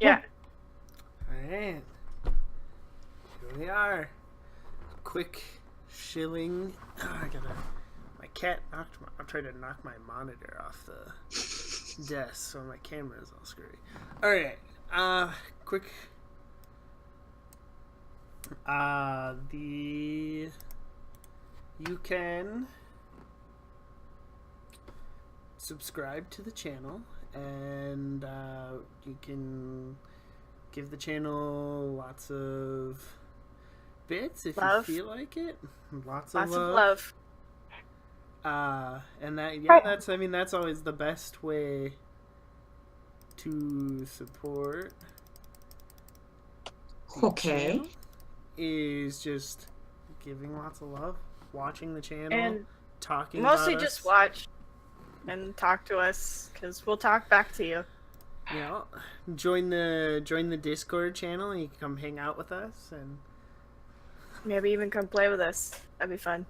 Yeah. Alright. Here we are. Quick shilling. Oh, my cat knocked my. I'm trying to knock my monitor off the desk so my camera is all screwy. Alright. Quick. You can subscribe to the channel and you can give the channel lots of bits if Love. you feel like it. Lots Lots of of love. And that's always the best way to support the Okay. channel is just giving lots of love, watching the channel, And talking mostly about just us. watch and talk to us, because we'll talk back to you. You know, join the Discord channel and you can come hang out with us and Maybe even come play with us. That'd be fun.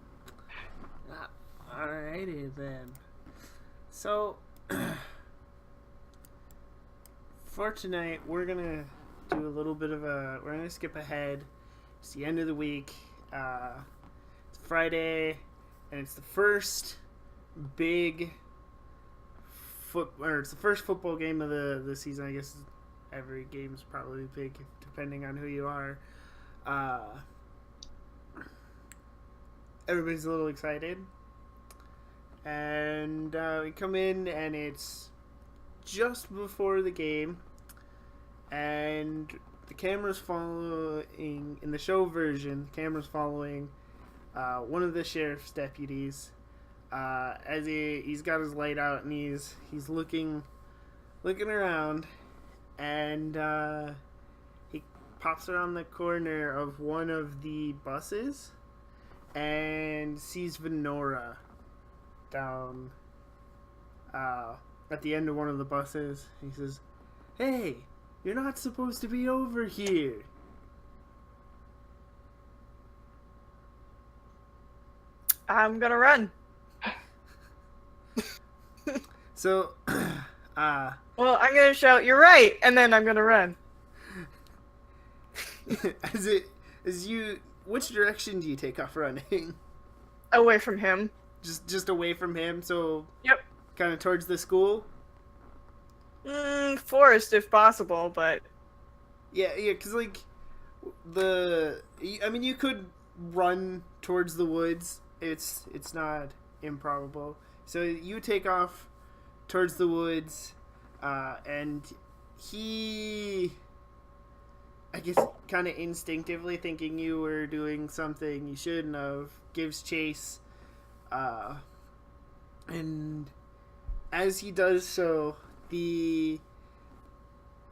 alrighty then. So for tonight we're gonna do a little bit of we're gonna skip ahead. It's the end of the week. It's Friday and it's the first big it's the first football game of the season. I guess every game's probably big depending on who you are. Everybody's a little excited, and we come in and it's just before the game, and the camera's following in the show version. The camera's following one of the sheriff's deputies. As he's got his light out and he's looking around, and he pops around the corner of one of the buses and sees Venora down at the end of one of the buses. He says, "Hey, you're not supposed to be over here." I'm gonna run. So, Well, I'm gonna shout, "You're right!" and then I'm gonna run. which direction do you take off running? Away from him. Just away from him, so Yep. kind of towards the school. Forest if possible, but Yeah, because like you could run towards the woods. It's not improbable. So you take off towards the woods, and he, I guess, kind of instinctively thinking you were doing something you shouldn't have, gives chase, and as he does so, the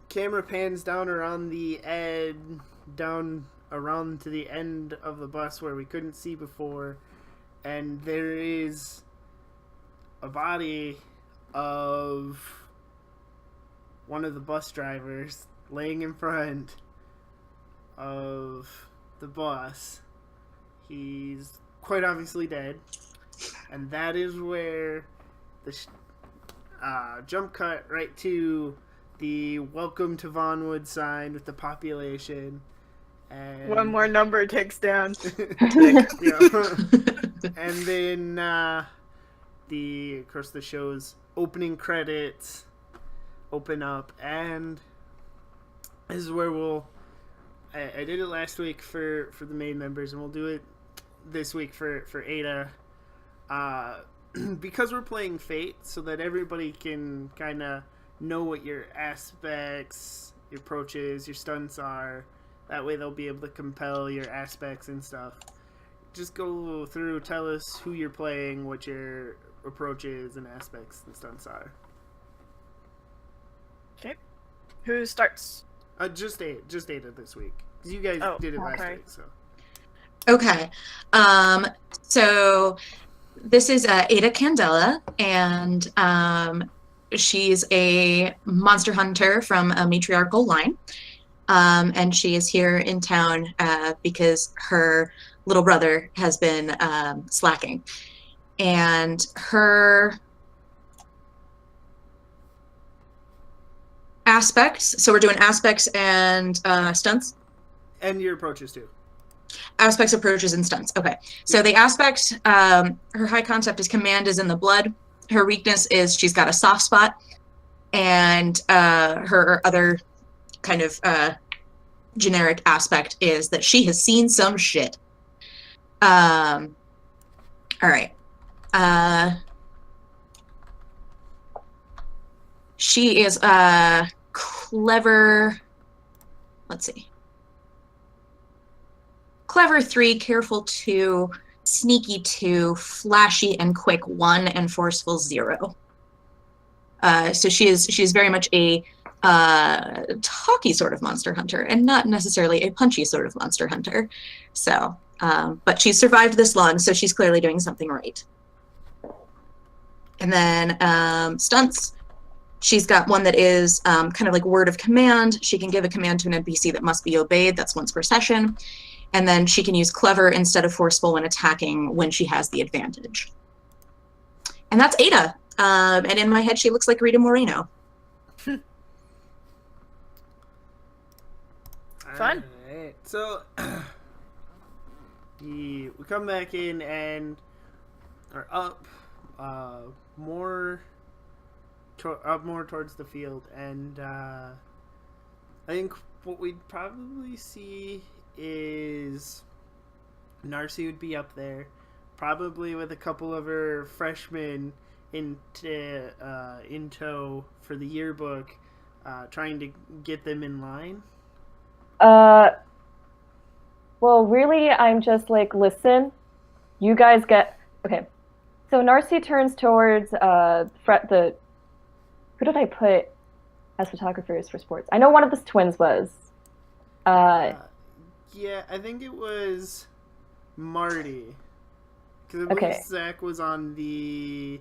camera pans down around down around to the end of the bus where we couldn't see before, and there is a body of one of the bus drivers laying in front of the bus. He's quite obviously dead, and that is where the jump cut right to the "Welcome to Vonwood" sign with the population, and one more number takes down. yeah. And then of course the show's opening credits open up, and this is where I did it last week for the main members, and we'll do it this week for Ada, because we're playing Fate, so that everybody can kind of know what your aspects, your approaches, your stunts are. That way they'll be able to compel your aspects and stuff. Just go through, tell us who you're playing, what your approaches and aspects and stunts are. Okay. Who starts? Just Ada this week, because you guys did it last okay. week. So Okay. So this is Ada Candela, and she's a monster hunter from a matriarchal line. And she is here in town because her little brother has been slacking. And her aspects. So we're doing aspects and stunts. And your approaches too. Aspects, approaches, and stunts. Okay. So the aspect, her high concept is command is in the blood. Her weakness is she's got a soft spot. And her other kind of generic aspect is that she has seen some shit. All right. She is clever. Let's see. Clever 3, careful 2, sneaky 2, flashy and quick 1, and forceful 0. So she is very much a talky sort of monster hunter, and not necessarily a punchy sort of monster hunter. So, but she's survived this long, so she's clearly doing something right. And then stunts. She's got one that is kind of like word of command. She can give a command to an NPC that must be obeyed. That's once per session. And then she can use clever instead of forceful when attacking when she has the advantage. And that's Ada. And in my head, she looks like Rita Moreno. Fun. Alright, so we come back in and are up more towards the field, and I think what we'd probably see is Narcy would be up there, probably with a couple of her freshmen in tow for the yearbook, trying to get them in line. Well, really, I'm just like, listen, you guys get... Okay, so Narcy turns towards who did I put as photographers for sports? I know one of the twins was. Yeah, I think it was Marty. Because I believe Zach was on the...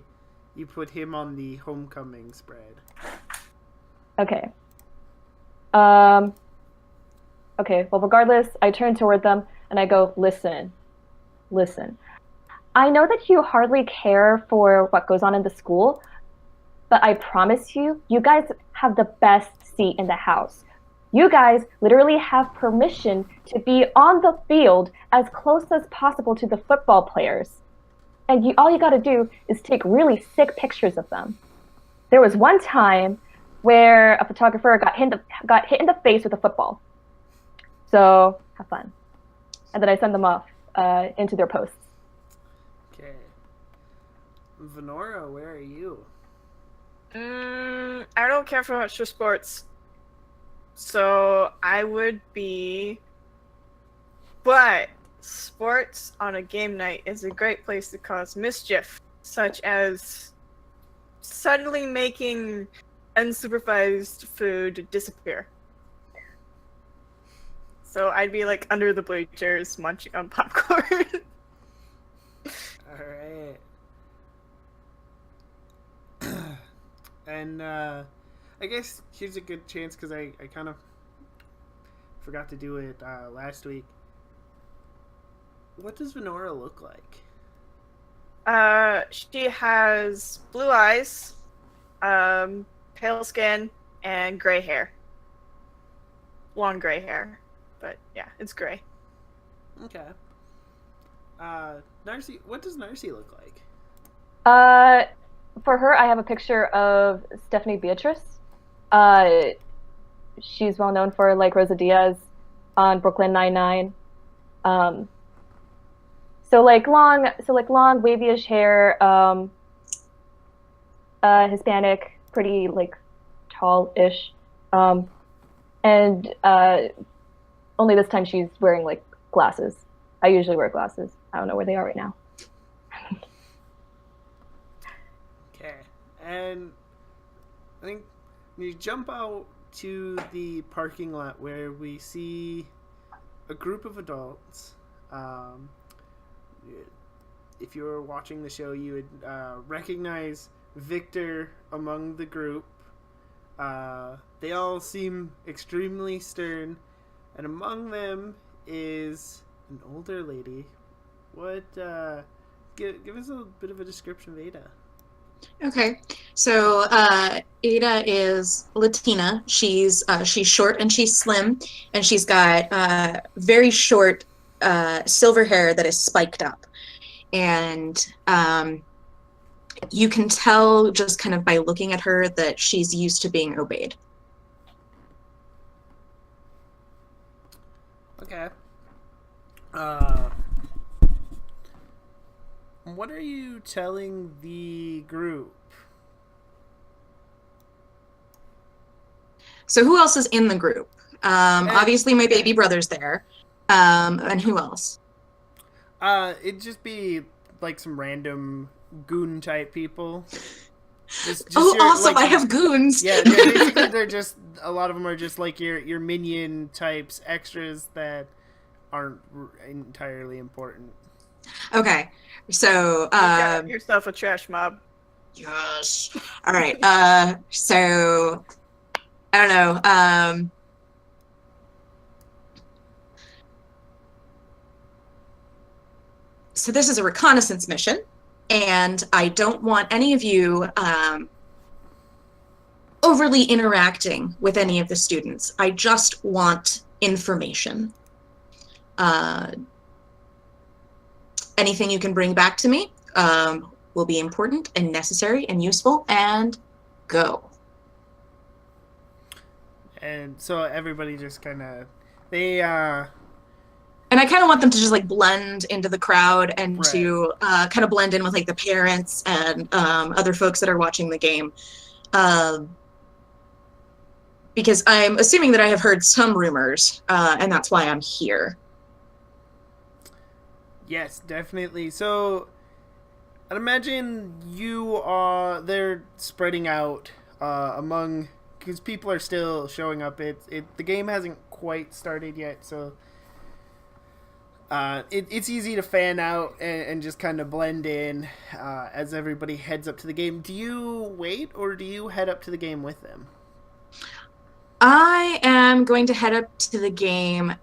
You put him on the homecoming spread. Okay. Okay, well, regardless, I turn toward them and I go, listen. I know that you hardly care for what goes on in the school, but I promise you, you guys have the best seat in the house. You guys literally have permission to be on the field as close as possible to the football players. And all you gotta do is take really sick pictures of them. There was one time where a photographer got hit in the face with a football. So have fun. And then I send them off into their posts. Okay. Venora, where are you? I don't care for much for sports. So I would be... But sports on a game night is a great place to cause mischief, such as suddenly making unsupervised food disappear. So I'd be like under the bleachers munching on popcorn. Alright. And I guess here's a good chance, because I kind of forgot to do it last week. What does Venora look like? She has blue eyes, pale skin, and gray hair. Long gray hair. But yeah, it's gray. Okay. Narcy, what does Narcy look like? For her, I have a picture of Stephanie Beatrice. She's well known for like Rosa Diaz on Brooklyn Nine-Nine. So long, wavy-ish hair, Hispanic, pretty like tall-ish, and only this time she's wearing like glasses. I usually wear glasses. I don't know where they are right now. Okay, and I think when you jump out to the parking lot where we see a group of adults. If you're watching the show, you would recognize Victor among the group. They all seem extremely stern, and among them is an older lady. What? Give us a bit of a description of Ada. Okay, so Ada is Latina. She's short and she's slim, and she's got very short silver hair that is spiked up, and you can tell just kind of by looking at her that she's used to being obeyed. Okay. What are you telling the group? So who else is in the group? Obviously, my baby brother's there, and who else? It'd just be like some random goon type people. Just Oh, your, awesome! like, I have goons. yeah, basically they're just a lot of them are just like your minion types, extras that aren't entirely important. Okay, so You got yourself a trash mob. yes. All right. So I don't know. So this is a reconnaissance mission, and I don't want any of you overly interacting with any of the students. I just want information. Anything you can bring back to me will be important and necessary and useful, and go. And so everybody just kind of and I kind of want them to just like blend into the crowd and Right. to kind of blend in with like the parents and other folks that are watching the game. Because I'm assuming that I have heard some rumors, and that's why I'm here. Yes, definitely. So I'd imagine they're spreading out among, because people are still showing up. The game hasn't quite started yet, so it's easy to fan out and just kind of blend in as everybody heads up to the game. Do you wait, or do you head up to the game with them? I am going to head up to the game,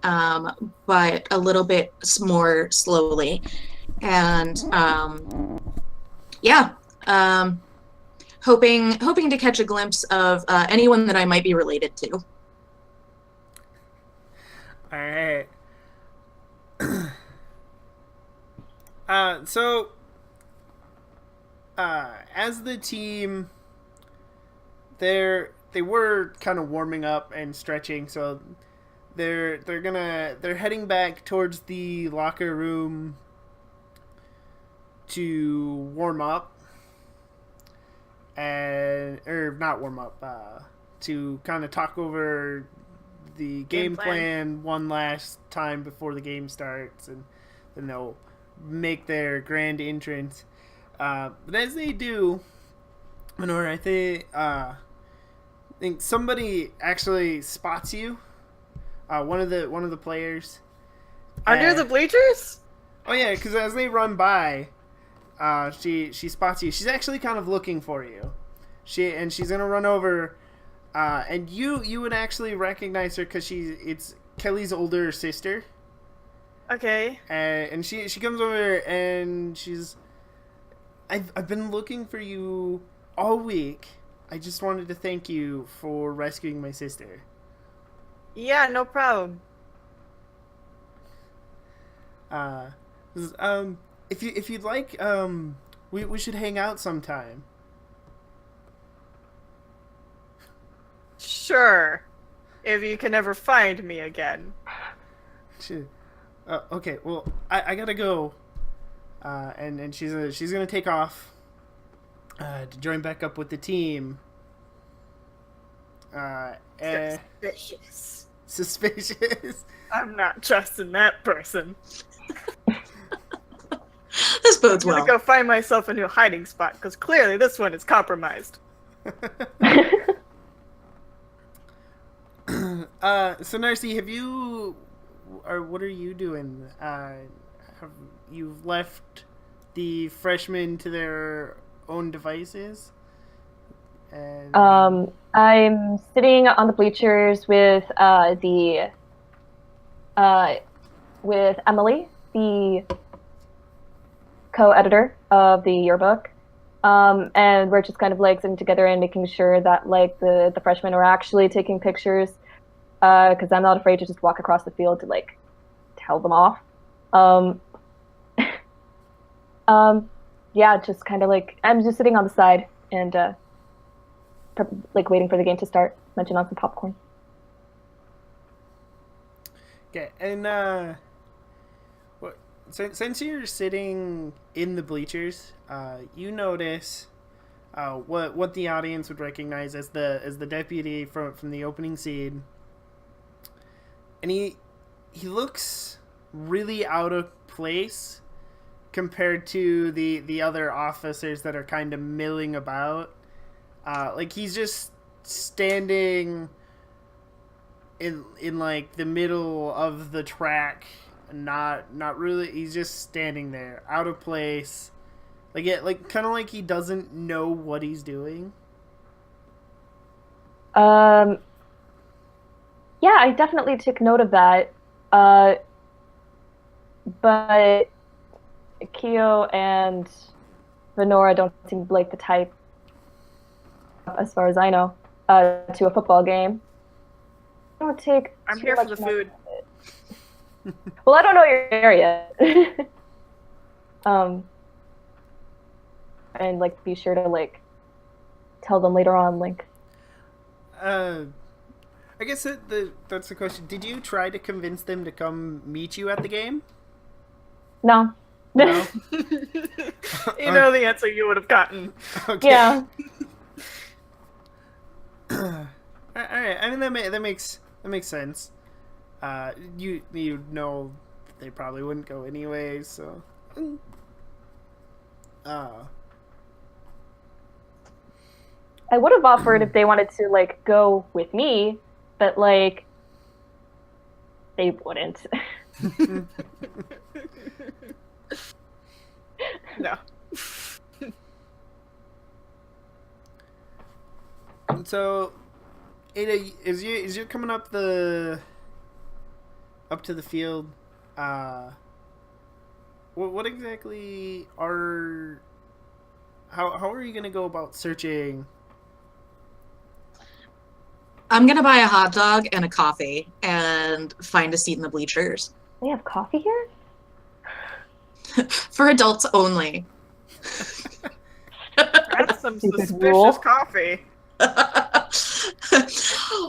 but a little bit more slowly. And yeah, hoping to catch a glimpse of anyone that I might be related to. All right. So as the team, they were kind of warming up and stretching, so they're heading back towards the locker room to warm up, or not warm up, to kind of talk over the game plan one last time before the game starts, and then they'll make their grand entrance. But as they do, Honor, I think somebody actually spots you. One of the players Under the bleachers? Oh yeah, because as they run by, she spots you. She's actually kind of looking for you. She's gonna run over, and you would actually recognize her because it's Kelly's older sister. Okay. And she comes over and I've been looking for you all week. I just wanted to thank you for rescuing my sister. Yeah, no problem. If you'd like, we should hang out sometime. Sure. If you can ever find me again. Okay, well, I gotta go. And she's gonna take off to join back up with the team. Suspicious. I'm not trusting that person. This bodes I'm well. gonna go find myself a new hiding spot, because clearly this one is compromised. So Narcy, what are you doing? You've left the freshmen to their own devices? And I'm sitting on the bleachers with with Emily, the co-editor of the yearbook, And we're just kind of like sitting together and making sure that like the freshmen are actually taking pictures, because I'm not afraid to just walk across the field to like tell them off. Um, yeah, just kind of like I'm just sitting on the side and like waiting for the game to start, munching on some popcorn. Okay, and since you're sitting in the bleachers, you notice what the audience would recognize as the deputy from the opening scene, and he looks really out of place compared to the other officers that are kind of milling about. Like he's just standing in like the middle of the track, not really. He's just standing there, out of place. Like kind of like he doesn't know what he's doing. Yeah, I definitely took note of that. But Kyo and Venora don't seem like the type, as far as I know, to a football game. I don't take. I'm too here for much the food. Well, I don't know your area. And like be sure to like tell them later on, like. I guess that's the question. Did you try to convince them to come meet you at the game? No. No. You know the answer you would have gotten. Okay. Yeah. All right. I mean that makes sense. You know they probably wouldn't go anyway, so. I would have offered if they wanted to like go with me, but like they wouldn't. No. So, Ada, is you coming up to the field? What exactly are? How are you gonna go about searching? I'm gonna buy a hot dog and a coffee and find a seat in the bleachers. They have coffee here? For adults only. That's some Stupid suspicious rule. coffee.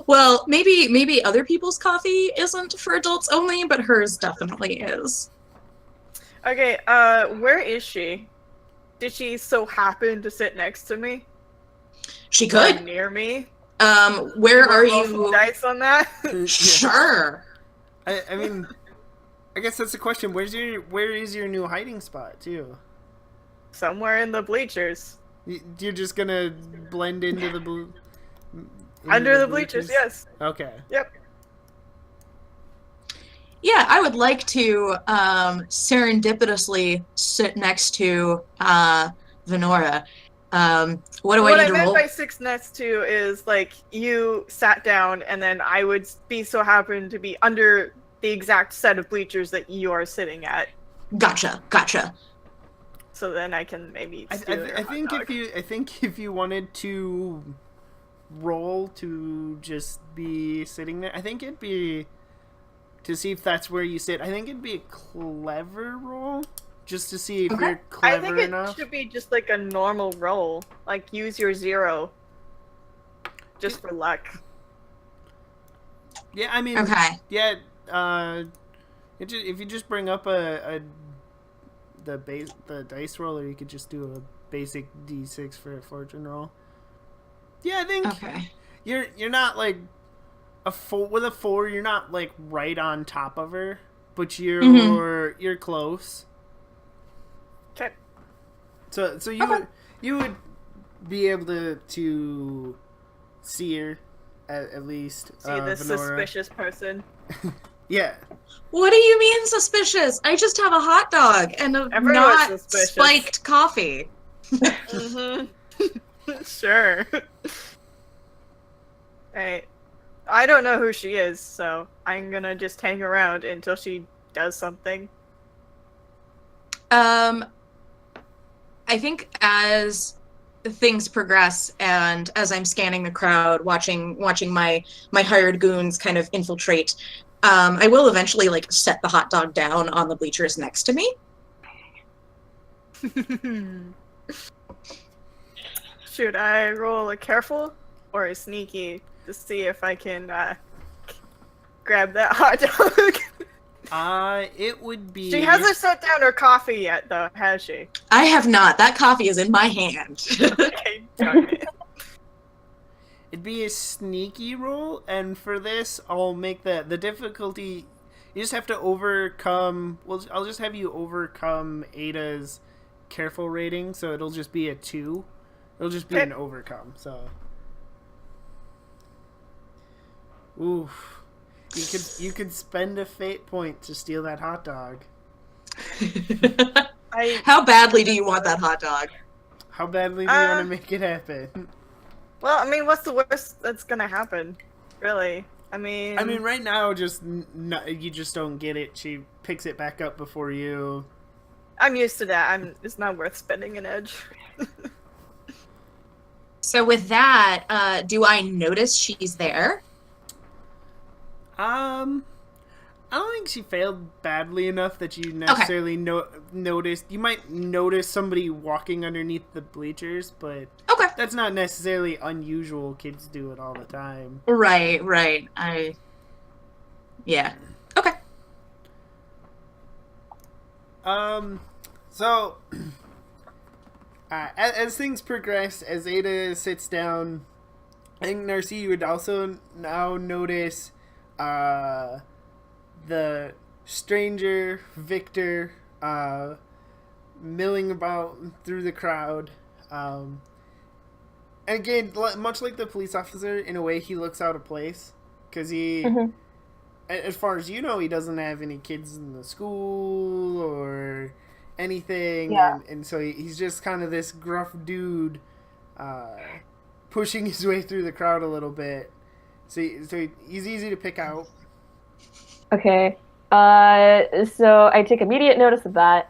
Well, maybe other people's coffee isn't for adults only, but hers definitely is. Okay, where is she? Did she so happen to sit next to me? She Or could. near me? Where are Roll some you? dice on that? Sure. I mean, I guess that's the question. Where is your new hiding spot too? Somewhere in the bleachers. You're just gonna blend into the blue. Under the bleachers, yes. Okay. Yep. Yeah, I would like to serendipitously sit next to Venora. What do I What need I to meant roll? by 6 next to is like you sat down and then I would be so happen to be under the exact set of bleachers that you are sitting at. Gotcha. So then I can maybe I think if you wanted to roll to just be sitting there, I think it'd be to see if that's where you sit. I think it'd be a clever roll just to see if Okay. you're I clever think it enough. should be just like a normal roll. Like use your 0 just for luck. Yeah, I mean, Okay. yeah. If you just bring up the dice roller, you could just do a basic D6 for a fortune roll. Yeah, I think Okay. you're not like a 4 with a 4. You're not like right on top of her, but you're close. Okay. So you would be able to see her at least. See this Venora. suspicious person. Yeah. What do you mean suspicious? I just have a hot dog and a Everyone's not suspicious. spiked coffee. Mm-hmm. Sure. Hey, I don't know who she is, so I'm gonna just hang around until she does something. I think as things progress, and as I'm scanning the crowd, watching my hired goons kind of infiltrate, I will eventually like set the hot dog down on the bleachers next to me. Should I roll a careful or a sneaky to see if I can grab that hot dog? It would be. She hasn't set down her coffee yet, though, has she? I have not. That coffee is in my hand. Okay, darn it. It'd be a sneaky roll, and for this, I'll make the difficulty. You just have to overcome. Well, I'll just have you overcome Ada's careful rating, so it'll just be a 2. It'll just be Okay. an overcome. So, oof. You could spend a fate point to steal that hot dog. How badly do you want that hot dog? How badly do you want to make it happen? Well, I mean, what's the worst that's gonna happen? Really? I mean, right now, just you just don't get it. She picks it back up before you. I'm used to that. It's not worth spending an edge. So with that, do I notice she's there? I don't think she failed badly enough that you necessarily noticed. You might notice somebody walking underneath the bleachers, but Okay. that's not necessarily unusual. Kids do it all the time. Right. Yeah. Okay. So as things progress, as Ada sits down, I think Narcy, you would also now notice the stranger Victor milling about through the crowd. And again, much like the police officer, in a way, he looks out of place because he, as far as you know, he doesn't have any kids in the school or anything, Yeah. and so he's just kind of this gruff dude pushing his way through the crowd a little bit. So he's easy to pick out. Okay. So I take immediate notice of that,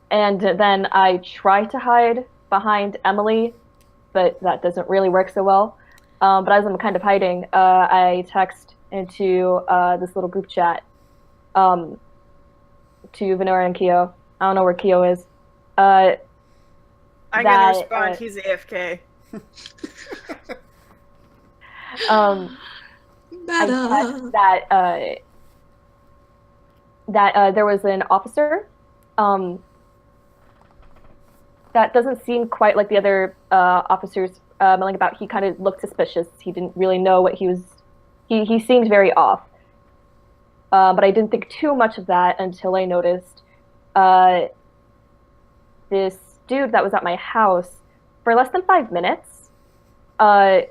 and then I try to hide behind Emily, but that doesn't really work so well. But as I'm kind of hiding, I text into this little group chat to Venora and Kyo. I don't know where Kyo is. I'm gonna That, respond. He's AFK. I text that there was an officer that doesn't seem quite like the other officers milling about. He kind of looked suspicious. He didn't really know what he was. He seemed very off. But I didn't think too much of that until I noticed this dude that was at my house for less than 5 minutes, and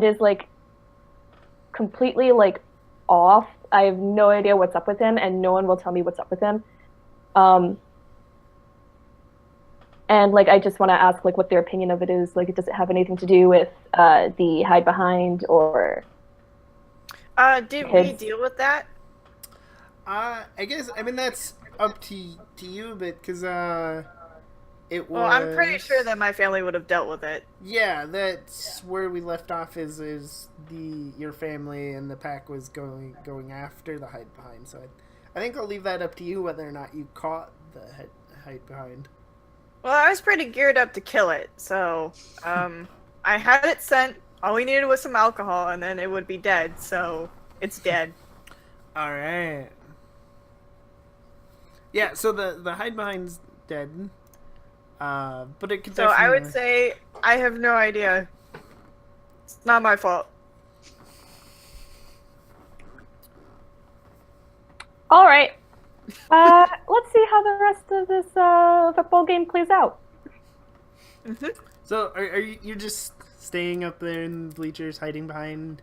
is like completely like off. I have no idea what's up with him, and no one will tell me what's up with him. And like I just want to ask like what their opinion of it is. Like, does it have anything to do with the hide behind or? Did we deal with that? I guess that's up to you a bit because it was. Well, I'm pretty sure that my family would have dealt with it. Yeah, that's where we left off. Is your family and the pack was going after the hide behind. So I think I'll leave that up to you whether or not you caught the hide behind. Well, I was pretty geared up to kill it, so I had it sent. All we needed was some alcohol, and then it would be dead. So it's dead. All right. Yeah. So the hide behind's dead. But it could. So I would say I have no idea. It's not my fault. All right. Let's see how the rest of this football game plays out. Mm-hmm. So are you're just staying up there in the bleachers, hiding behind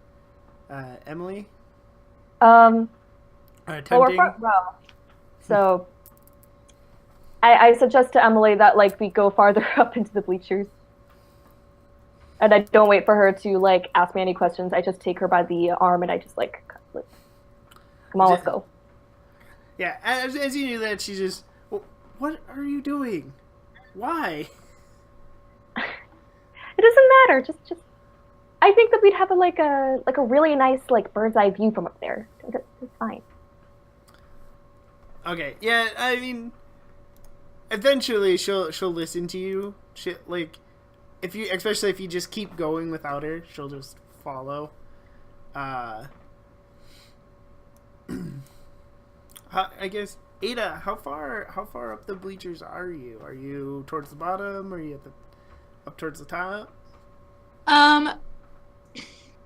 Emily? Well, we're Attempting. front row, so I suggest to Emily that like we go farther up into the bleachers, and I don't wait for her to like ask me any questions. I just take her by the arm and I just like, come on, let's go. Yeah, as you knew that, she just, what are you doing? Why? matter. Just. I think that we'd have a really nice like bird's eye view from up there. It's fine. Okay, yeah, I mean, eventually she'll listen to you. Like, especially if you just keep going without her, she'll just follow. I guess Ada, how far up the bleachers are you? Are you towards the bottom? Are you up towards the top?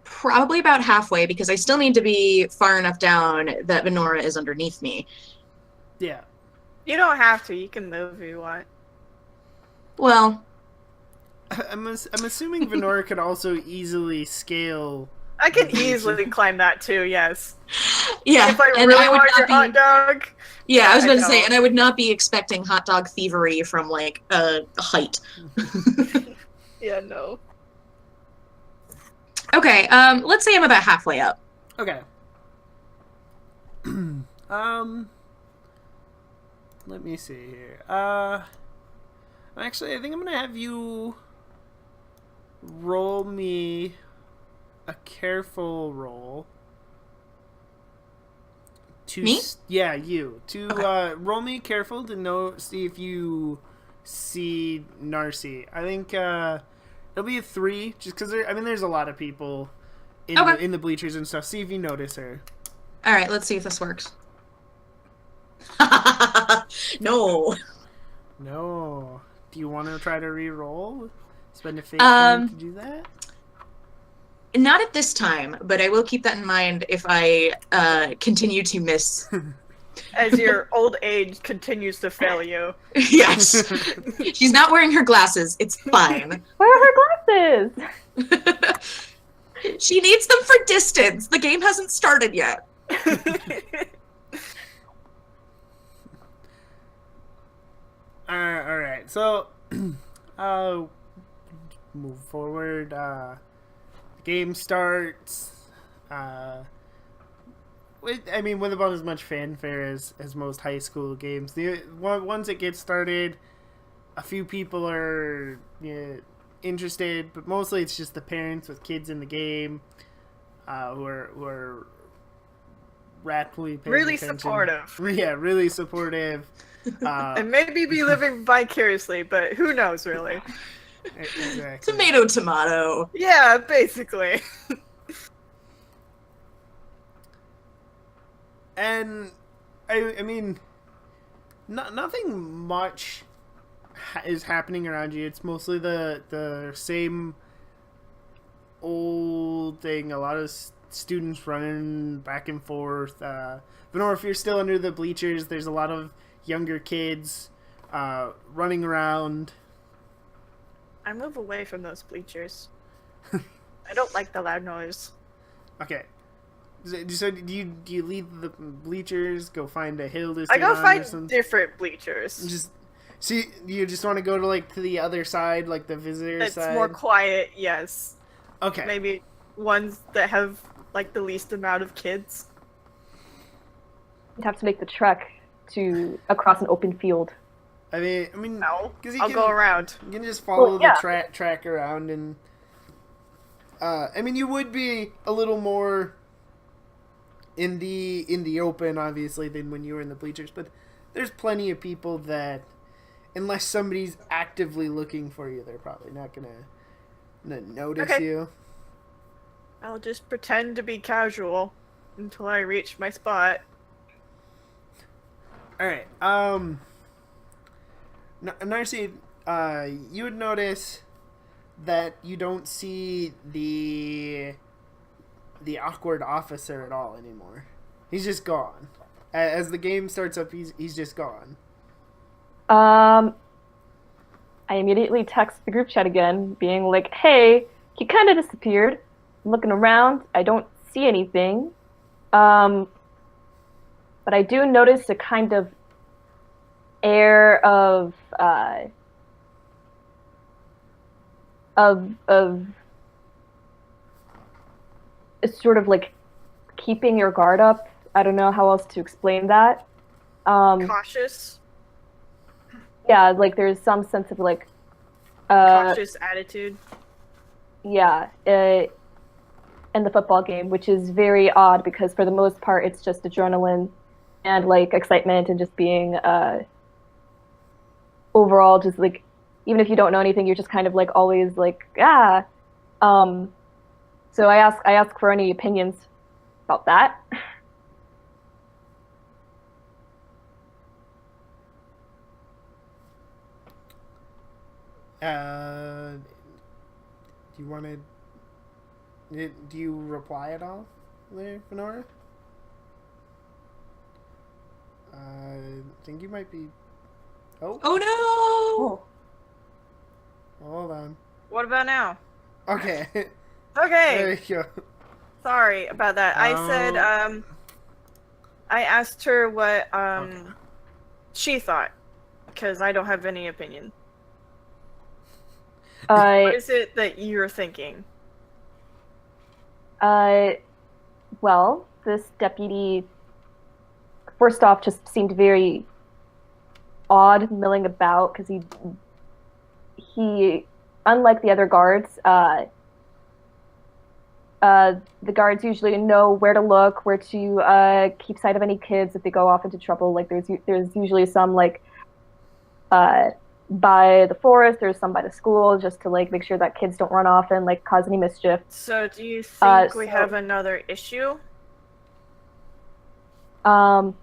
Probably about halfway, because I still need to be far enough down that Venora is underneath me. Yeah. You don't have to. You can move if you want. Well, I'm assuming Venora could also easily scale. I can easily climb that too. Yes. yeah. If I and really I would want not your be, hot dog. Yeah, I was about to say, know. and I would not be expecting hot dog thievery from like a height. Yeah, no. Okay, let's say I'm about halfway up. Okay. Let me see here. Actually, I think I'm gonna have you roll me a careful roll. Me? Yeah, you. Okay. Roll me careful to see if you see Narcy. I think it'll be a 3, just because there's a lot of people in the bleachers and stuff. See if you notice her. All right, let's see if this works. No. No. Do you want to try to re-roll? Spend a fate point to do that? Not at this time, but I will keep that in mind if I continue to miss. As your old age continues to fail you. Yes. She's not wearing her glasses. It's fine. Where are her glasses? She needs them for distance. The game hasn't started yet. All right. So, move forward. Game starts. With about as much fanfare as most high school games. Once it gets started, a few people are interested, but mostly it's just the parents with kids in the game who are ratfully paying Really attention. supportive. Yeah, really supportive. And maybe be living vicariously, but who knows, really? Exactly. Tomato. Yeah, basically. And I mean, nothing much is happening around you. It's mostly the same old thing. A lot of students running back and forth. Venora, if you're still under the bleachers, there's a lot of younger kids running around. I move away from those bleachers. I don't like the loud noise. Okay. So do you leave the bleachers? Go find a hill to sit I go on or find something? different bleachers. You just want to go to the other side, like the visitor It's side? more quiet, yes. Okay. Maybe ones that have like the least amount of kids. You'd have to make the trek across an open field. I mean, No, 'cause I'll go around. You can just follow Well, yeah. the track around, and you would be a little more in the open, obviously, than when you were in the bleachers. But there's plenty of people that, unless somebody's actively looking for you, they're probably not gonna notice Okay. you. I'll just pretend to be casual until I reach my spot. All right. Narcy, you would notice that you don't see the awkward officer at all anymore. He's just gone. As the game starts up, he's just gone. I immediately text the group chat again, being like, "Hey, he kind of disappeared. I'm looking around. I don't see anything. But I do notice a kind of air of it's sort of like keeping your guard up. I don't know how else to explain that. Cautious. Yeah, like there's some sense of like Cautious attitude. Yeah, in the football game, which is very odd because for the most part it's just adrenaline and like excitement and just being overall just like even if you don't know anything, you're just kind of like always like Um, so I ask for any opinions about that. Do you want to? Do you reply at all, there, Venora? I think you might be. Oh, Oh no! Oh, hold on. What about now? Okay, Okay. there you go. Sorry about that. I said, I asked her what, Okay. she thought. Because I don't have any opinion. uh, What is it that you're thinking? uh, well, this deputy first off just seemed very odd milling about because he unlike the other guards, the guards usually know where to look, where to keep sight of any kids if they go off into trouble. Like there's usually some like uh, by the forest, there's some by the school, just to like make sure that kids don't run off and like cause any mischief. So do you think we So- have another issue? Um,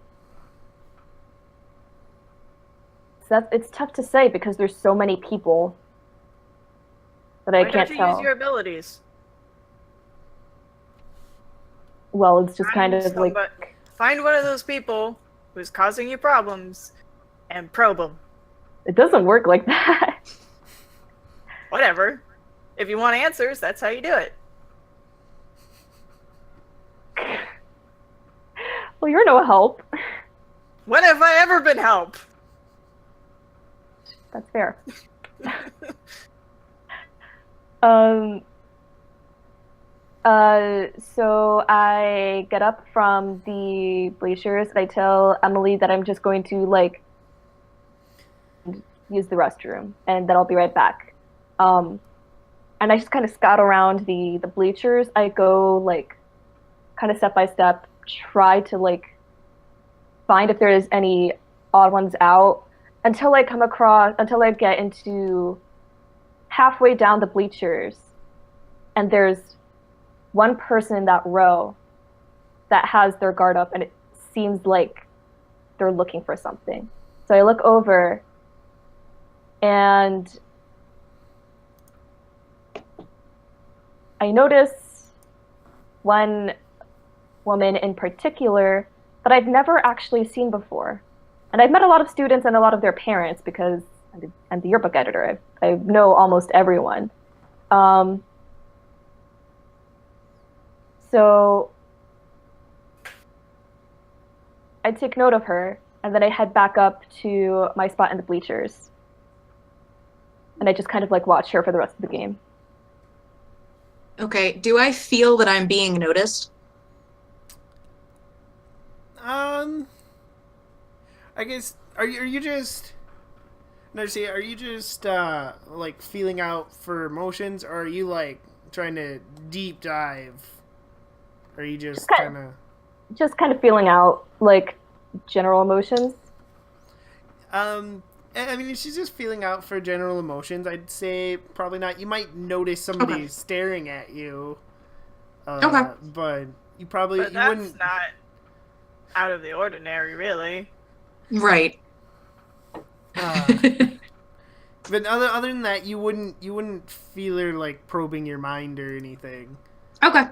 so it's tough to say because there's so many people that I Why can't don't you tell. use your abilities? Well, it's just kind of Somebody- like Find one of those people who's causing you problems and probe them. it doesn't work like that. Whatever. If you want answers, that's how you do it. Well, you're no help. When have I ever been help? That's fair. Um, so I get up from the bleachers and I tell Emily that I'm just going to like use the restroom and that I'll be right back. And I just kind of scout around the bleachers. I go like kind of step by step, try to like find if there's any odd ones out until I get into halfway down the bleachers and there's one person in that row that has their guard up and it seems like they're looking for something. So I look over and I notice one woman in particular that I've never actually seen before. And I've met a lot of students and a lot of their parents because I'm the yearbook editor. I know almost everyone. So I take note of her, and then I head back up to my spot in the bleachers. And I just kind of like watch her for the rest of the game. Okay, do I feel that I'm being noticed? I guess are you just no see are you just like feeling out for emotions, or are you like trying to deep dive? Or are you just kind of Just kind of feeling out like general emotions. I mean, if she's just feeling out for general emotions, I'd say probably not. You might notice somebody Okay. staring at you. Okay. But you probably But you that's wouldn't. not out of the ordinary, really. Right. But other than that, you wouldn't feel her like probing your mind or anything. Okay.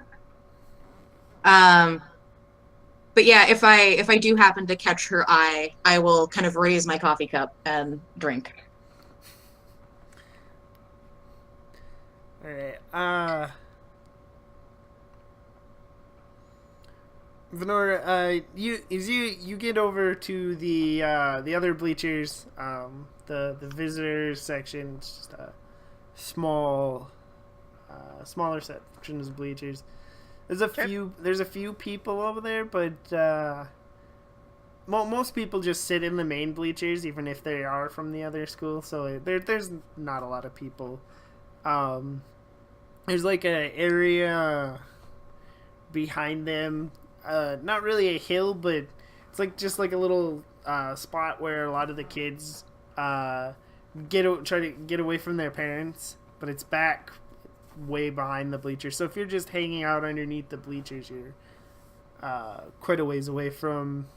But yeah, if I do happen to catch her eye, I will kind of raise my coffee cup and drink. All right. Venora, you get over to the other bleachers, the visitors section. It's just a smaller section of bleachers. There's a few people over there, but most people just sit in the main bleachers, even if they are from the other school. So there's not a lot of people. there's like an area behind them. Not really a hill, but it's like just like a little spot where a lot of the kids try to get away from their parents, but it's back way behind the bleachers. So if you're just hanging out underneath the bleachers, you're quite a ways away from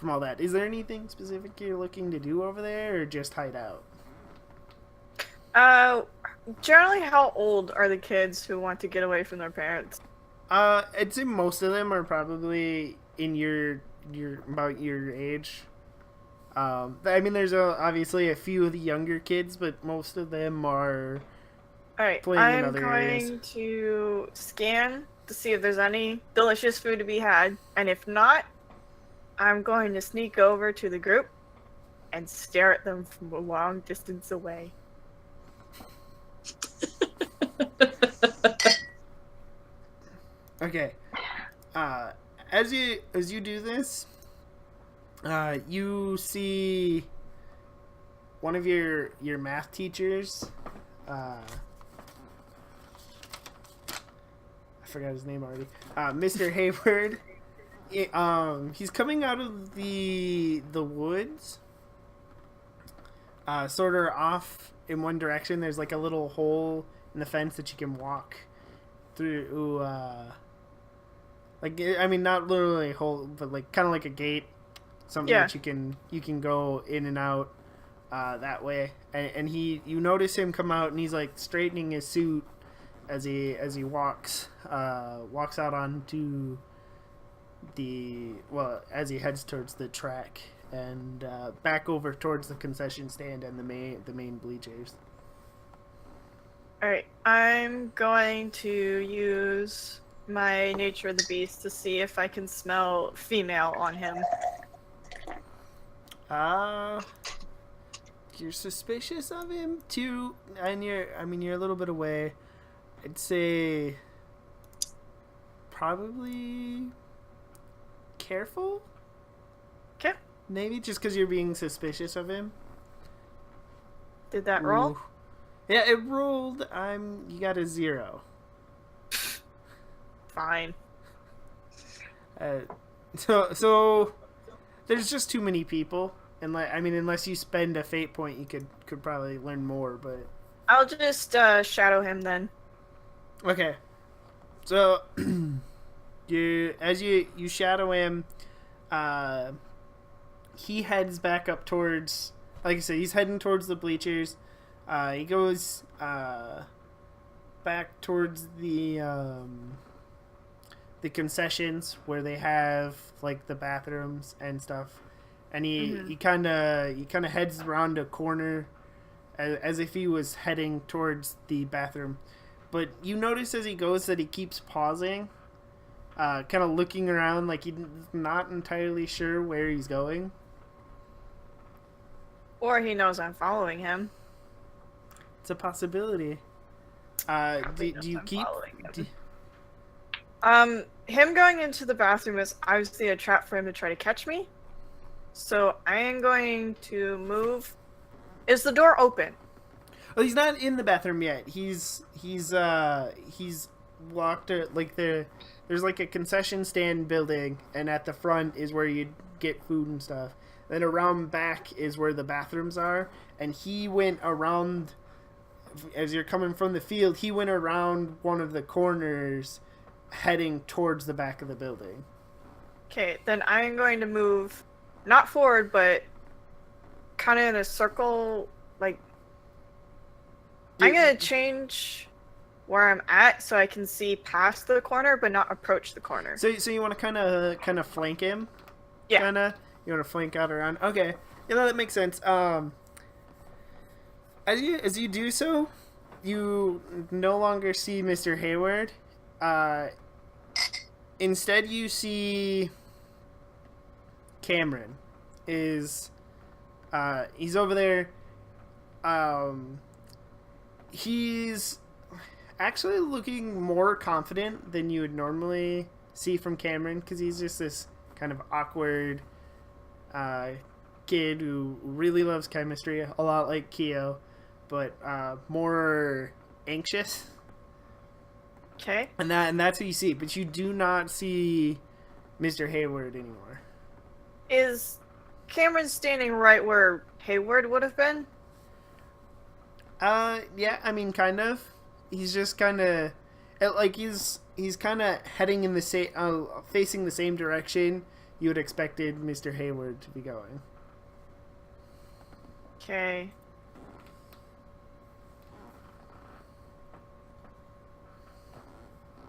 all that. Is there anything specific you're looking to do over there, or just hide out? Generally, how old are the kids who want to get away from their parents? I'd say most of them are probably in your about your age. I mean, there's obviously a few of the younger kids, but most of them are Alright, playing in I'm other going areas. to scan to see if there's any delicious food to be had, and if not, I'm going to sneak over to the group and stare at them from a long distance away. Okay. As you do this, you see one of your math teachers. I forgot his name already. Mr. Hayward. He's coming out of the woods. Sort of off in one direction. There's like a little hole in the fence that you can walk through. Like, I mean, not literally a hole, but like kind of like a gate, something Yeah. that you can go in and out that way. And you notice him come out, and he's like straightening his suit as he walks out onto as he heads towards the track and back over towards the concession stand and the main bleachers. Alright, I'm going to use my nature of the beast to see if I can smell female on him. You're suspicious of him too, and you're a little bit away. I'd say probably careful. Okay, Maybe just because you're being suspicious of him. did that roll? Ooh. Yeah, it rolled. You got a 0. Fine. So there's just too many people, and unless you spend a fate point, you could probably learn more. But I'll just shadow him then. okay, so you shadow him, he heads back up towards, like I said, he's heading towards the bleachers. He goes back towards the concessions where they have like the bathrooms and stuff, and he kind of heads around a corner as if he was heading towards the bathroom. But you notice as he goes that he keeps pausing, kind of looking around like he's not entirely sure where he's going. Or he knows I'm following him. It's a possibility. Do you keep? Him going into the bathroom is obviously a trap for him to try to catch me. So I am going to move. Is the door open? Oh, he's not in the bathroom yet. He's walked like there's like a concession stand building, and at the front is where you get food and stuff. Then around back is where the bathrooms are, and he went around as you're coming from the field. He went around one of the corners, heading towards the back of the building. Okay, then I'm going to move, not forward, but kind of in a circle. Like, I'm going to change where I'm at so I can see past the corner, but not approach the corner. So you want to kind of flank him? Yeah. You want to flank out around? Okay. Yeah, that makes sense. As you do so, you no longer see Mr. Hayward. Instead, you see Cameron. He's over there. He's actually looking more confident than you would normally see from Cameron, because he's just this kind of awkward kid who really loves chemistry, a lot like Keo, but more anxious. Okay. and that's who you see. But you do not see Mr. Hayward anymore. Is Cameron standing right where Hayward would have been? Yeah, I mean, kind of. He's just kind of, like, he's kind of heading in the same, facing the same direction you would expected Mr. Hayward to be going. Okay.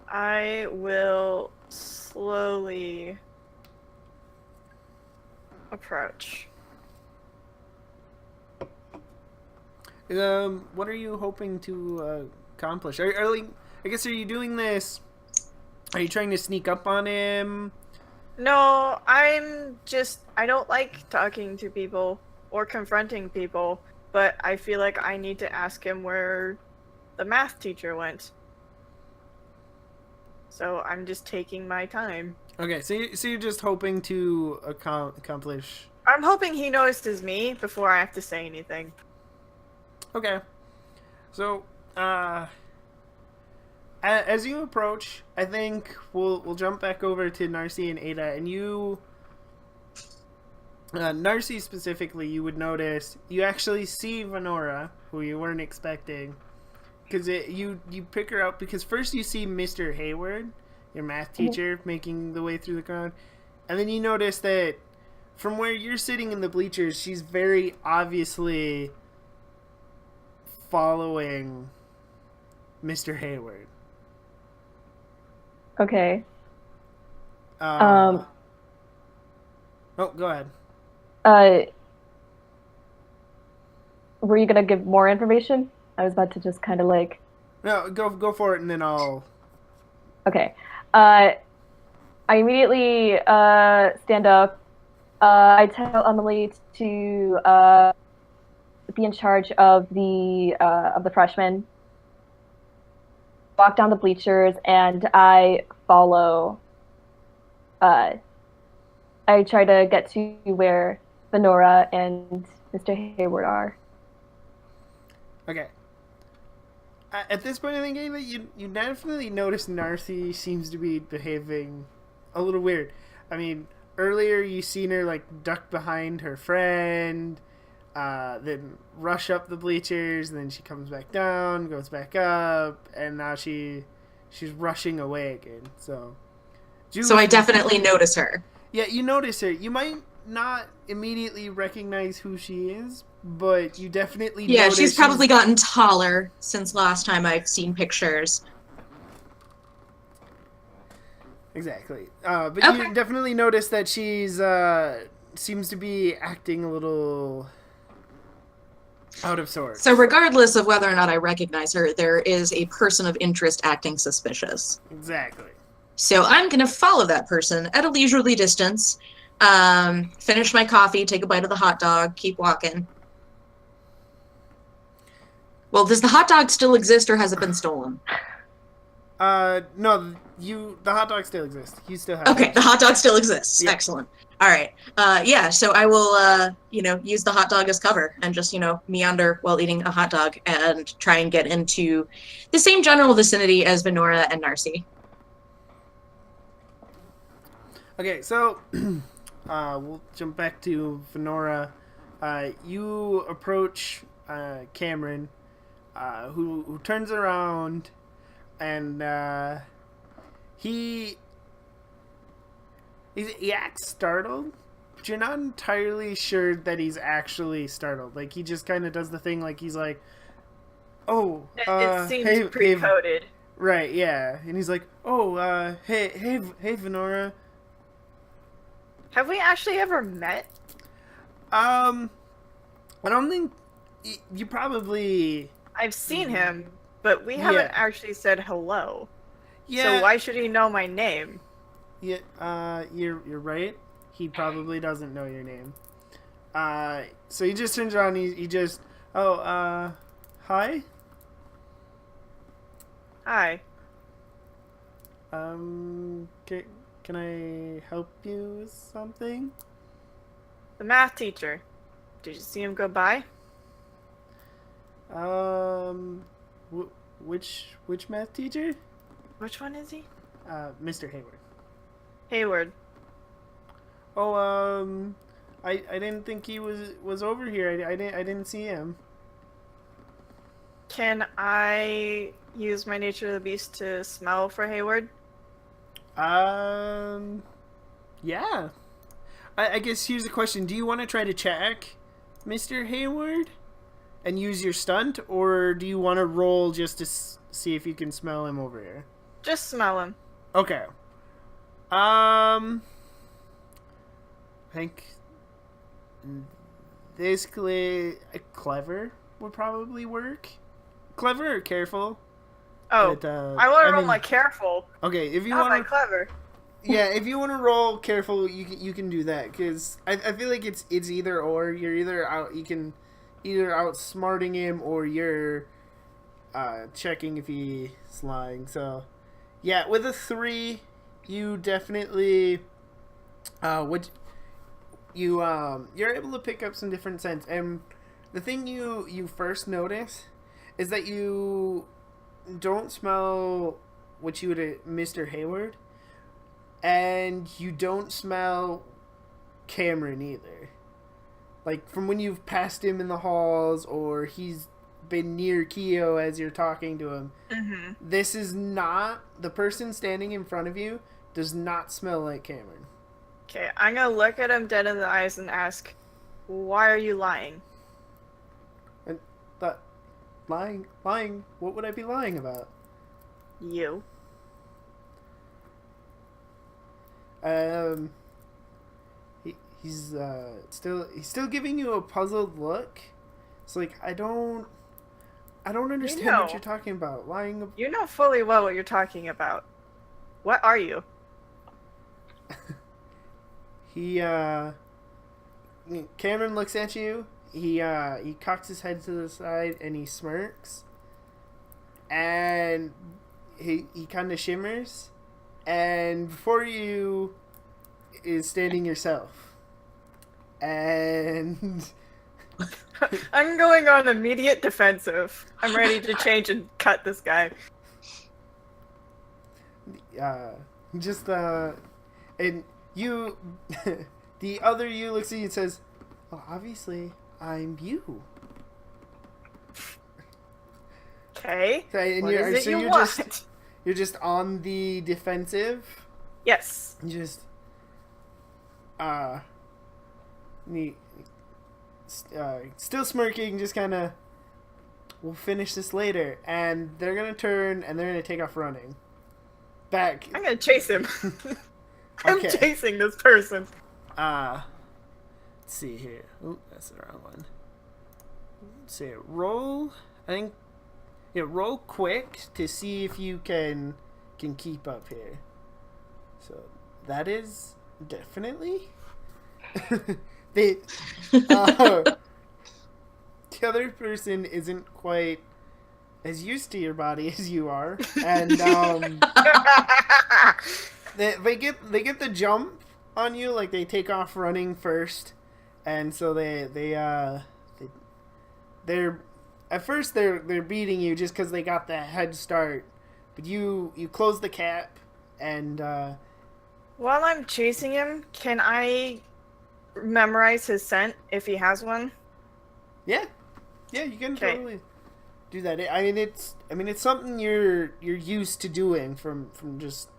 I will slowly approach. What are you hoping to accomplish? I guess, are you doing this? Are you trying to sneak up on him? No, I don't like talking to people or confronting people, but I feel like I need to ask him where the math teacher went. So I'm just taking my time. Okay, so you're just hoping to accomplish. I'm hoping he notices me before I have to say anything. Okay, so as you approach, I think we'll jump back over to Narcy and Ada, and you, Narcy specifically, you would notice you actually see Venora, who you weren't expecting, because you pick her up because first you see Mr. Hayward, your math teacher, making the way through the crowd, and then you notice that from where you're sitting in the bleachers, she's very obviously following Mr. Hayward. Okay. Oh, go ahead. Were you gonna give more information? I was about to just kind of like. No, go for it, and then I'll. Okay. I immediately stand up. I tell Emily to be in charge of the freshmen. Walk down the bleachers, and I follow. I try to get to where Venora and Mr. Hayward are. Okay. At this point in the game, you definitely notice Narcy seems to be behaving a little weird. I mean, earlier you seen her like duck behind her friend, then rush up the bleachers, and then she comes back down, goes back up, and now she's rushing away again. So I definitely notice her. Yeah, you notice her. You might not immediately recognize who she is, but you definitely notice she's probably gotten taller since last time I've seen pictures. Exactly. But you definitely notice that she's seems to be acting a little out of sorts. So regardless of whether or not I recognize her, there is a person of interest acting suspicious. Exactly. So I'm going to follow that person at a leisurely distance, finish my coffee, take a bite of the hot dog, keep walking. Well, does the hot dog still exist or has it been stolen? No, the hot dog still exists. You still have Okay, it. the hot dog still exists. Yeah. Excellent. All right. So I will, use the hot dog as cover and just, meander while eating a hot dog and try and get into the same general vicinity as Venora and Narcy. Okay, so we'll jump back to Venora. You approach Cameron, who turns around, and he acts startled, but you're not entirely sure that he's actually startled. Like, he just kind of does the thing, like he's like, "Oh, It seems hey, pre-coded. right, yeah," and he's like, "Oh, hey, Venora." Have we actually ever met? I don't think you probably. I've seen him, but we haven't actually said hello. Yeah. So why should he know my name? Yeah. You're right. He probably doesn't know your name. So he just turns around. He just. Oh. Hi. Hi. Can I help you with something? The math teacher. Did you see him go by? Which math teacher? Which one is he? Mr. Hayward. Hayward. Oh, I didn't think he was over here. I didn't see him. Can I use my nature of the beast to smell for Hayward? Yeah. I guess here's the question: do you want to try to check Mr. Hayward and use your stunt, or do you want to roll just to see if you can smell him over here? Just smell him. Okay. I think basically clever would probably work. Clever or careful? Oh, But, I want to roll mean, my careful. Okay, if you Not my want to, clever. yeah, if you want to roll careful, you can do that because I feel like it's either or. You're either out, you can either outsmarting him or you're checking if he's lying. So yeah, with a 3, you definitely you're able to pick up some different scents. And the thing you first notice is that you don't smell what you would Mr. Hayward, and you don't smell Cameron either. Like from when you've passed him in the halls or he's been near Keo as you're talking to him. Mm-hmm. This is not the person standing in front of you does not smell like Cameron. Okay, I'm gonna look at him dead in the eyes and ask, why are you lying? And that lying, what would I be lying about? You. He's still giving you a puzzled look. It's like I don't understand what you're talking about. Lying. You know fully well what you're talking about. What are you? Cameron looks at you. He cocks his head to the side and he smirks. And he kind of shimmers. And before you is standing yourself. And I'm going on immediate defensive. I'm ready to change and cut this guy. And you, the other you looks at you and says, "Well, obviously, I'm you." Okay. And What is it you want? You're just on the defensive. Yes. Just, still smirking, just kind of, we'll finish this later. And they're going to turn and they're going to take off running. Back. I'm gonna chase him. I'm Okay. chasing this person. Let's see here. Oh, that's the wrong one. Let's see. Roll. I think. Yeah, roll quick to see if you can keep up here. So that is definitely. The other person isn't quite as used to your body as you are, and they get the jump on you, like they take off running first, and so they're at first they're beating you just because they got the head start, but you close the cap, and While I'm chasing him, can I memorize his scent if he has one? yeah, you can Okay. totally do that. I mean it's something you're used to doing from just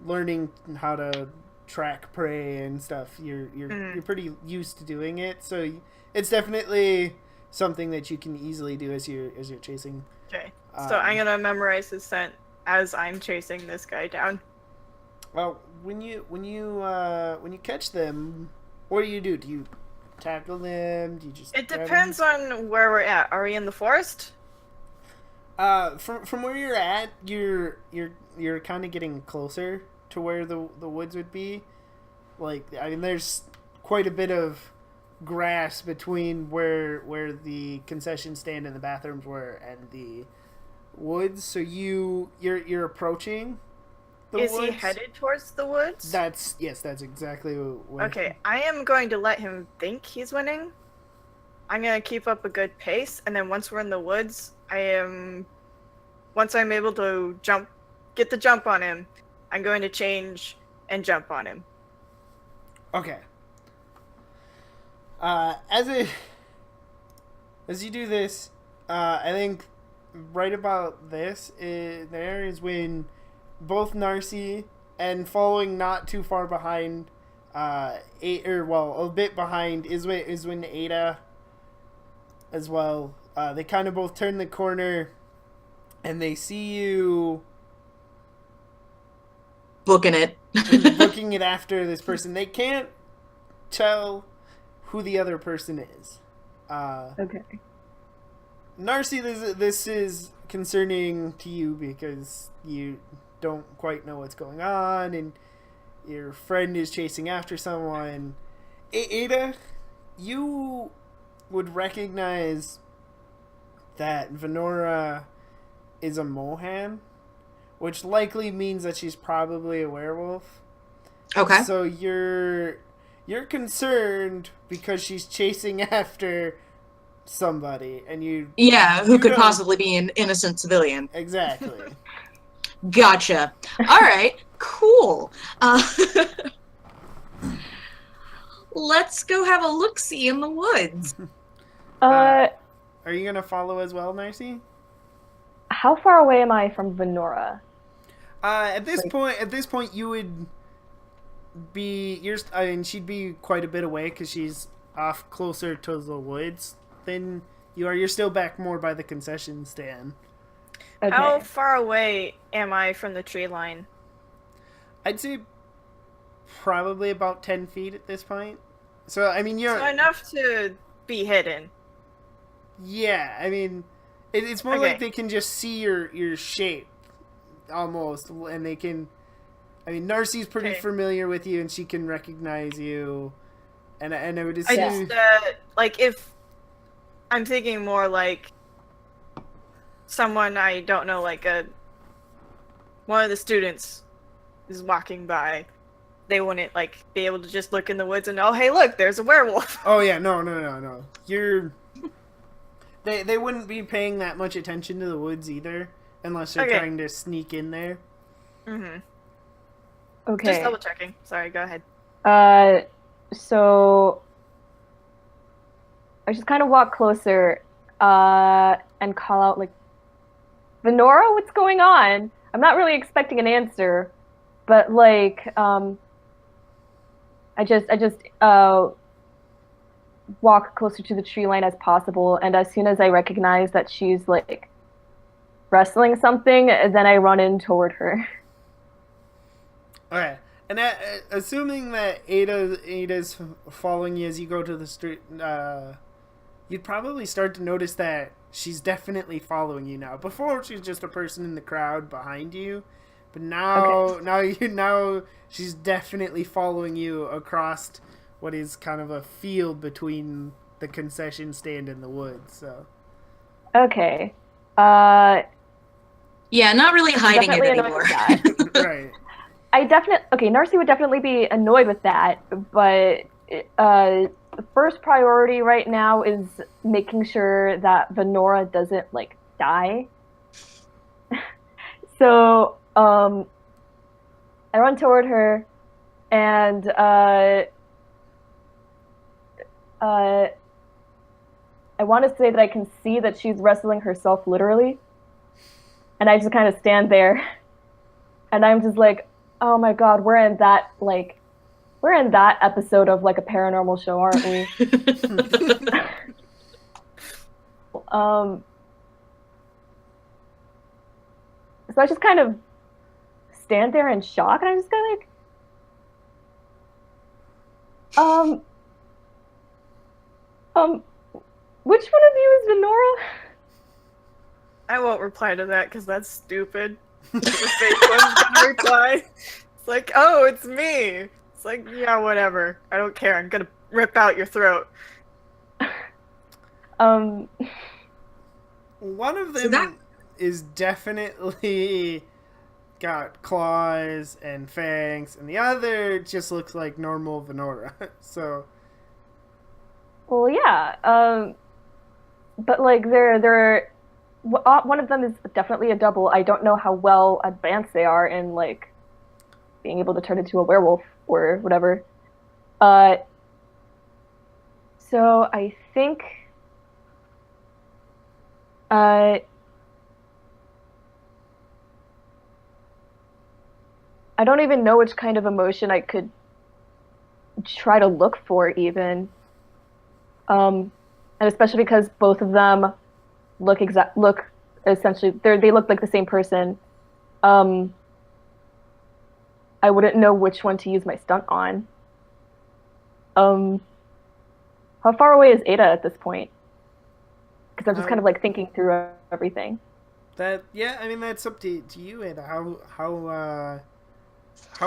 learning how to track prey and stuff. You're pretty used to doing it, so it's definitely something that you can easily do as you're chasing. Okay. So I'm gonna memorize his scent as I'm chasing this guy down. Well, when you catch them, what do? Do you tackle them? Do you just? It grab depends on where we're at. Are we in the forest? From where you're at, you're kind of getting closer to where the woods would be. Like, I mean, there's quite a bit of grass between where the concession stand and the bathrooms were and the woods. So you're approaching the Is woods. he headed towards the woods? That's exactly what. Okay, I am going to let him think he's winning. I'm gonna keep up a good pace, and then once we're in the woods, once I'm able to jump get the jump on him, I'm going to change and jump on him. Okay. As you do this, I think right about there is when both Narcy and following not too far behind, a bit behind is when Ada as well. They kind of both turn the corner, and they see you Booking it. looking it after this person. They can't tell who the other person is. Okay. Narcy, this is concerning to you because you don't quite know what's going on, and your friend is chasing after someone. Ada, you would recognize that Venora is a Mohan, which likely means that she's probably a werewolf. Okay. So you're concerned because she's chasing after somebody, and who could know- possibly be an innocent civilian. Exactly. Gotcha. All right. Cool. Let's go have a look-see in the woods. Are you gonna follow as well, Narcy? How far away am I from Venora? At this point, you would be. She'd be quite a bit away because she's off closer to the woods than you are. You're still back more by the concession stand. Okay. How far away am I from the tree line? I'd say probably about 10 feet at this point. So I mean, you're So enough to be hidden. yeah. I mean, it's more Okay. like they can just see your shape almost, and they can. I mean, Narcy's pretty Okay. familiar with you, and she can recognize you. And I would I assume. just, like, if I'm thinking more like someone I don't know, like one of the students is walking by, they wouldn't, like, be able to just look in the woods and, oh, hey, look, there's a werewolf. Oh yeah, no. They wouldn't be paying that much attention to the woods either, unless they're Okay. trying to sneak in there. Mm-hmm. Okay. Just double checking. Sorry, go ahead. So I just kind of walk closer, and call out like, Venora, what's going on? I'm not really expecting an answer, but like, I just walk closer to the tree line as possible, and as soon as I recognize that she's like wrestling something, then I run in toward her. Okay, and assuming that Ada's following you as you go to the street, you'd probably start to notice that she's definitely following you now. Before, she's just a person in the crowd behind you, but now she's definitely following you across what is kind of a field between the concession stand and the woods. So Okay. Yeah, not really hiding it Definitely annoyed anymore. with that. right. Narcy would definitely be annoyed with that, but the first priority right now is making sure that Venora doesn't like die. So I run toward her, and I want to say that I can see that she's wrestling herself literally, and I just kind of stand there, and I'm just like, oh my god, we're in that episode of like a paranormal show, aren't we? So I just kind of stand there in shock, and I'm just kind of like, which one of you is Venora? I won't reply to that because that's stupid. The fake one's gonna reply. It's like, oh, it's me. It's like, yeah, whatever. I don't care. I'm gonna rip out your throat. One of So them that- is definitely got claws and fangs, and the other just looks like normal Venora. So Well, yeah. But like they're one of them is definitely a double. I don't know how well advanced they are in like being able to turn into a werewolf or whatever. Uh, so I think uh, I don't even know which kind of emotion I could try to look for even. And especially because both of them look essentially they look like the same person. Um, I wouldn't know which one to use my stunt on. Um, how far away is Ada at this point? Because I'm just kind of like thinking through everything. I mean that's up to you, and how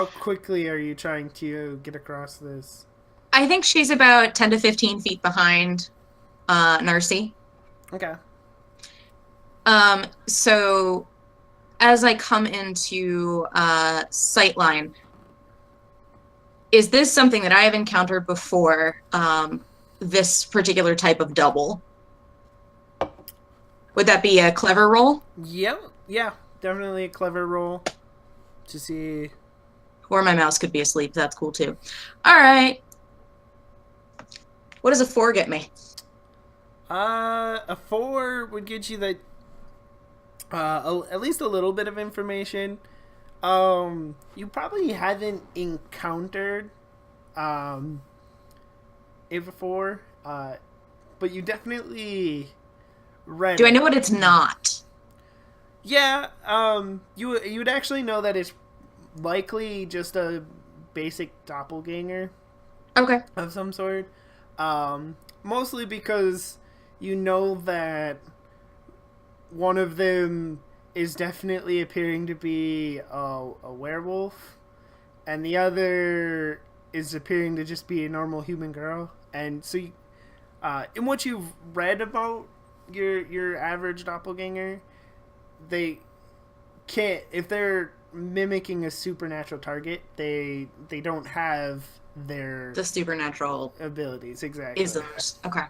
quickly are you trying to get across this? I think she's about 10 to 15 feet behind Narcy. Okay. So as I come into sightline, is this something that I have encountered before, this particular type of double? Would that be a clever roll? Yep. Yeah, definitely a clever roll to see. Or my mouse could be asleep. That's cool too. All right. What does a 4 get me? A 4 would get you the at least a little bit of information. You probably haven't encountered it before, but you definitely read. Do I know what it's not? Yeah. You would actually know that it's likely just a basic doppelganger. Okay. Of some sort. Mostly because you know that one of them is definitely appearing to be a werewolf, and the other is appearing to just be a normal human girl. And so, in what you've read about your average doppelganger, they can't, if they're mimicking a supernatural target, they don't have the supernatural abilities. Exactly. Isms. Okay.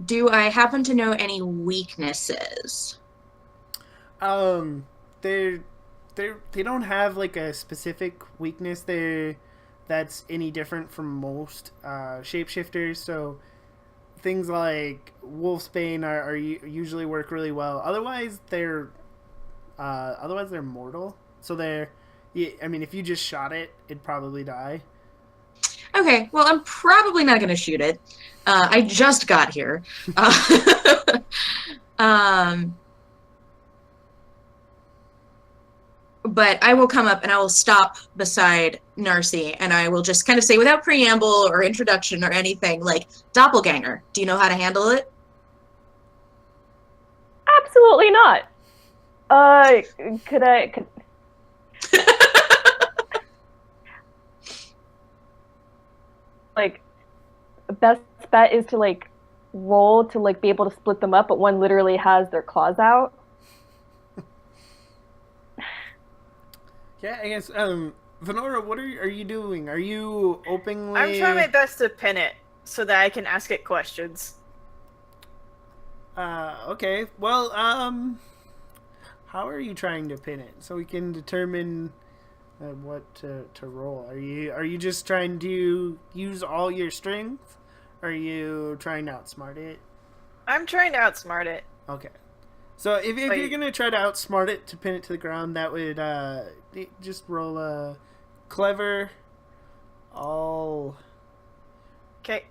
Do I happen to know any weaknesses? They don't have like a specific weakness there that's any different from most shapeshifters. So things like Wolfsbane are usually work really well. Otherwise they're mortal. So I mean, if you just shot it, it'd probably die. Okay, well, I'm probably not going to shoot it. I just got here. But I will come up and I will stop beside Narcy and I will just kind of say, without preamble or introduction or anything, like, doppelganger, do you know how to handle it? Absolutely not. Could like, best bet is to like roll to like be able to split them up, but one literally has their claws out. Yeah, I guess. Venora, what are you doing? Are you openly? I'm trying my best to pin it so that I can ask it questions. Okay. Well, how are you trying to pin it so we can determine what to roll? Are you just trying to use all your strength? Are you trying to outsmart it? I'm trying to outsmart it. Okay. So if you're gonna try to outsmart it to pin it to the ground, that would just roll a clever. All. Okay.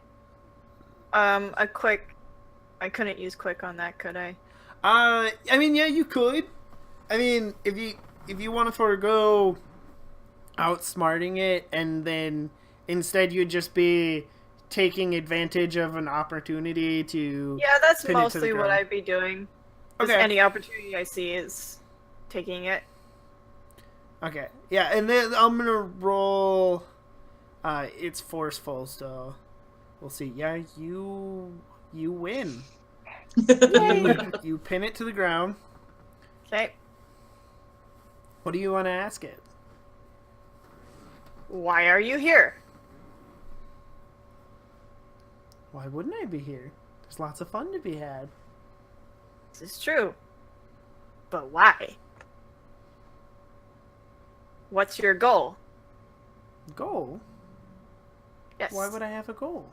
I couldn't use quick on that, could I? I mean, yeah, you could. I mean, if you want to forego outsmarting it, and then instead you'd just be taking advantage of an opportunity to. Yeah, that's pin it to the mostly what ground. I'd be doing. Just Okay. any opportunity I see is taking it. Okay. Yeah, and then I'm gonna roll. It's forceful, so we'll see. Yeah, you win. You pin it to the ground. Okay. What do you want to ask it? Why are you here? Why wouldn't I be here? There's lots of fun to be had. This is true. But why? What's your goal? Goal? Yes. Why would I have a goal?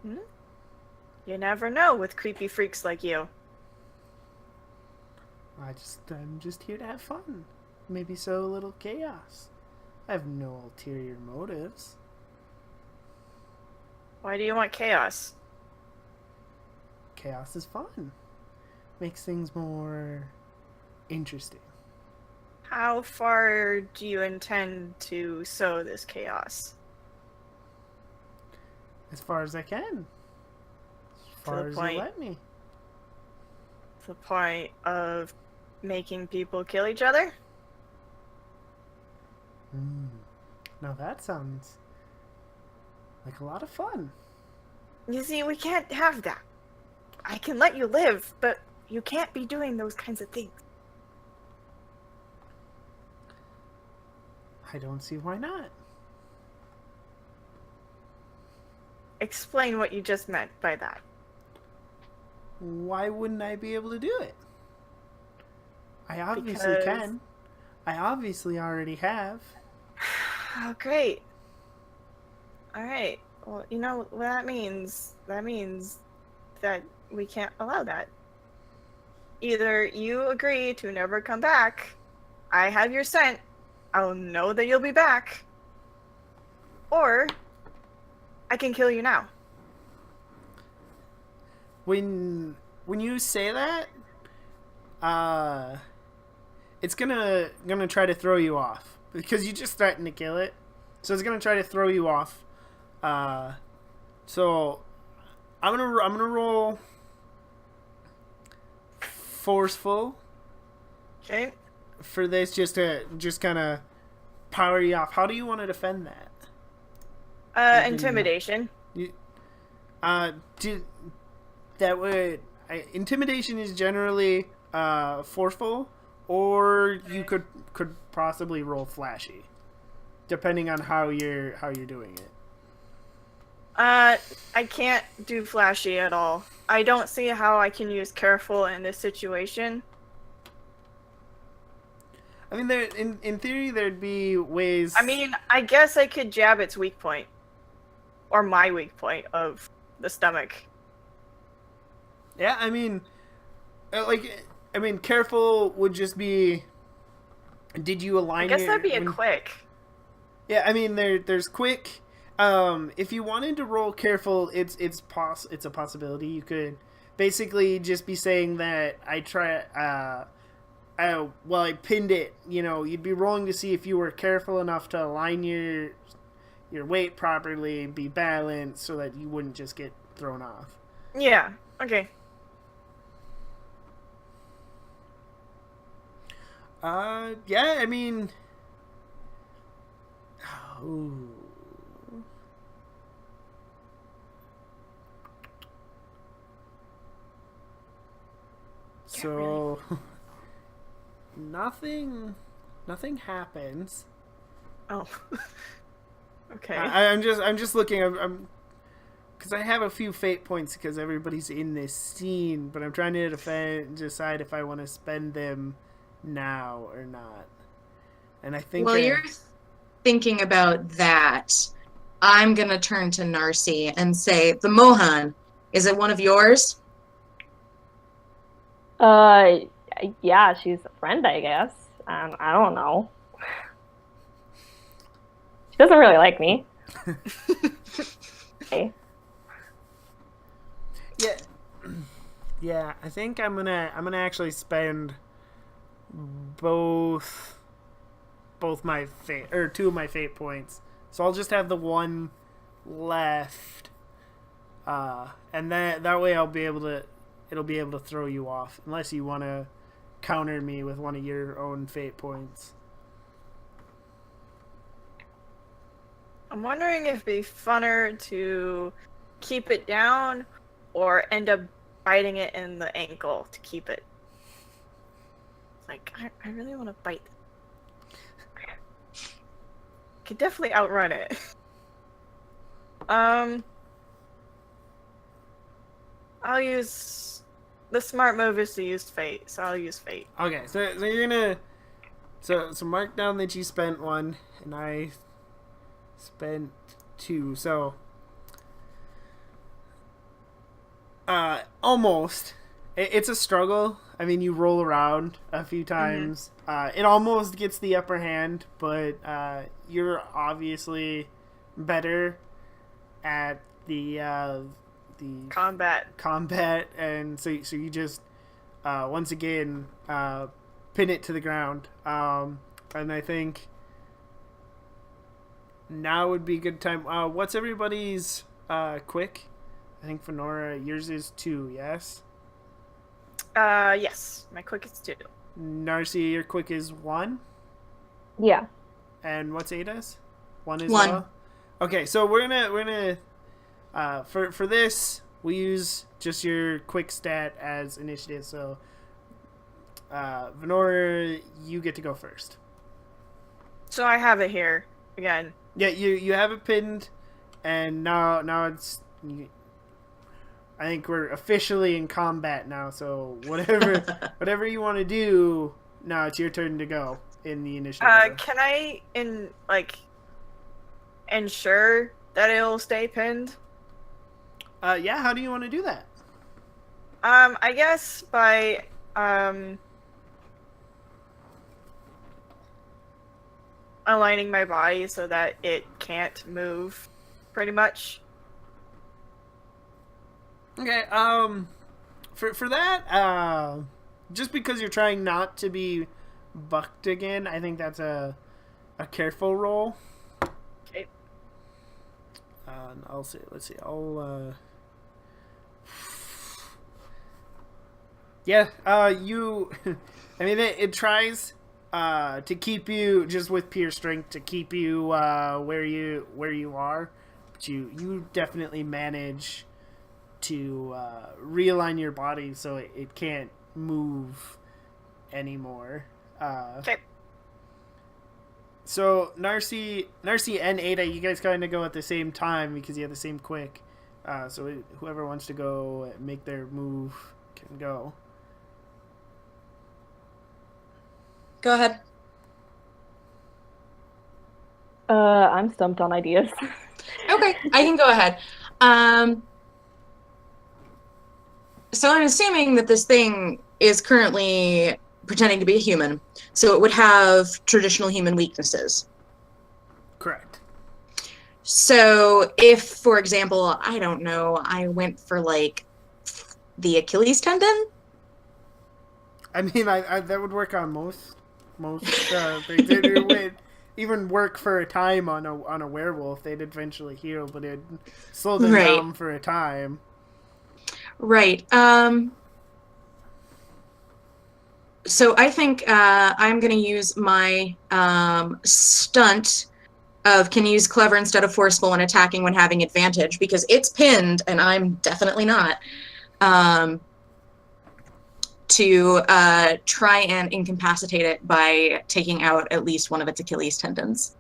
You never know with creepy freaks like you. I'm just here to have fun. Maybe sow a little chaos. I have no ulterior motives. Why do you want chaos? Chaos is fun. Makes things more interesting. How far do you intend to sow this chaos? As far as I can. As far as point. you let me. To the point of making people kill each other? Now that sounds like a lot of fun. You see, we can't have that. I can let you live, but you can't be doing those kinds of things. I don't see why not. Explain what you just meant by that. Why wouldn't I be able to do it? I obviously Because- can. I obviously already have. Oh, great. Alright. Well, you know what that means? That means that we can't allow that. Either you agree to never come back, I have your scent, I'll know that you'll be back, or I can kill you now. When you say that, it's gonna try to throw you off because you just threatened to kill it, so it's gonna try to throw you off. So I'm gonna roll forceful Okay? for this just to kind of power you off. How do you want to defend that? Intimidation. Intimidation is generally forceful, or you could possibly roll flashy, depending on how you're doing it. I can't do flashy at all. I don't see how I can use careful in this situation. I mean, there in theory there'd be ways. I mean, I guess I could jab its weak point. Or my weak point of the stomach. Yeah, I mean, careful would just be. Did you align? I guess that'd be a quick. Yeah, I mean, there's quick. If you wanted to roll careful, it's a possibility. You could basically just be saying that I pinned it. You know, you'd be rolling to see if you were careful enough to align your weight properly, be balanced, so that you wouldn't just get thrown off. Yeah. Okay. Yeah, I mean. Ooh. So nothing happens. Oh. Okay. I'm just looking. I'm because I have a few fate points because everybody's in this scene, but I'm trying to decide if I want to spend them now or not. And I think While you're thinking about that, I'm gonna turn to Narcy and say, the Mohan, is it one of yours? Yeah, she's a friend, I guess. I don't know. She doesn't really like me. Okay. Yeah. I think I'm gonna actually spend both my fate or two of my fate points. So I'll just have the one left, and that way it'll be able to throw you off unless you want to counter me with one of your own fate points. I'm wondering if it'd be funner to keep it down or end up biting it in the ankle to keep it. Like, I really want to bite. Could definitely outrun it. I'll use the smart move is to use fate, so I'll use fate. Okay, so you're gonna so mark down that you spent 1 and I spent 2. So almost. It's a struggle. I mean, you roll around a few times. It almost gets the upper hand, but you're obviously better at the Combat. and so you just once again pin it to the ground. And I think now would be a good time. What's everybody's quick? I think for Nora, yours is 2, yes? Yes. My quick is 2. Narcy, your quick is 1? Yeah. And what's Ada's? 1 as 1. well? Okay, so we're gonna for this we use just your quick stat as initiative. So Venora, you get to go first. So I have it here again. Yeah, you have it pinned, and now it's. I think we're officially in combat now. So whatever you want to do, now it's your turn to go in the initiative. Can I ensure that it'll stay pinned? Yeah. How do you want to do that? I guess by aligning my body so that it can't move, pretty much. Okay, for that, just because you're trying not to be bucked again, I think that's a careful roll. Okay. I'll see. Let's see. Yeah. You. I mean, it tries to keep you just with pure strength to keep you where you are, but you definitely manage to realign your body so it can't move anymore. Okay. So Narcy and Ada, you guys kind of go at the same time because you have the same quick. So whoever wants to go make their move can go. Go ahead. I'm stumped on ideas. Okay, I can go ahead. So I'm assuming that this thing is currently pretending to be a human, so it would have traditional human weaknesses. Correct. So if, for example, I don't know, I went for like the Achilles tendon. I mean, I that would work on most things. It would even work for a time on a werewolf. They'd eventually heal, but it'd slow them Right. down for a time. Right. So I think I'm going to use my stunt of can use clever instead of forceful when attacking when having advantage, because it's pinned and I'm definitely not, to try and incapacitate it by taking out at least one of its Achilles tendons.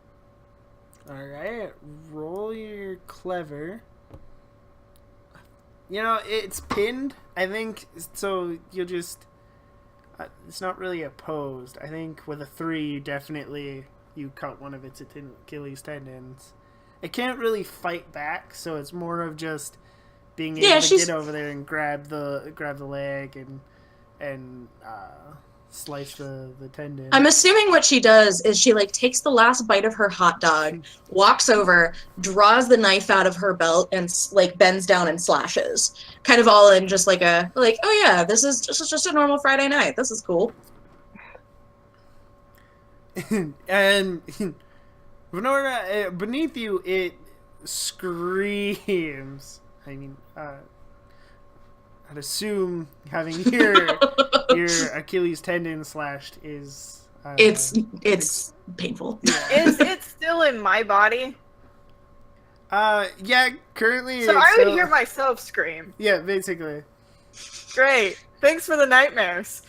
All right, roll your clever. You know, it's pinned, I think, so you'll just... it's not really opposed. I think with a 3, definitely you cut one of its Achilles tendons. It can't really fight back, so it's more of just being able to get over there and grab the leg and slice the tendon. I'm assuming what she does is she like takes the last bite of her hot dog, walks over, draws the knife out of her belt, and like bends down and slashes. Kind of all in just like oh yeah, this is just a normal Friday night. This is cool. And Venora, beneath you, it screams. I mean, I'd assume having your Achilles tendon slashed is it's painful. Yeah. Is it still in my body? Yeah, currently. So I would hear myself scream. Yeah, basically. Great. Thanks for the nightmares.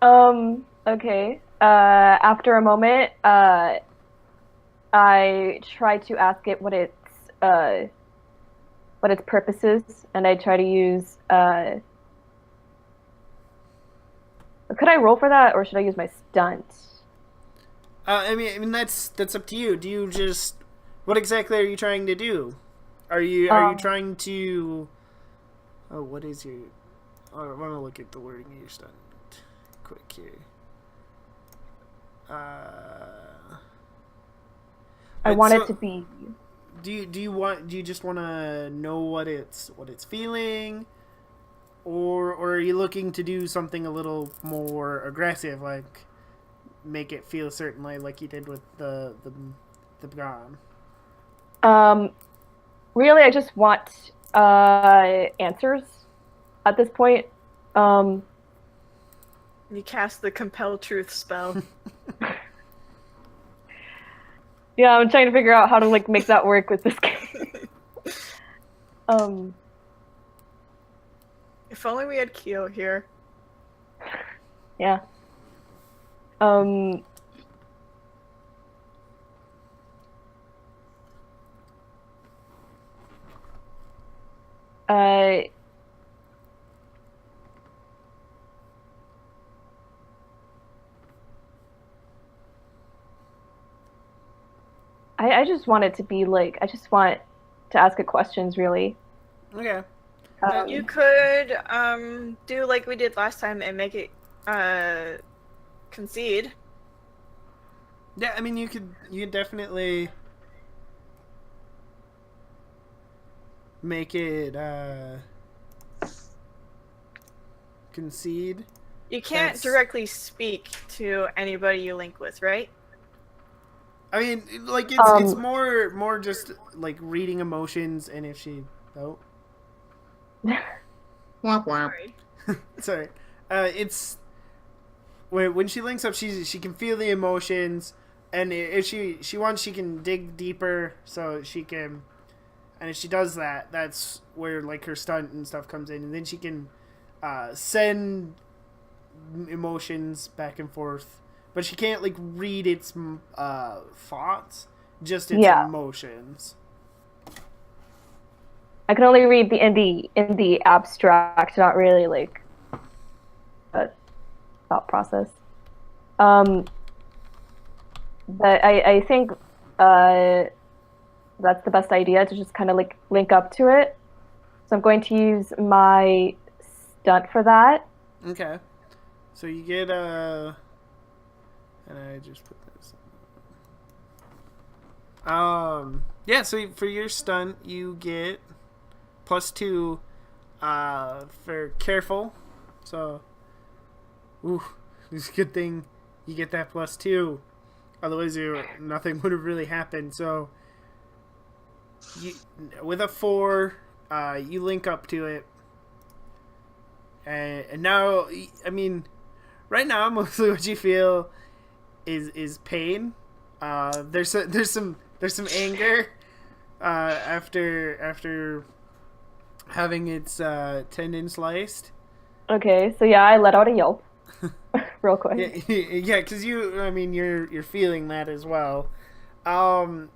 Okay. After a moment, I try to ask it what its what its purpose is, and I try to use. Could I roll for that, or should I use my stunt? I mean that's up to you. Do you just what exactly are you trying to do? Are you trying to? Oh, what is your? I want to look at the wording of your stunt quick here. I want it to be. Do you just want to know what it's feeling, or are you looking to do something a little more aggressive, like make it feel a certain way, like you did with the gun? Really, I just want answers at this point. You cast the compel truth spell. Yeah, I'm trying to figure out how to like make that work with this game. If only we had Kyo here. Yeah. I just want it to be like, I just want to ask it questions, really. Okay. You could do like we did last time and make it concede. Yeah, I mean you could definitely make it concede. You can't directly speak to anybody you link with, right? I mean, like it's more just like reading emotions, and if she Womp womp. Sorry. sorry, it's when she links up, she can feel the emotions, and if she wants, she can dig deeper, so she can, and if she does that, that's where like her stunt and stuff comes in, and then she can send emotions back and forth. But she can't like read its thoughts, just its emotions. I can only read in the abstract, not really like a thought process. But I think that's the best idea, to just kind of like link up to it. So I'm going to use my stunt for that. Okay. So you get and I just put this. Yeah. So for your stunt, you get +2 for careful. So, it's a good thing you get that +2. Otherwise, nothing would have really happened. So, with a 4, you link up to it, and now, I mean, right now, mostly what you feel is pain. There's some anger after having its tendon sliced. Okay, so yeah, I let out a yelp real quick. Yeah, because you're feeling that as well. What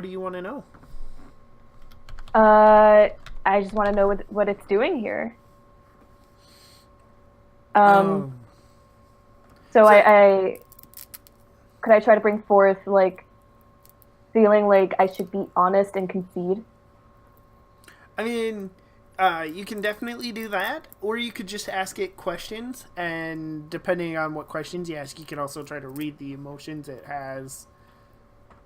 do you want to know? I just want to know what it's doing here. So I could I try to bring forth like feeling like I should be honest and concede? I mean, you can definitely do that, or you could just ask it questions, and depending on what questions you ask, you can also try to read the emotions it has.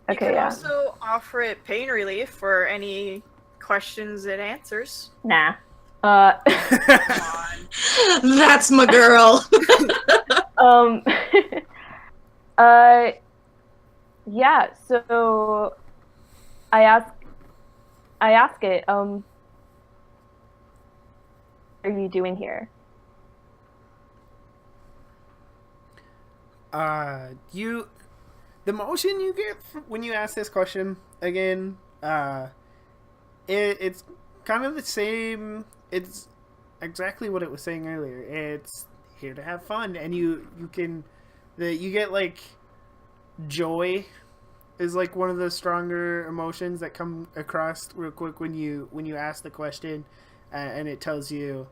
You can also offer it pain relief for any questions it answers. Nah. That's my girl. Yeah, so I ask it, what are you doing here? The motion you get when you ask this question again, it's kind of the same. It's exactly what it was saying earlier. It's here to have fun, and you get like joy is like one of the stronger emotions that come across real quick when you ask the question, and it tells you,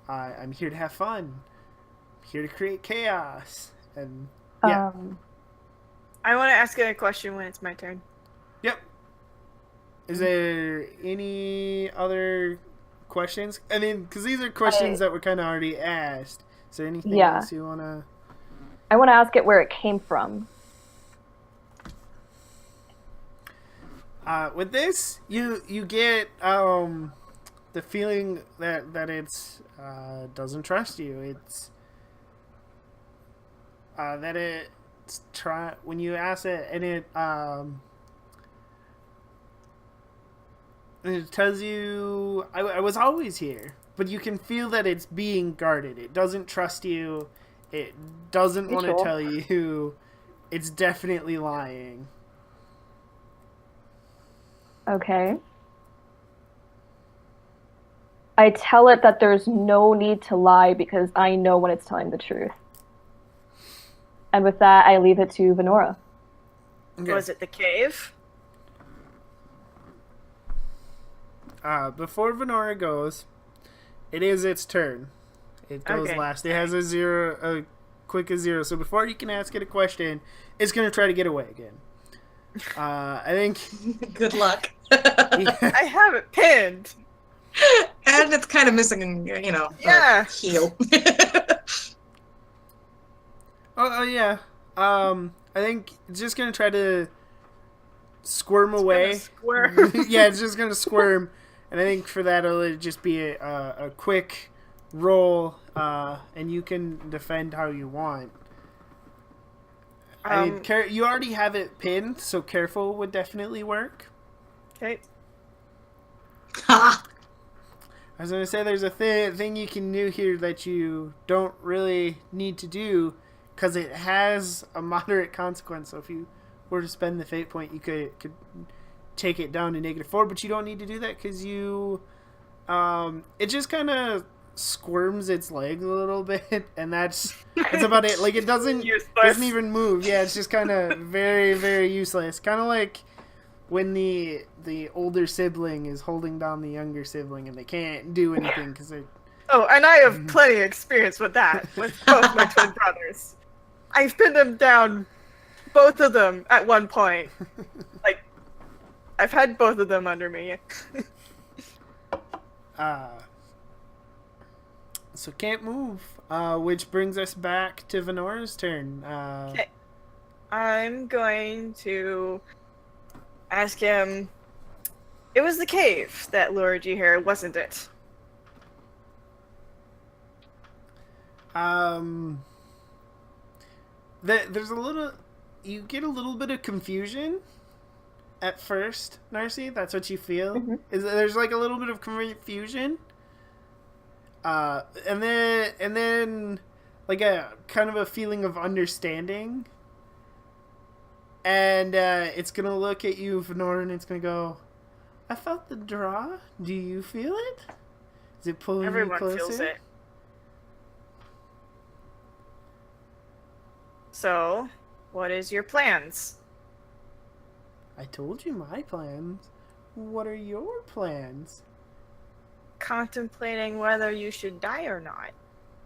"I'm here to have fun, I'm here to create chaos," and yeah, I want to ask it a question when it's my turn. yep. Is there any other questions? I mean, because these are questions that were kind of already asked. Is there anything else you wanna? I want to ask it where it came from. With this, you get the feeling that it's doesn't trust you. It's that it's when you ask it, and it tells you, I was always here, but you can feel that it's being guarded. It doesn't trust you. It doesn't want to tell you. It's definitely lying. Okay. I tell it that there's no need to lie because I know when it's telling the truth. And with that, I leave it to Venora. Okay. Was it the cave? Before Venora goes, it is its turn. It goes last. It has a quick as 0. So before you can ask it a question, it's going to try to get away again. I think. Good luck. I have it pinned. And it's kind of missing, Yeah. a heel. Oh yeah. I think it's just gonna try to squirm away. Squirm. Yeah, it's just gonna squirm, and I think for that it'll just be a quick roll, and you can defend how you want. I mean, you already have it pinned, so careful would definitely work. Okay. Ha! I was gonna say there's a thing you can do here that you don't really need to do, because it has a moderate consequence. So if you were to spend the fate point, you could take it down to -4, but you don't need to do that because you, it just kind of squirms its legs a little bit, and that's about it. Like, it doesn't even move. Yeah, it's just kind of very, very useless. Kind of like when the older sibling is holding down the younger sibling and they can't do anything because they're... Oh, and I have plenty of experience with that, with both my twin brothers. I've pinned them down, both of them, at one point. Like, I've had both of them under me. So can't move, which brings us back to Venora's turn. Okay. I'm going to ask him, it was the cave that lured you here, wasn't it? There's a little... You get a little bit of confusion at first, Narcy. That's what you feel? Mm-hmm. There's like a little bit of confusion. And then like a kind of a feeling of understanding. And it's going to look at you, Venora, and it's going to go, I felt the draw. Do you feel it? Is it pulling you closer? Everyone feels it. So, what is your plans? I told you my plans. What are your plans? Contemplating whether you should die or not.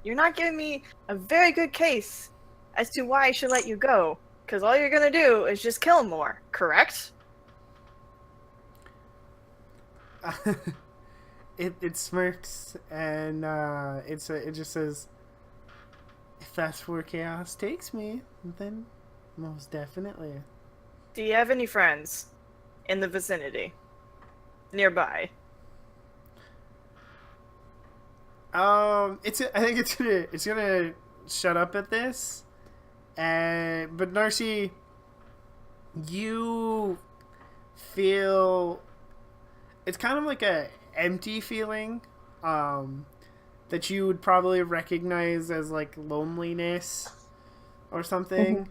You're not giving me a very good case as to why I should let you go, because all you're gonna do is just kill more, correct? It smirks, and it just says, if that's where chaos takes me, then most definitely. Do you have any friends in the vicinity? Nearby? I think it's gonna shut up at this, but Narcy, you feel it's kind of like a empty feeling, that you would probably recognize as like loneliness or something.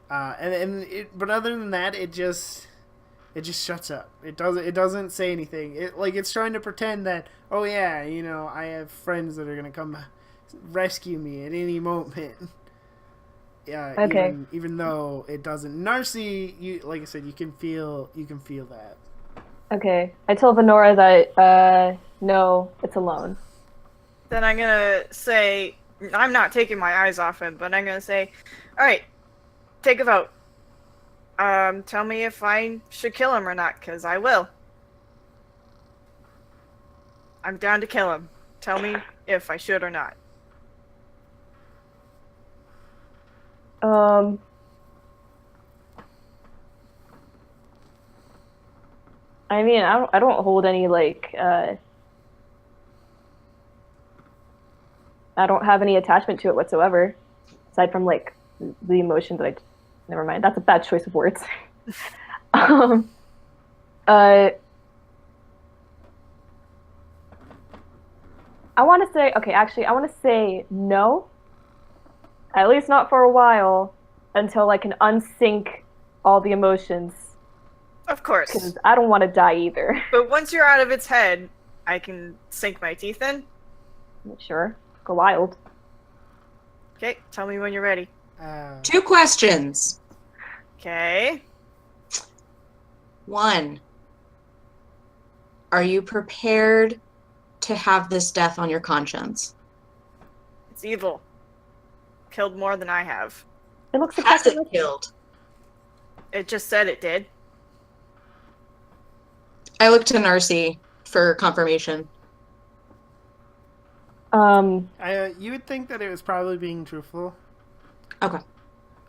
But other than that, it just shuts up. It doesn't say anything. It's trying to pretend that, oh yeah, I have friends that are gonna come rescue me at any moment. Okay. Even though it doesn't. Narcy, you like I said, you can feel that. Okay. I told Venora that no, it's alone. Then I'm gonna say, I'm not taking my eyes off him, but I'm gonna say, all right, take a vote. Tell me if I should kill him or not, because I will. I'm down to kill him. Tell me if I should or not. Um, I mean, I don't hold any like I don't have any attachment to it whatsoever, aside from like the emotion that I. Never mind. That's a bad choice of words. um, uh, I want to say okay. Actually, I want to say no. At least not for a while, until I can unsync all the emotions. Of course. Because I don't want to die either. But once you're out of its head, I can sink my teeth in. Sure. Go wild. Okay, tell me when you're ready. 2 questions. Okay. 1, are you prepared to have this death on your conscience? It's evil. Killed more than I have. It looks Has exactly it like killed? It just said it did. I looked to Narcy for confirmation. You would think that it was probably being truthful. Okay. As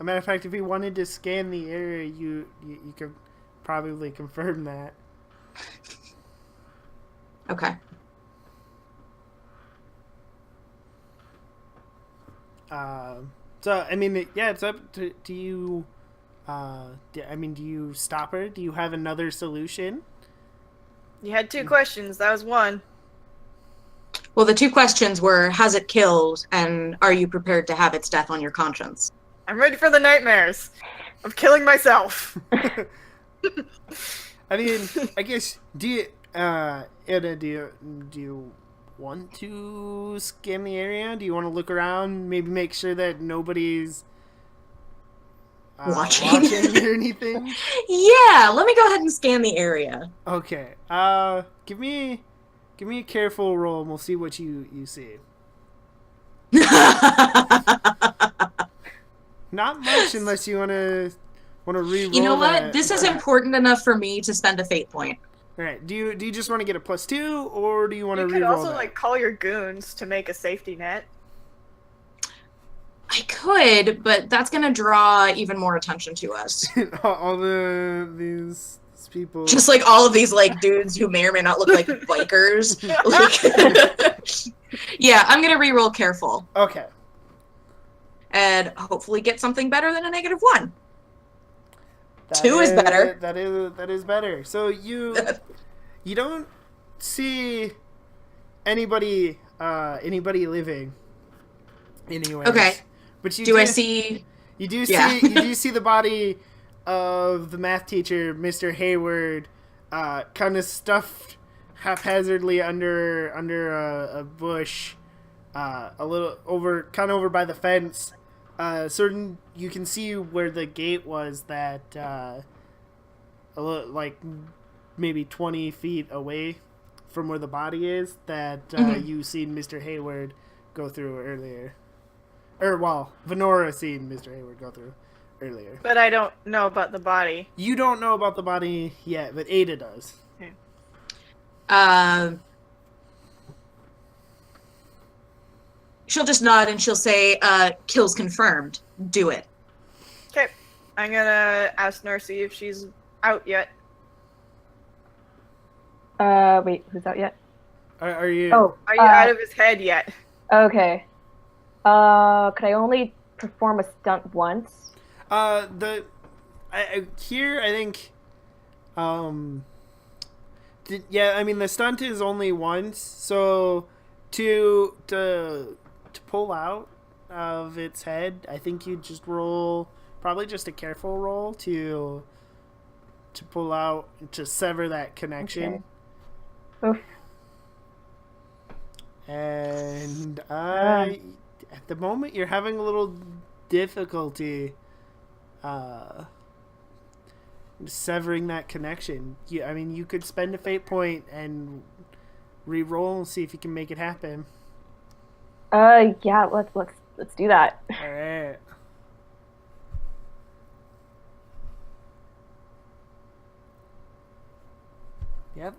a matter of fact, if you wanted to scan the area, you could probably confirm that. Okay. So I mean, yeah, it's up to you. Do you stop her? Do you have another solution? You had 2 questions. That was 1. Well, the 2 questions were, has it killed, and are you prepared to have its death on your conscience? I'm ready for the nightmares of killing myself. I mean, I guess Anna, do you want to scan the area? Do you want to look around, maybe make sure that nobody's Watching or anything? Yeah, let me go ahead and scan the area. Okay. Give me a careful roll, and we'll see what you see. Not much, unless you wanna re-roll. You know what? that. This is important enough for me to spend a fate point. All right. Do you just want to get a +2, or do you want to You re-roll could also that? like call your goons to make a safety net. I could, but that's going to draw even more attention to us. all these people. Just like all of these like dudes who may or may not look like bikers. Like, yeah, I'm going to re-roll careful. Okay. And hopefully get something better than a -1. 2 is better. That is better. So you don't see anybody living anywhere. Okay. But you Do I see? You do Yeah. see you do see the body of the math teacher, Mr. Hayward, kind of stuffed haphazardly under a bush, a little over by the fence. You can see where the gate was, that like maybe 20 feet away from where the body is, that you seen Mr. Hayward go through earlier. Venora seen Mr. Hayward go through earlier. But I don't know about the body. You don't know about the body yet, but Ada does. She'll just nod and she'll say, kills confirmed. Do it. Okay. I'm gonna ask Narcy if she's out yet. Wait, who's out yet? Are you? Oh, Are you out of his head yet? okay. Could I only perform a stunt once? I think, I mean, the stunt is only once, so to pull out of its head, I think you just roll, probably just a careful roll to pull out, to sever that connection. Okay. Oof. And at the moment, you're having a little difficulty severing that connection. I mean, you could spend a fate point and re-roll and see if you can make it happen. Yeah, let's do that. All right. Yeah,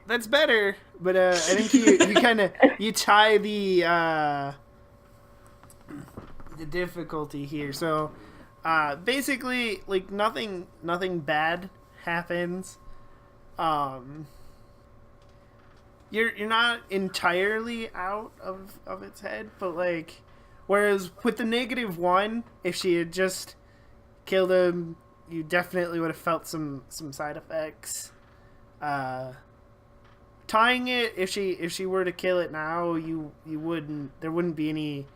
that's better. But I think you kind of you tie the difficulty here. So basically, like nothing bad happens. You're not entirely out of its head, but like, whereas with the -1, if she had just killed him, you definitely would have felt some side effects. Tying it, if she were to kill it now, you wouldn't. There wouldn't be any.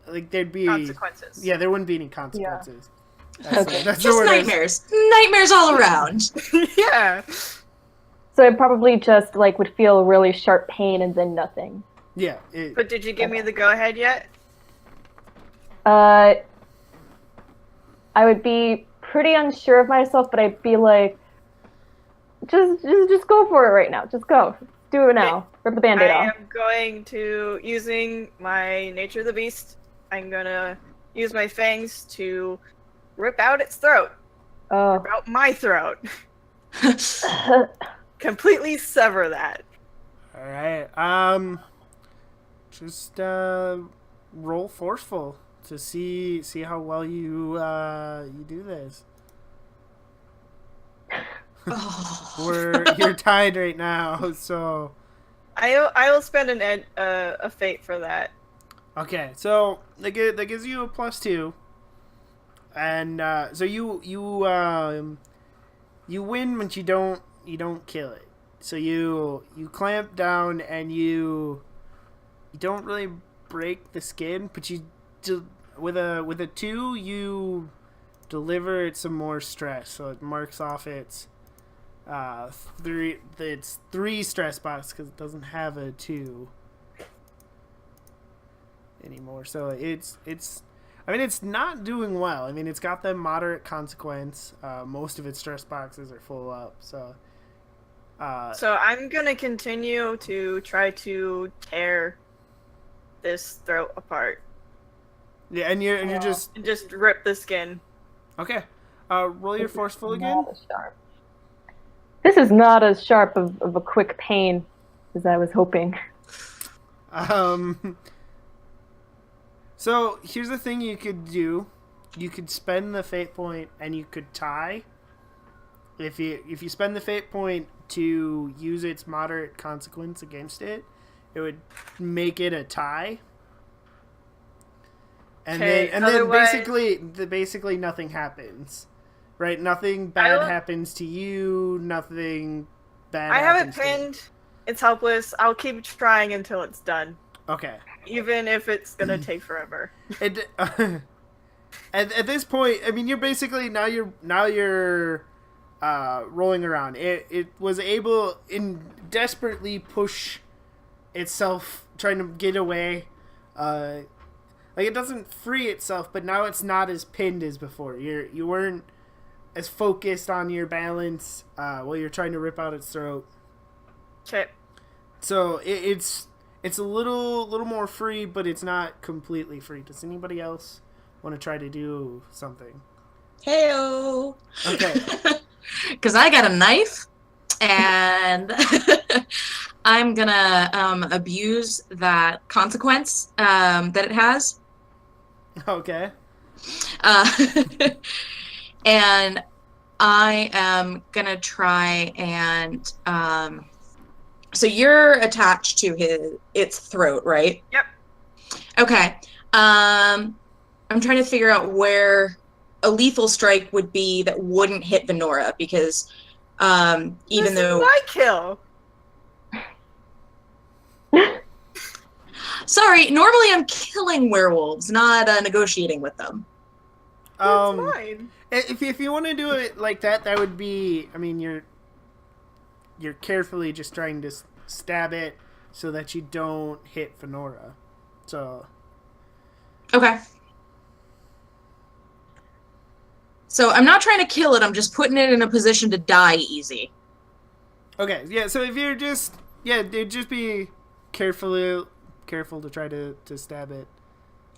Like there'd be consequences. Yeah, there wouldn't be any consequences. Yeah. Okay. That's Just the word. nightmares all around. Yeah. So it probably just like would feel really sharp pain and then nothing. Yeah. But did you give me the go-ahead yet? I would be pretty unsure of myself, but I'd be like, just go for it right now. Just go. Do it now. Rip the Band-Aid I off. am going to, using my Nature of the Beast, I'm gonna use my fangs to rip out its throat. Oh. Rip out my throat. Completely sever that. All right. Just roll forceful to see how well you do this. You're tied right now, so I will spend a fate for that. okay. So that gives you a +2, and so you win, but you don't kill it. So you clamp down and you don't really break the skin, but with a 2 you deliver it some more stress, so it marks off its three stress box because it doesn't have a 2 anymore. So it's I mean, it's not doing well. I mean, it's got the moderate consequence. Most of its stress boxes are full up. So I'm gonna continue to try to tear this throat apart. yeah, and you're just rip the skin. okay. Roll your forceful again. Not as sharp. This is not as sharp of a quick pain as I was hoping. So here's the thing you could do. You could spend the fate point and you could tie. If you spend the fate point to use its moderate consequence against it, it would make it a tie. And then basically nothing happens. Right? Nothing bad happens to you, nothing bad I have it happens to it. pinned. It's helpless. I'll keep trying until it's done. Okay. Even if it's gonna take forever. At this point, I mean, you're basically now you're rolling around. It was able in desperately push itself, trying to get away. Like it doesn't free itself, but now it's not as pinned as before. You weren't as focused on your balance while you're trying to rip out its throat. Okay. So it's a little more free, but it's not completely free. Does anybody else want to try to do something? Heyo. Okay. Because I got a knife, and I'm gonna abuse that consequence that it has. Okay. And I am gonna try and so you're attached to its throat, right? Yep. Okay. I'm trying to figure out where a lethal strike would be that wouldn't hit Venora, because even this though is my kill. sorry, normally I'm killing werewolves, not negotiating with them. That's fine. If you want to do it like that, that would be. I mean, you're carefully just trying to stab it so that you don't hit Venora. So Okay. So I'm not trying to kill it. I'm just putting it in a position to die easy. Okay, yeah. So if you're just dude, just be careful to try to stab it.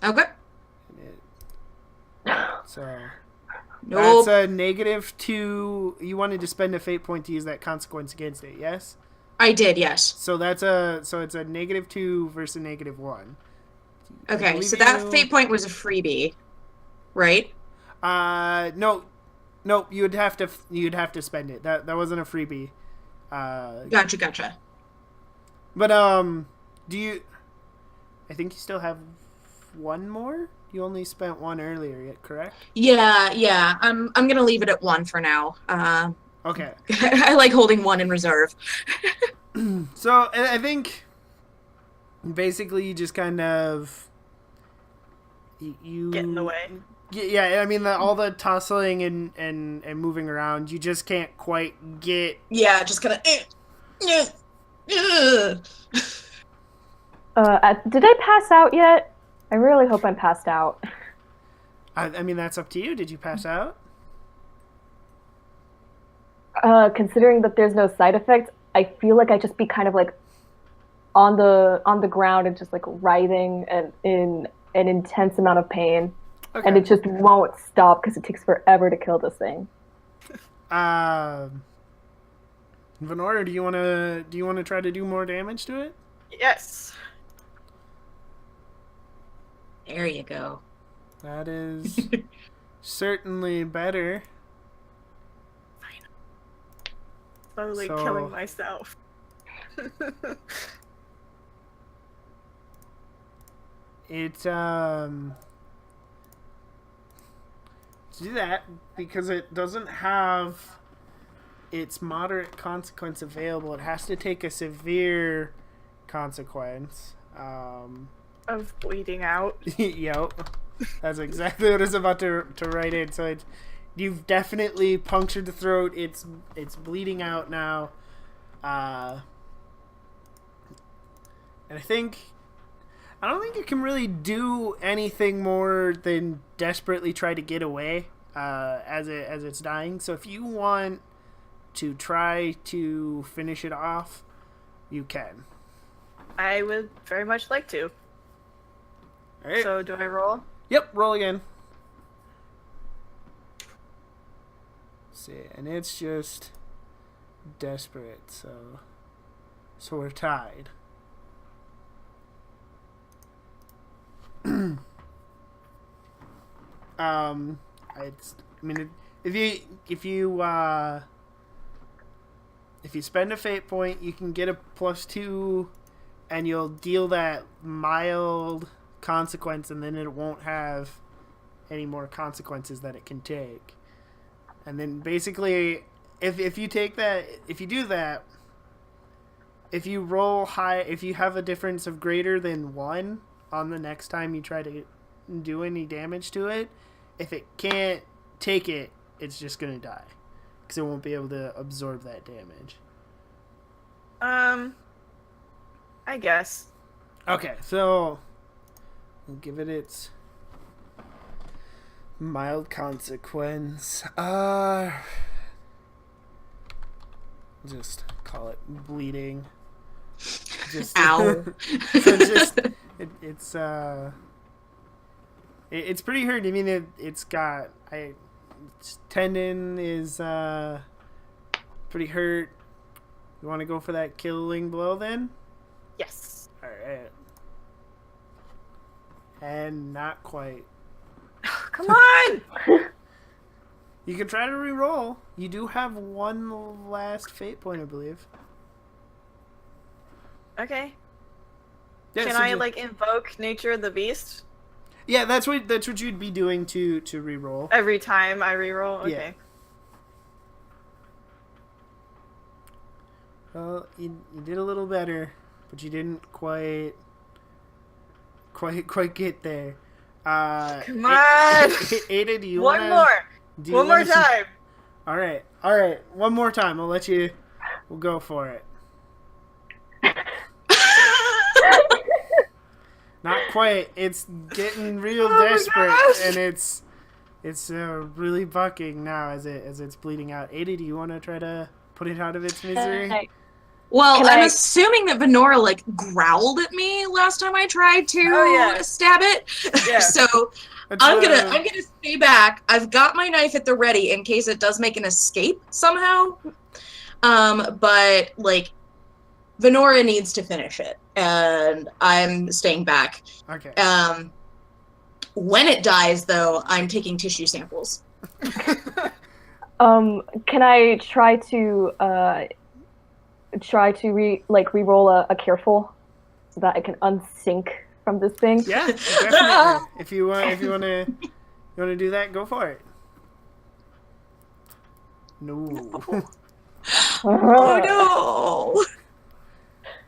Okay. So Nope. that's a -2. You wanted to spend a fate point to use that consequence against it. Yes. I did, yes. So it's a -2 versus a -1. Okay, so that fate point was a freebie, right? No, you'd have to spend it. That wasn't a freebie. Gotcha. But do you? I think you still have one more. You only spent one earlier, correct? Yeah. I'm gonna leave it at 1 for now. Okay. I like holding 1 in reserve. So I think basically you just kind of you Get in the way. Yeah, I mean all the tussling and moving around, you just can't quite get. Yeah, just kind of. Did I pass out yet? I really hope I'm passed out. I mean that's up to you. Did you pass out? Considering that there's no side effects, I feel like I'd just be kind of like on the ground and just like writhing and in an intense amount of pain. Okay. And it just won't stop because it takes forever to kill this thing. Venora, do you wanna try to do more damage to it? Yes. There you go. That is certainly better. Slowly So- killing myself. It to do that because it doesn't have its moderate consequence available. It has to take a severe consequence. Of bleeding out. Yep, that's exactly what I was about to write in. So you've definitely punctured the throat. It's bleeding out now, and I don't think you can really do anything more than desperately try to get away as it's dying. So if you want to try to finish it off, you can. I would very much like to. All right. So do I roll? Yep, roll again. See, and it's just desperate. So we're tied. I mean, if you spend a fate point, you can get a +2, and you'll deal that mild consequence, and then it won't have any more consequences that it can take. And then basically, if you take that, if you do that, if you roll high, if you have a difference of greater than 1 on the next time you try to do any damage to it, if it can't take it, it's just gonna die because it won't be able to absorb that damage. I guess. Okay, so we'll give it its mild consequence. Just call it bleeding. Just Ow. So it's pretty hurt. I mean, its tendon is pretty hurt. You want to go for that killing blow then? Yes. All right. And not quite. Come on! You can try to re-roll. You do have one last fate point, I believe. Okay. Yeah, Can so I invoke Nature of the Beast Yeah, that's what you'd be doing to re-roll. every time I reroll? Okay. Yeah. Well, you did a little better, but you didn't quite get there. Come on! Ada, do you One wanna, more! do you One more wanna- time! All right. One more time. I'll let you. We'll go for it. Not quite. It's getting real Oh my desperate, gosh! and it's really bucking now as it's bleeding out. Ada, do you want to try to put it out of its misery? Well, Can I'm I- assuming that Venora like growled at me last time I tried to Oh, yeah. stab it. Yeah. So That's, I'm gonna stay back. I've got my knife at the ready in case it does make an escape somehow. But like Venora needs to finish it, and I'm staying back. Okay. When it dies, though, I'm taking tissue samples. Can I try to re-roll a careful so that I can unsync from this thing? Yeah, definitely. If you want to do that, go for it. No.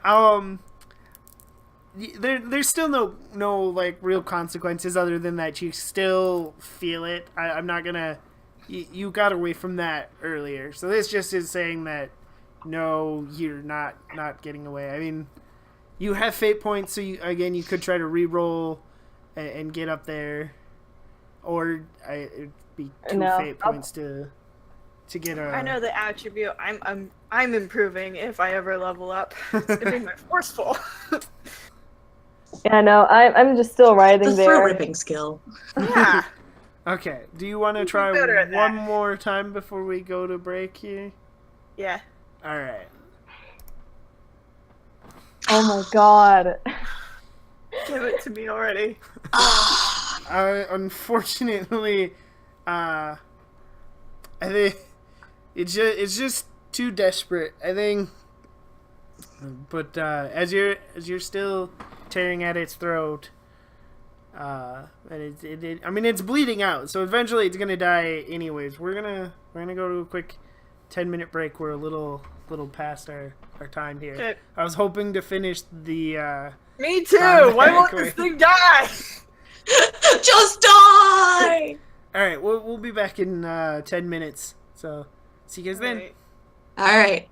Oh There's still no like real consequences other than that you still feel it. I'm not gonna. You got away from that earlier, so this just is saying that no, you're not getting away. I mean, you have fate points, so you could try to re-roll and get up there, or it'd be two fate points to get a. I know the attribute. I'm improving if I ever level up. It's gonna be my forceful. Yeah, no, I'm just still writhing The there. throat ripping skill. Yeah. Okay. Do you want to You'd be try better at one that. more time before we go to break here? Yeah. All right. Oh my god. Give it to me already. Unfortunately, I think it's just too desperate. I think, but as you're still tearing at its throat, and I mean it's bleeding out, so eventually it's gonna die anyways. We're gonna go to a quick 10-minute break. We're a little past our time here. Okay. I was hoping to finish the. Me too. Fine. Why won't this thing die? Just die! All right, we'll be back in 10 minutes. So see you guys then. Right. All right.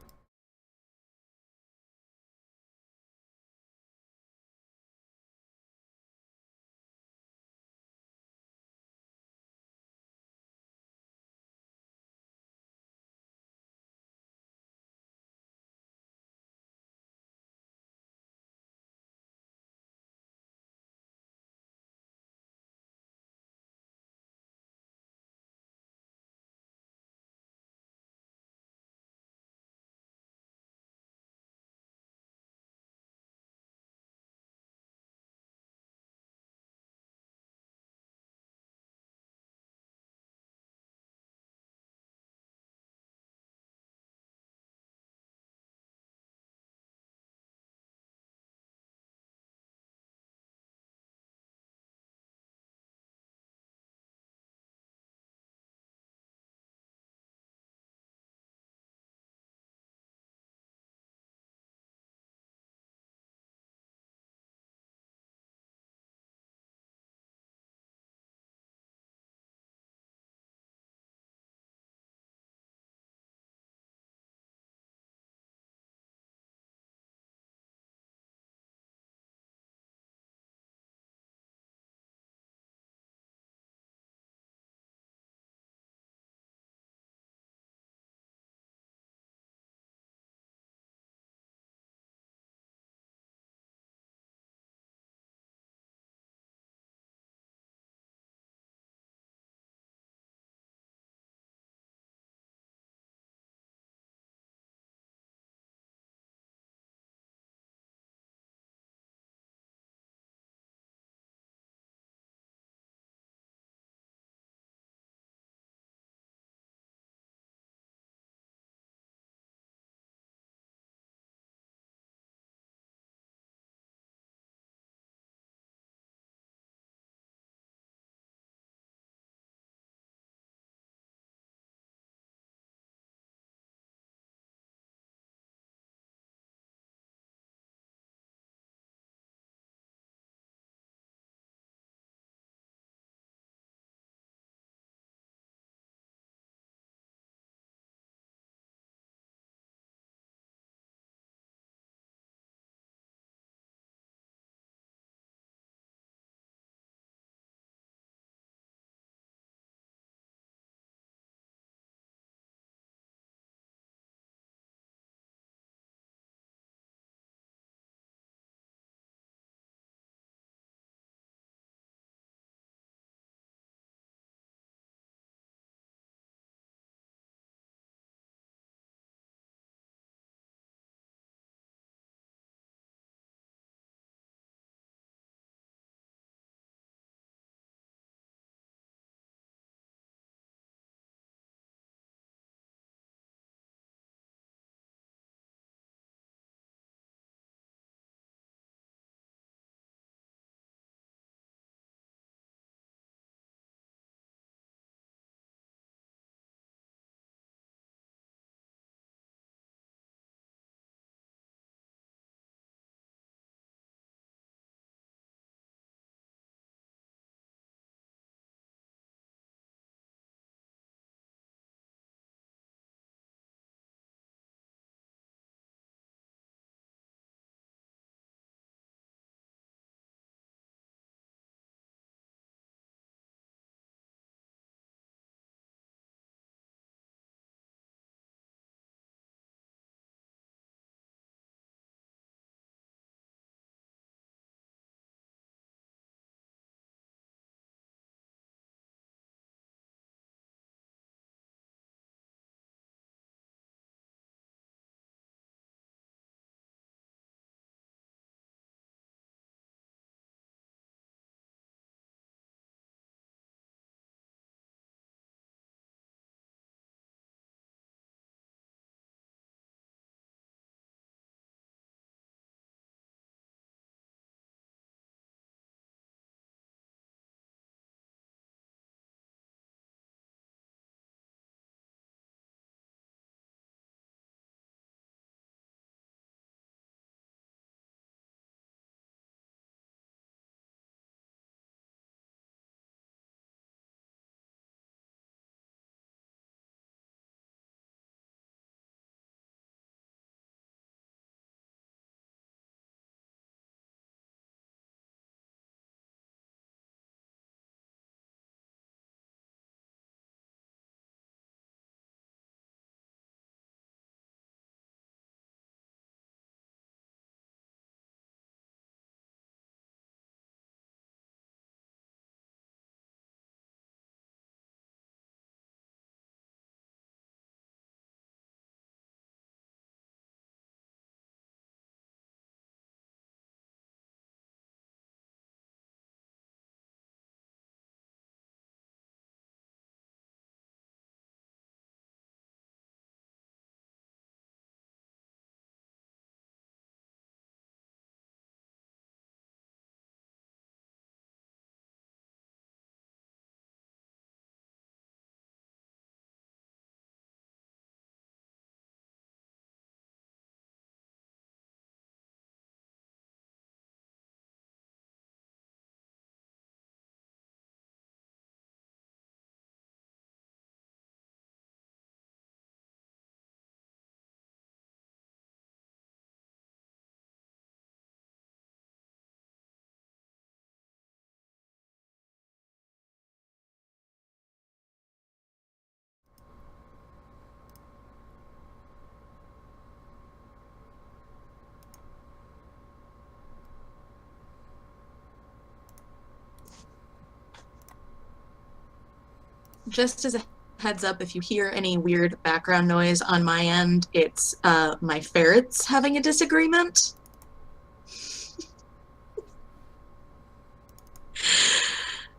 Just as a heads up, if you hear any weird background noise on my end, it's my ferrets having a disagreement.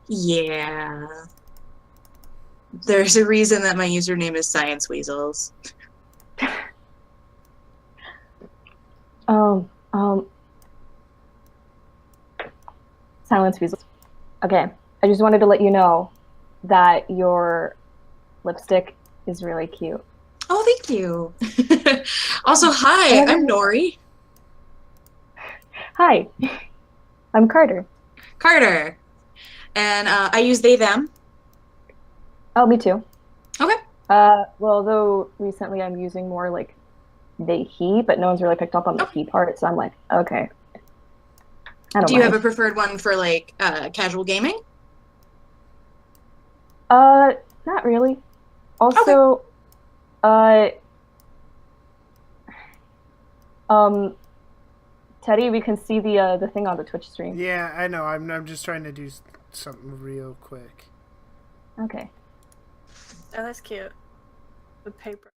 Yeah. There's a reason that my username is Science Weasels. Silence weasels. Okay, I just wanted to let you know that your lipstick is really cute. Oh, thank you. Also, hi, I'm Nori. Hi, I'm Carter. Carter. And I use they, them. Oh, me too. Okay. Well, though recently I'm using more like they, he, but no one's really picked up on the he part, so I'm like, okay. I don't Do you mind. have a preferred one for like casual gaming? Not really. Also, Teddy, we can see the thing on the Twitch stream. Yeah, I know. I'm just trying to do something real quick. Okay. Oh, that's cute. The paper.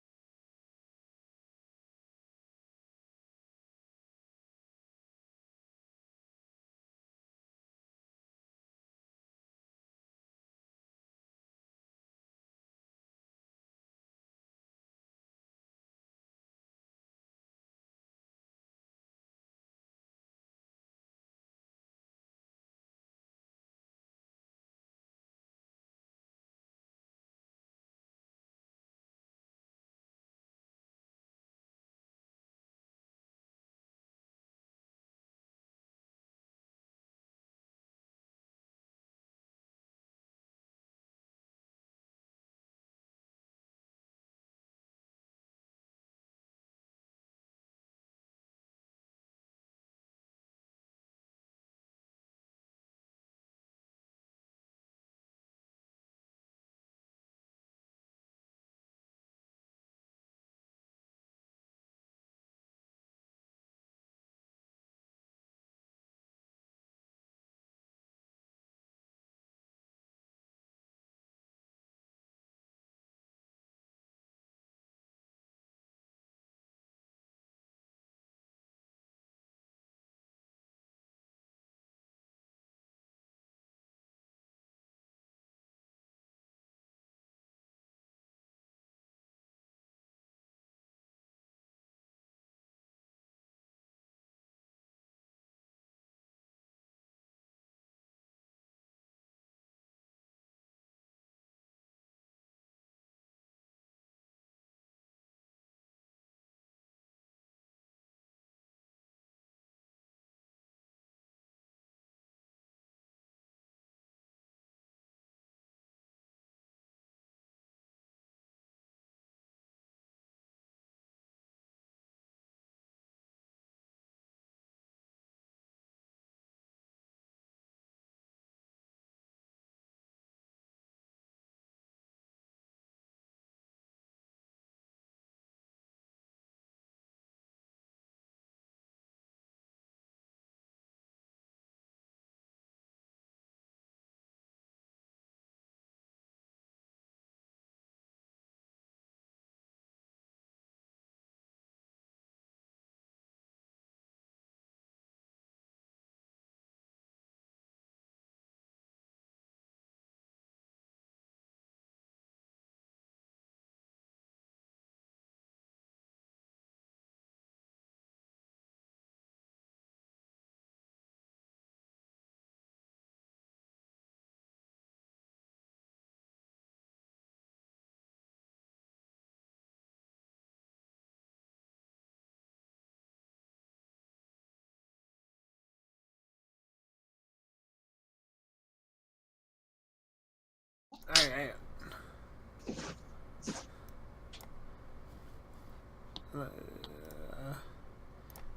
Alright.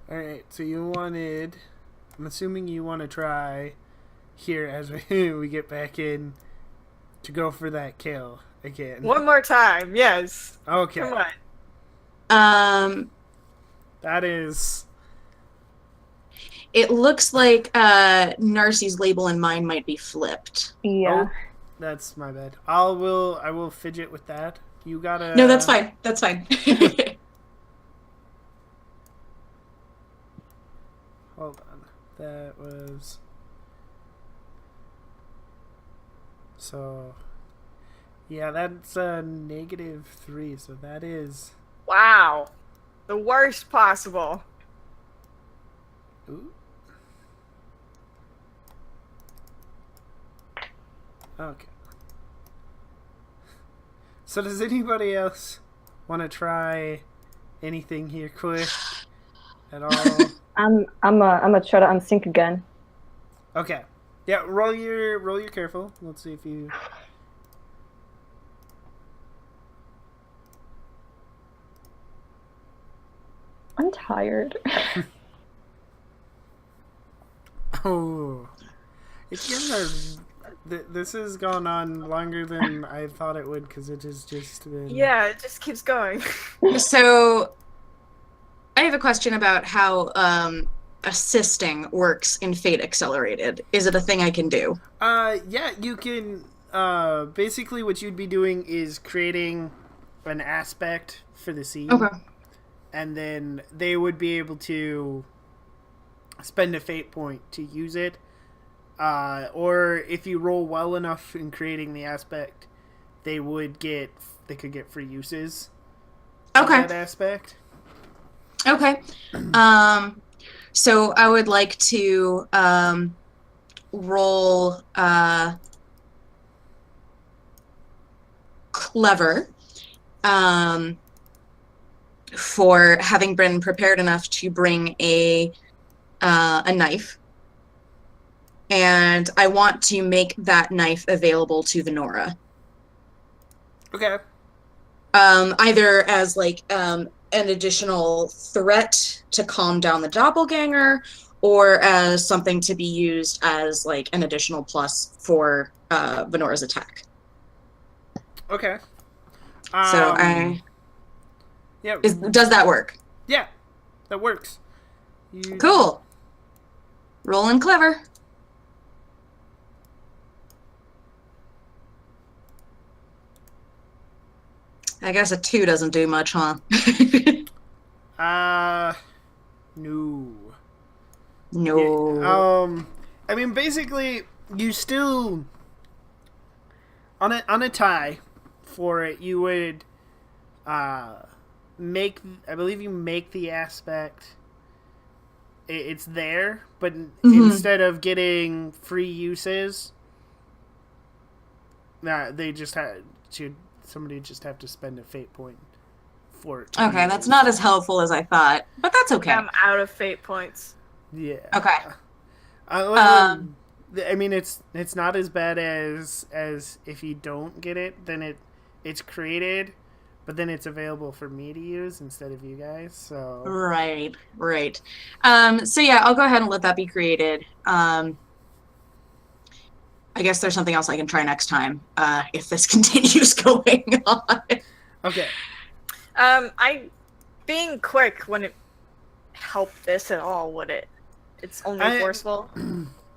Alright, so you wanted... I'm assuming you want to try here as we get back in to go for that kill again. One more time, yes. Okay. Come on. That is... It looks like Narcy's label and mine might be flipped. Yeah. That's my bad. I will fidget with that. You gotta. No, that's fine. That's fine. Hold on. That was. So. Yeah, that's a -3. So that is. Wow. The worst possible. Ooh. Okay. So does anybody else want to try anything here quick at all? I'm gonna try to unsync again. Okay. Yeah, roll your careful. Let's see if you. I'm tired. Oh, it's this has gone on longer than I thought it would because it has just been. Yeah, it just keeps going. So, I have a question about how assisting works in Fate Accelerated. Is it a thing I can do? Yeah, you can. Basically, what you'd be doing is creating an aspect for the scene, Okay. and then they would be able to spend a fate point to use it. Or if you roll well enough in creating the aspect, they could get free uses. Okay. Of that aspect. Okay. So I would like to roll clever for having been prepared enough to bring a knife, and I want to make that knife available to Venora. Okay. Either as like an additional threat to calm down the doppelganger, or as something to be used as like an additional plus for Venora's attack. Okay. So Yeah. does that work? Yeah, that works. Cool. Rolling clever. I guess a 2 doesn't do much, huh? No. No. Yeah, I mean, basically, you still on a tie for it. You would make. I believe you make the aspect. It's there, but instead of getting free uses, they just somebody just have to spend a fate point for it. Okay, that's not as helpful as I thought, but that's okay. I'm out of fate points. Yeah. Okay. I mean, it's not as bad as if you don't get it, then it's created, but then it's available for me to use instead of you guys. So Right. So yeah, I'll go ahead and let that be created. I guess there's something else I can try next time if this continues going on. okay. Being quick wouldn't help this at all, would it? It's only forceful.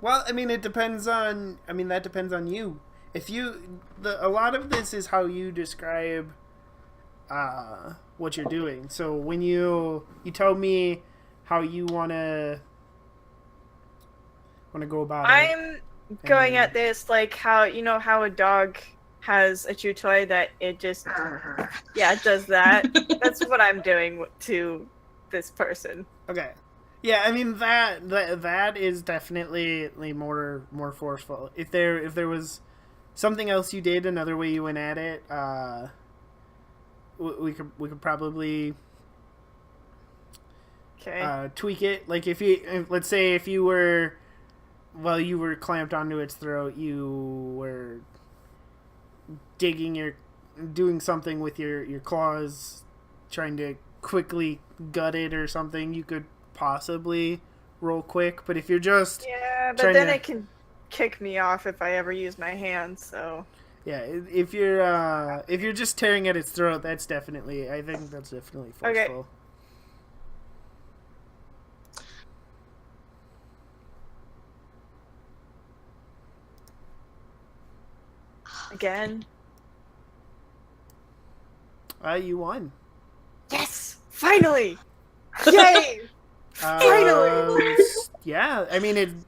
Well, I mean, it depends on. I mean, that depends on you. If a lot of this is how you describe what you're doing. So when you tell me how you wanna go about it. I'm going at this like how a dog has a chew toy that it just it does that. That's what I'm doing to this person. Okay. Yeah, I mean that is definitely more forceful. If there was something else you did, another way you went at it, we could probably tweak it. Like let's say if you were while you were clamped onto its throat, you were doing something with your claws, trying to quickly gut it or something. You could possibly roll quick, but if you're just but then it can kick me off if I ever use my hands. So yeah, if you're just tearing at its throat, I think that's definitely forceful. Okay. again. You won. Yes! Finally! Yay! Finally! Yeah, I mean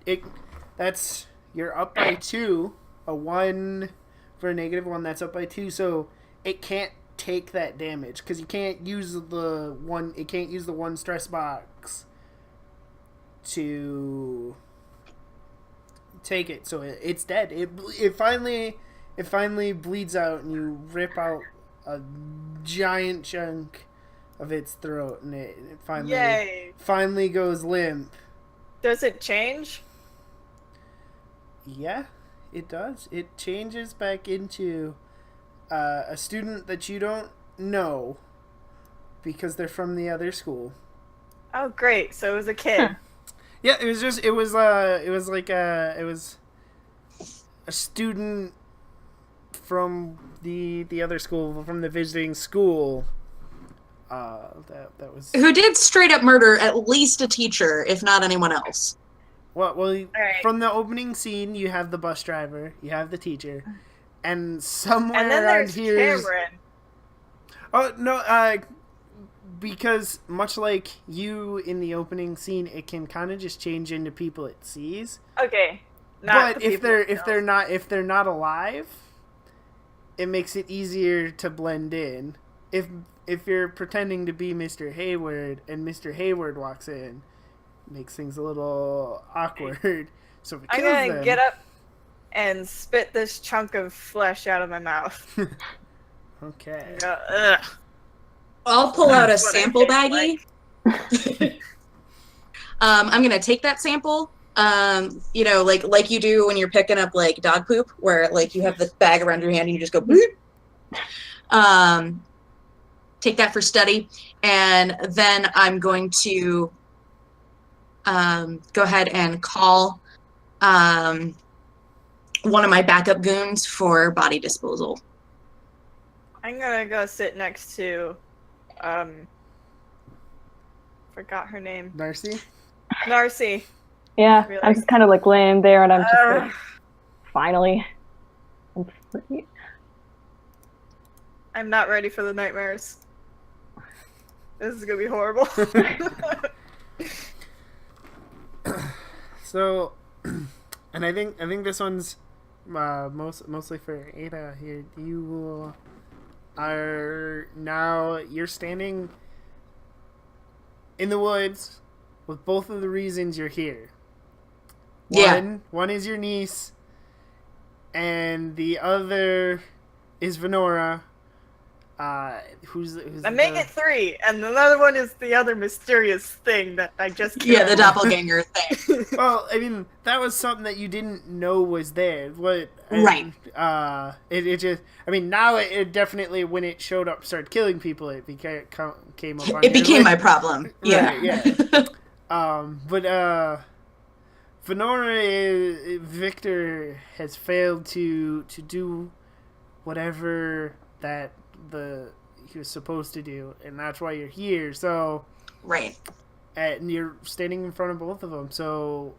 that's you're up by 2. A 1 for a -1, that's up by 2. So it can't take that damage because you can't use the one. It can't use the 1 stress box to take it. So it's dead. It finally bleeds out, and you rip out a giant chunk of its throat, and it finally goes limp. Does it change? Yeah, it does. It changes back into a student that you don't know because they're from the other school. Oh, great. So it was a kid. Yeah, it was a student from the other school, from the visiting school. That was Who did straight up murder at least a teacher, if not anyone else. well. Right. From the opening scene, you have the bus driver, you have the teacher, and somewhere And then around there's here. Cameron. Oh no! Because much like you in the opening scene, it can kind of just change into people it sees. Okay. But if they're not alive, it makes it easier to blend in. If you're pretending to be Mr. Hayward and Mr. Hayward walks in, it makes things a little awkward. So if it I'm kills gonna them, get up and spit this chunk of flesh out of my mouth. Okay. Ugh. I'll pull out a That's what I sample taste baggie. I'm gonna take that sample. Like you do when you're picking up like dog poop, where like you have the bag around your hand and you just go boop. Take that for study, and then I'm going to go ahead and call one of my backup goons for body disposal. I'm gonna go sit next to, forgot her name. Narcy? Narcy. Yeah, Really? I'm just kind of like laying there, and I'm just Ugh. like, finally, I'm free. I'm not ready for the nightmares. This is gonna be horrible. So, and I think this one's mostly for Ada here. You you're standing in the woods with both of the reasons you're here. One is your niece, and the other is Venora. Who's I make it 3, and another one is the other mysterious thing that I just killed. Yeah, the doppelganger thing. Well, I mean, that was something that you didn't know was there. Right. It just, I mean, now it definitely, when it showed up, started killing people, it came up on It became your my list. problem. Yeah. Right, yeah. But Victor has failed to do whatever that he was supposed to do, and that's why you're here. So, Right. and you're standing in front of both of them. So,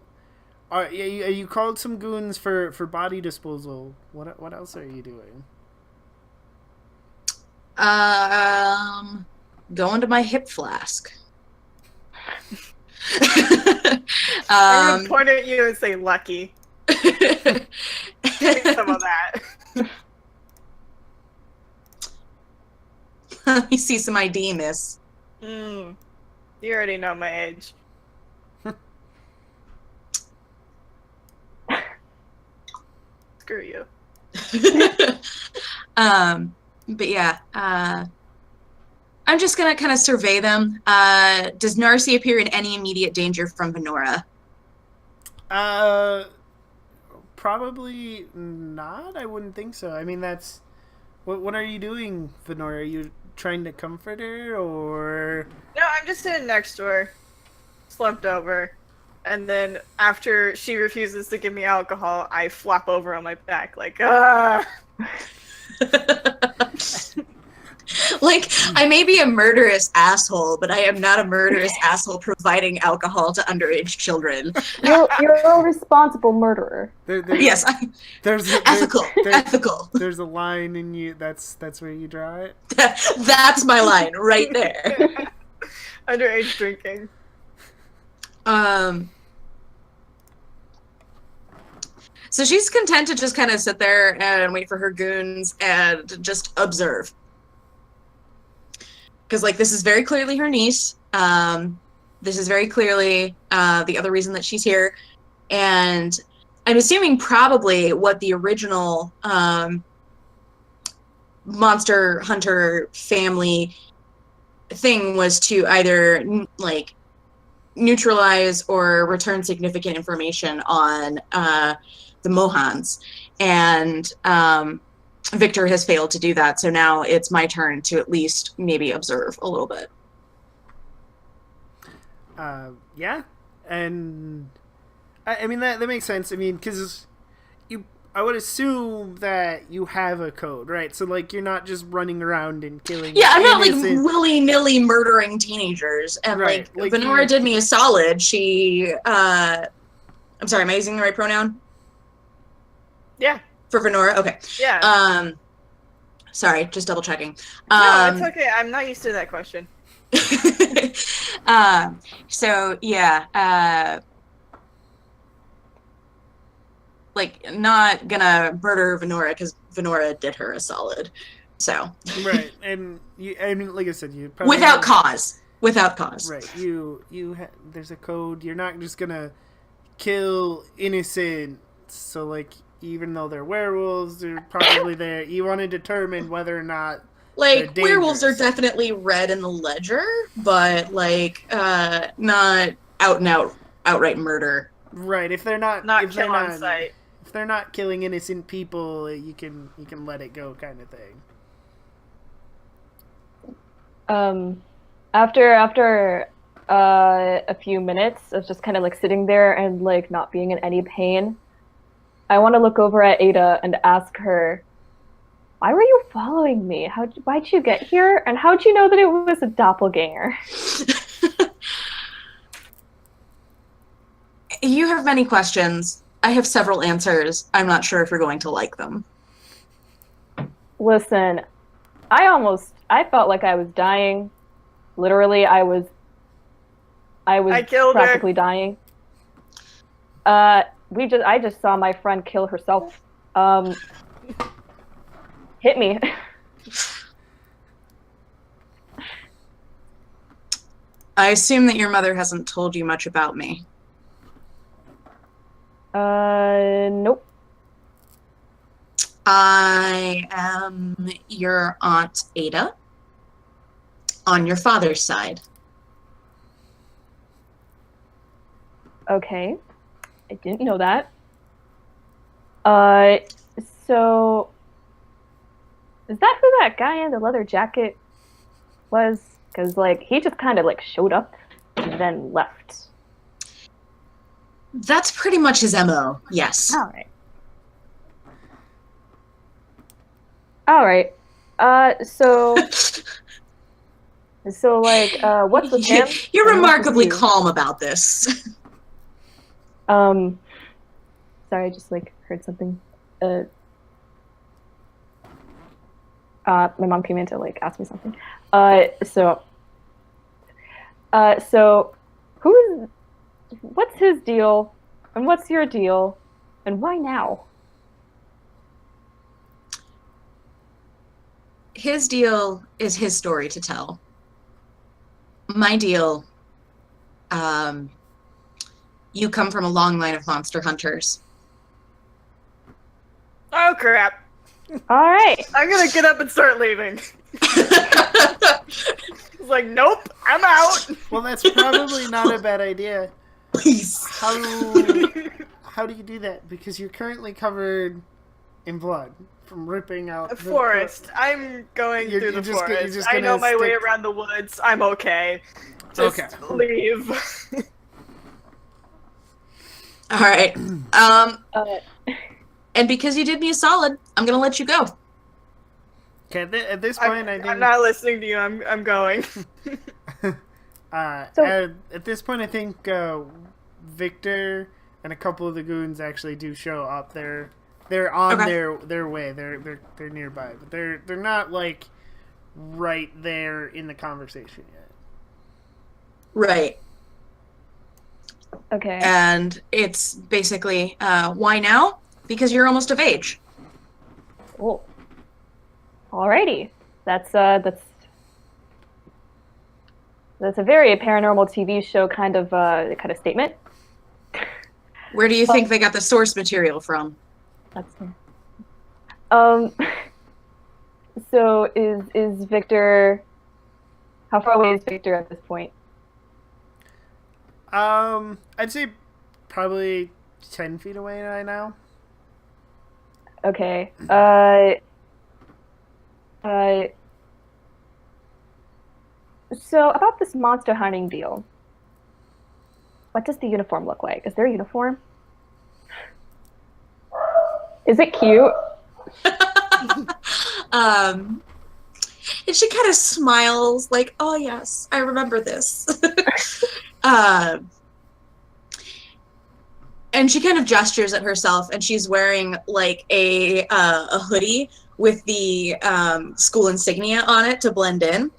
you called some goons for body disposal. What else are you doing? Going to my hip flask. I'm gonna point at you and say, "Lucky." Give me some of that. Let me see some ID, miss. You already know my age. Screw you. But yeah, I'm just gonna kind of survey them. Does Narcy appear in any immediate danger from Venora? Probably not. I wouldn't think so. I mean, that's what are you doing, Venora? Are you trying to comfort her, or? No, I'm just sitting next to her, slumped over, and then after she refuses to give me alcohol, I flop over on my back like, ah. Like, I may be a murderous asshole, but I am not a murderous asshole providing alcohol to underage children. You're a responsible murderer. Yes, ethical. There's a line in you. That's where you draw it. That's my line right there. Underage drinking. So she's content to just kind of sit there and wait for her goons and just observe. Because, like, this is very clearly her niece. This is very clearly the other reason that she's here. And I'm assuming probably what the original Monster Hunter family thing was to either, like, neutralize or return significant information on the Mohans. And Victor has failed to do that, so now it's my turn to at least maybe observe a little bit. Yeah, and I mean that makes sense. I mean, because I would assume that you have a code, right? So, like, you're not just running around and killing. Yeah, I'm not, like, willy-nilly murdering teenagers. And, right. like Venora did me a solid. She, I'm sorry, am I using the right pronoun? Yeah. For Venora? Okay. Yeah. Sorry, just double checking. No, it's okay. I'm not used to that question. So, yeah, like, not gonna murder Venora because Venora did her a solid. So. Right, and I mean, like I said, you probably without cause. Right, there's a code. You're not just gonna kill innocent. So, like, even though they're werewolves, they're probably there. You want to determine whether or not, like, werewolves are definitely read in the ledger, but, like, not out and out outright murder. Right, if they're not kill on sight. If they're not killing innocent people, you can let it go, kind of thing. After a few minutes of just kind of, like, sitting there and, like, not being in any pain, I want to look over at Ada and ask her, why were you following me? Why'd you get here? And how'd you know that it was a doppelganger? You have many questions. I have several answers. I'm not sure if you're going to like them. Listen, I felt like I was dying. Literally, I was practically dying. I just saw my friend kill herself. Hit me. I assume that your mother hasn't told you much about me. Nope. I am your Aunt Ada on your father's side. Okay. I didn't know that. So is that who that guy in the leather jacket was? Because, like, he just kind of, like, showed up and then left. That's pretty much his MO, yes. All right. So, like, what's with him? You're remarkably calm about this. Sorry, I just, like, heard something. My mom came in to, like, ask me something. So, what's his deal, and what's your deal, and why now? His deal is his story to tell. My deal, you come from a long line of monster hunters. Oh, crap. All right. I'm gonna get up and start leaving. It's like, nope, I'm out. Well, that's probably not a bad idea. Please. How do you do that? Because you're currently covered in blood from ripping out the forest. I'm going through the forest. I know my way around the woods. I'm okay. Just leave. All right. And because you did me a solid, I'm gonna let you go. Okay, at this point, I think I'm not listening to you. I'm going. at this point, I think Victor and a couple of the goons actually do show up. They're on their way. They're nearby, but they're not like right there in the conversation yet. Right. Okay. And it's basically, why now? Because you're almost of age. Cool. Alrighty. That's a very paranormal TV show kind of statement. Where do you think they got the source material from? That's so is Victor, how far away is Victor at this point? I'd say probably 10 feet away right now. Okay. So about this monster hunting deal, what does the uniform look like? Is there a uniform? Is it cute? And she kind of smiles like, oh yes, I remember this. And she kind of gestures at herself, and she's wearing like a hoodie with the school insignia on it to blend in,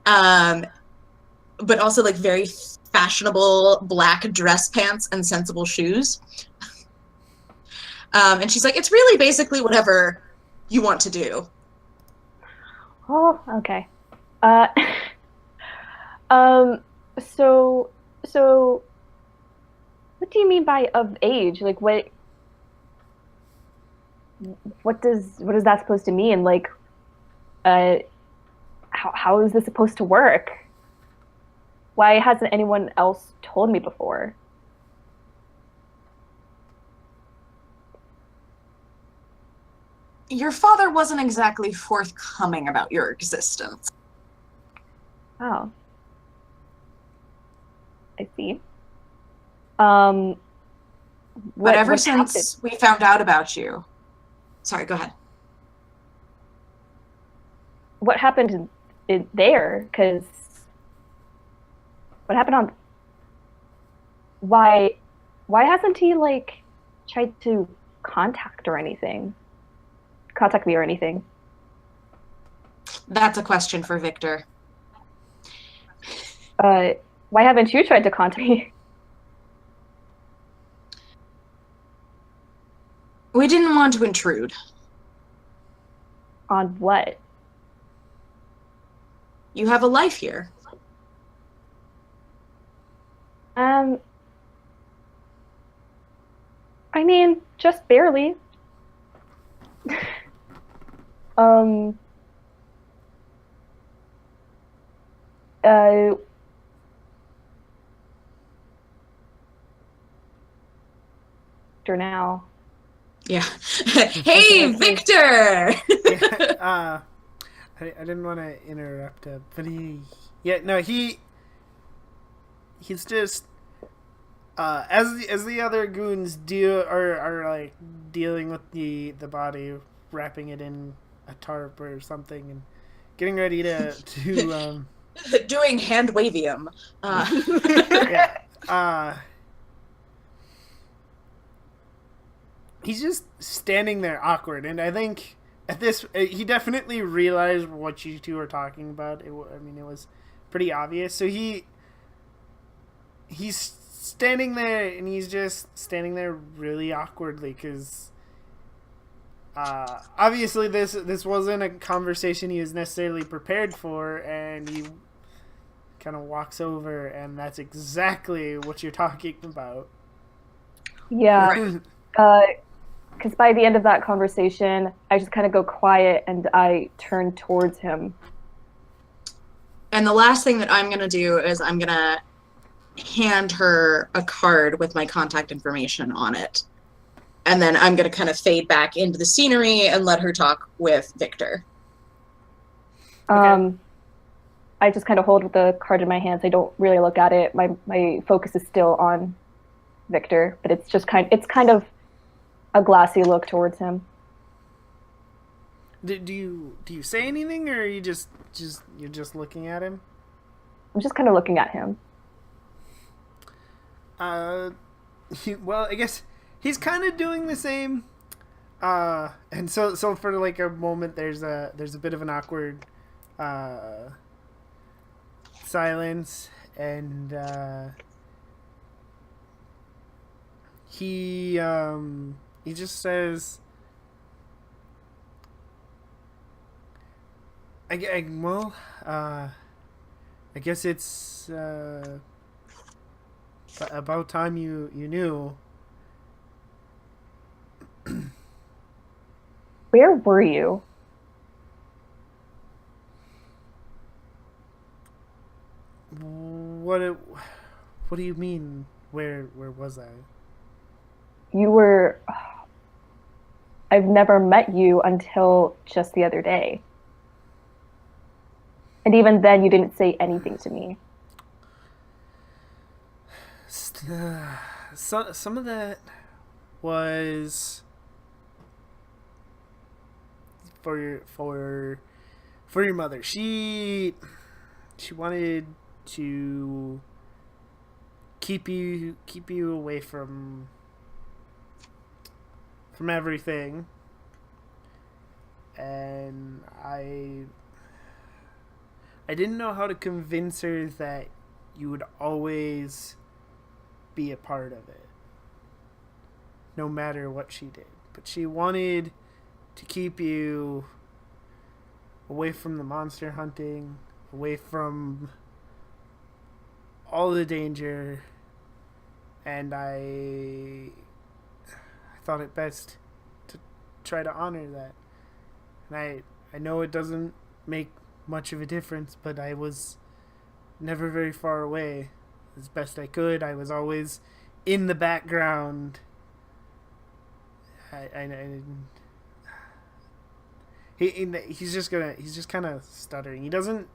but also like very fashionable black dress pants and sensible shoes. And she's like, it's really basically whatever you want to do. Oh, okay. So what do you mean by of age? Like what is that supposed to mean? Like how is this supposed to work? Why hasn't anyone else told me before? Your father wasn't exactly forthcoming about your existence. Oh. I see. But But ever since we found out about you... Sorry, go ahead. What happened in there? Because what happened on... Why hasn't he, like, tried to contact me or anything? That's a question for Victor. Why haven't you tried to contact me? We didn't want to intrude. On what? You have a life here. I mean, just barely. Victor now. Yeah. Hey, Victor! Yeah, I didn't want to interrupt, but he's just as the other goons are like dealing with the body, wrapping it in a tarp or something, and getting ready to Doing hand wavium. yeah. He's just standing there awkward, and I think at this he definitely realized what you two are talking about. It was pretty obvious. So he's standing there, and he's just standing there really awkwardly because obviously this wasn't a conversation he was necessarily prepared for, and he kind of walks over, and that's exactly what you're talking about. Yeah. Because by the end of that conversation, I just kind of go quiet and I turn towards him. And the last thing that I'm going to do is I'm going to hand her a card with my contact information on it. And then I'm going to kind of fade back into the scenery and let her talk with Victor. Okay. I just kind of hold the card in my hands. I don't really look at it. My focus is still on Victor, but it's just kind of a glassy look towards him. Do you say anything, or are you you're just looking at him? I'm just kind of looking at him. Well, I guess he's kind of doing the same. And so for like a moment, there's a bit of an awkward silence, and he just says, I guess it's about time you knew. Where were you? What do you mean? Where was I? You were. I've never met you until just the other day. And even then, you didn't say anything to me. Some of that was for your mother. She wanted to keep you away from everything, and I didn't know how to convince her that you would always be a part of it, no matter what she did. But she wanted to keep you away from the monster hunting, away from all the danger, and I thought it best to try to honor that. And I know it doesn't make much of a difference, but I was never very far away. As best I could, I was always in the background. He's just kind of stuttering. He doesn't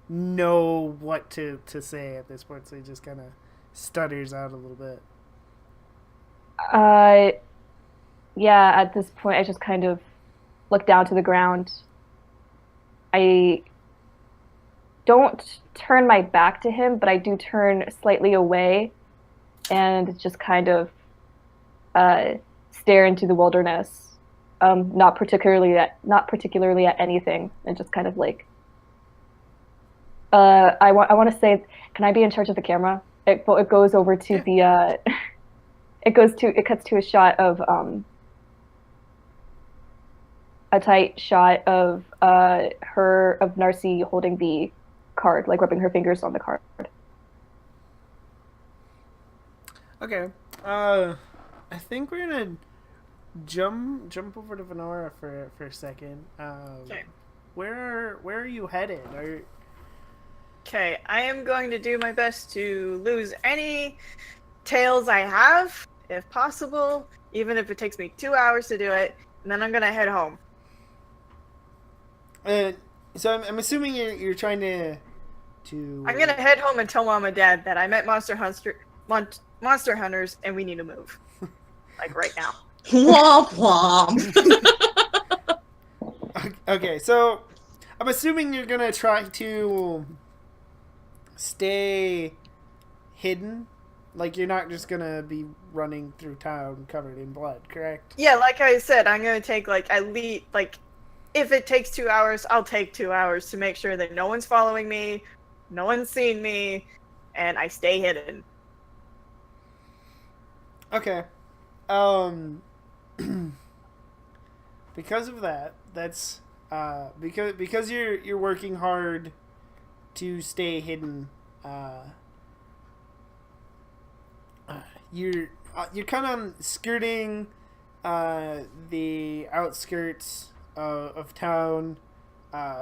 know what to say at this point, so he just kind of stutters out a little bit. Yeah, at this point, I just kind of look down to the ground. I don't turn my back to him, but I do turn slightly away and just kind of stare into the wilderness. Not particularly at anything, and just kind of like I want to say, can I be in charge of the camera? It goes over to the it cuts to a shot of a tight shot of Narcy holding the card, like rubbing her fingers on the card. Okay. I think we're gonna jump over to Venora for a second. Okay. Where are you headed? Okay, I am going to do my best to lose any tails I have, if possible, even if it takes me 2 hours to do it, and then I'm gonna head home. So I'm assuming you're trying to. I'm gonna head home and tell Mom and Dad that I met monster hunters and we need to move, like right now. Womp womp. Okay, so I'm assuming you're gonna try to stay hidden. Like, you're not just gonna be running through town covered in blood, correct? Yeah, like I said, I'm gonna take like at least if it takes 2 hours, I'll take 2 hours to make sure that no one's following me, no one's seen me, and I stay hidden. Okay. Because of that's because you're working hard to stay hidden. You're kind of skirting the outskirts of town,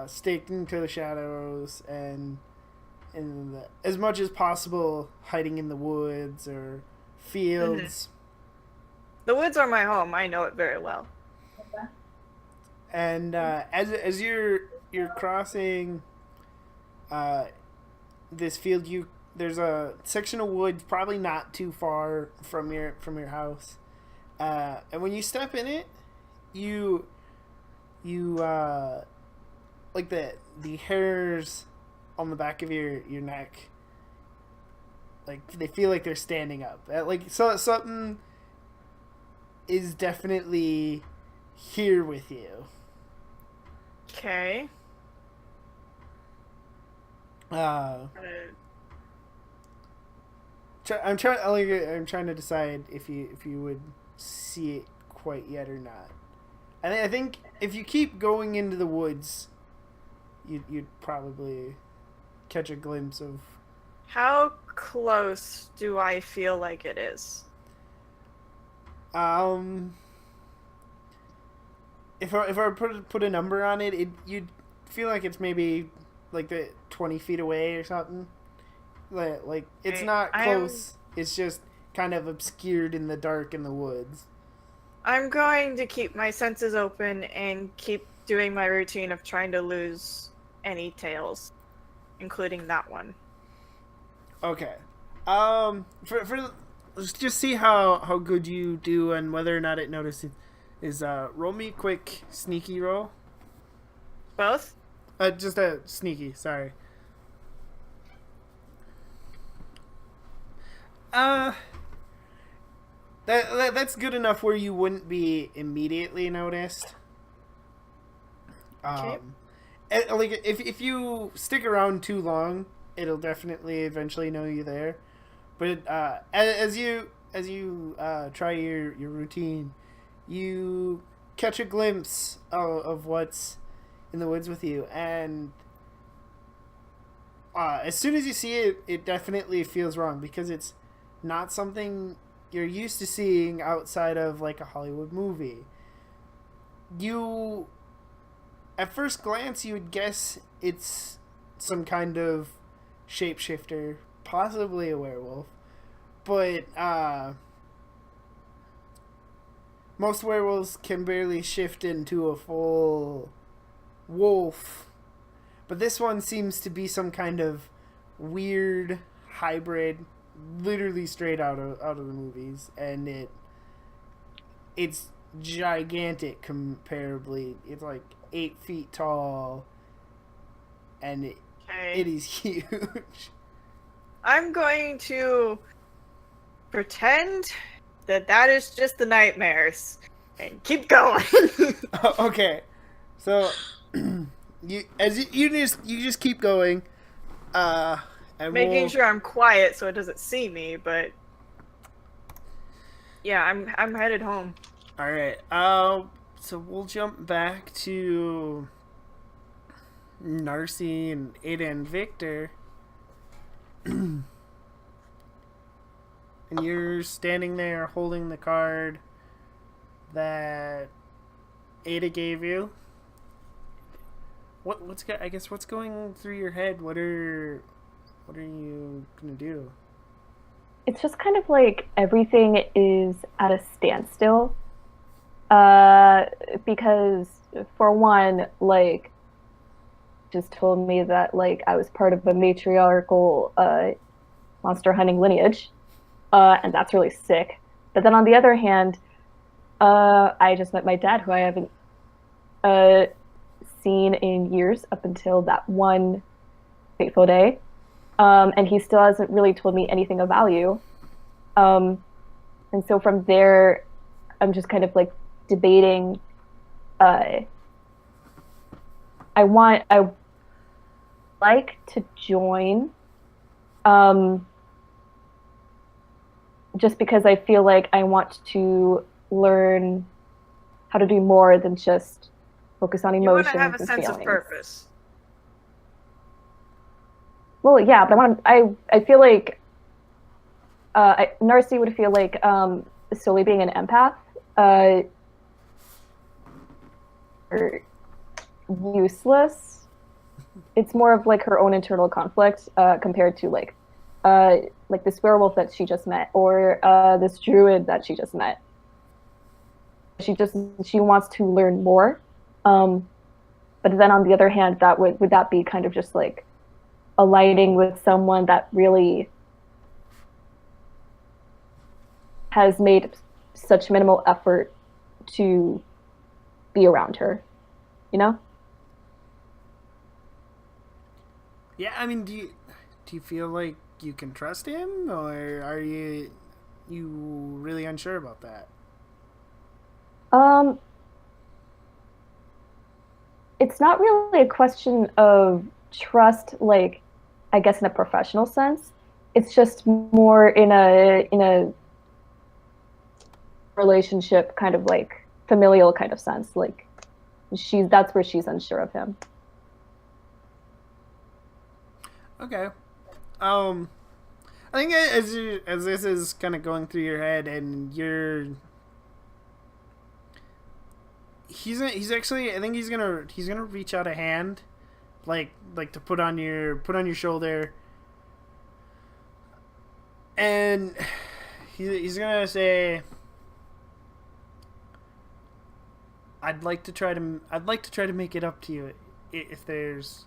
sticking to the shadows, and as much as possible hiding in the woods or fields. The woods are my home. I know it very well. And as you're crossing this field, there's a section of woods probably not too far from your house, and when you step in it, you you like the hairs on the back of your neck, like they feel like they're standing up. Like so something is definitely here with you. Okay. I'm trying to decide if you would see it quite yet or not. I think if you keep going into the woods, you'd probably catch a glimpse of. How close do I feel like it is? If I put a number on it, you'd feel like it's maybe like the 20 feet away or something. Like it's Okay, not close. It's just kind of obscured in the dark in the woods. I'm going to keep my senses open and keep doing my routine of trying to lose any tails, including that one. Okay. For let's just see how good you do and whether or not it notices. Is roll me a quick sneaky roll. Both? Just a sneaky. Sorry. That's good enough where you wouldn't be immediately noticed. Okay. Like if you stick around too long, it'll definitely eventually know you're there. But as you try your routine, you catch a glimpse of what's in the woods with you, and as soon as you see it, it definitely feels wrong because it's not something you're used to seeing outside of like a Hollywood movie. You, at first glance, you would guess it's some kind of shapeshifter, possibly a werewolf, but most werewolves can barely shift into a full wolf, but this one seems to be some kind of weird hybrid, literally straight out of the movies, and it's gigantic comparably. It's like 8 feet tall, and it is huge. I'm going to pretend that is just the nightmares and keep going. Okay, so you just keep going, and Making sure I'm quiet so it doesn't see me, but yeah, I'm headed home. All right. So we'll jump back to Narcy and Ada and Victor. And you're standing there holding the card that Ada gave you. What's going through your head? What are you gonna do? It's just kind of like everything is at a standstill. Because for one, like, just told me that like I was part of a matriarchal monster hunting lineage, and that's really sick. But then on the other hand, I just met my dad, who I haven't seen in years up until that one fateful day, and he still hasn't really told me anything of value. And so from there, I'm just kind of like debating. I like to join, just because I feel like I want to learn how to do more than just focus on You want emotions to have a and sense feelings. of purpose. Well, yeah, but I feel like Narcy would feel like solely being an empath or useless. It's more of like her own internal conflict compared to like this werewolf that she just met, or this druid that she just met. She wants to learn more, but then on the other hand, that would that be kind of just like aligning with someone that really has made such minimal effort to be around her. you know? Yeah, I mean, do you feel like you can trust him, or are you really unsure about that? Um, it's not really a question of trust, like, I guess in a professional sense. It's just more in a relationship kind of like familial kind of sense. Like that's where she's unsure of him. Okay. I think as this is kind of going through your head, and he's actually, I think he's gonna reach out a hand, like to put on your shoulder, and he's gonna say, I'd like to try to make it up to you if there's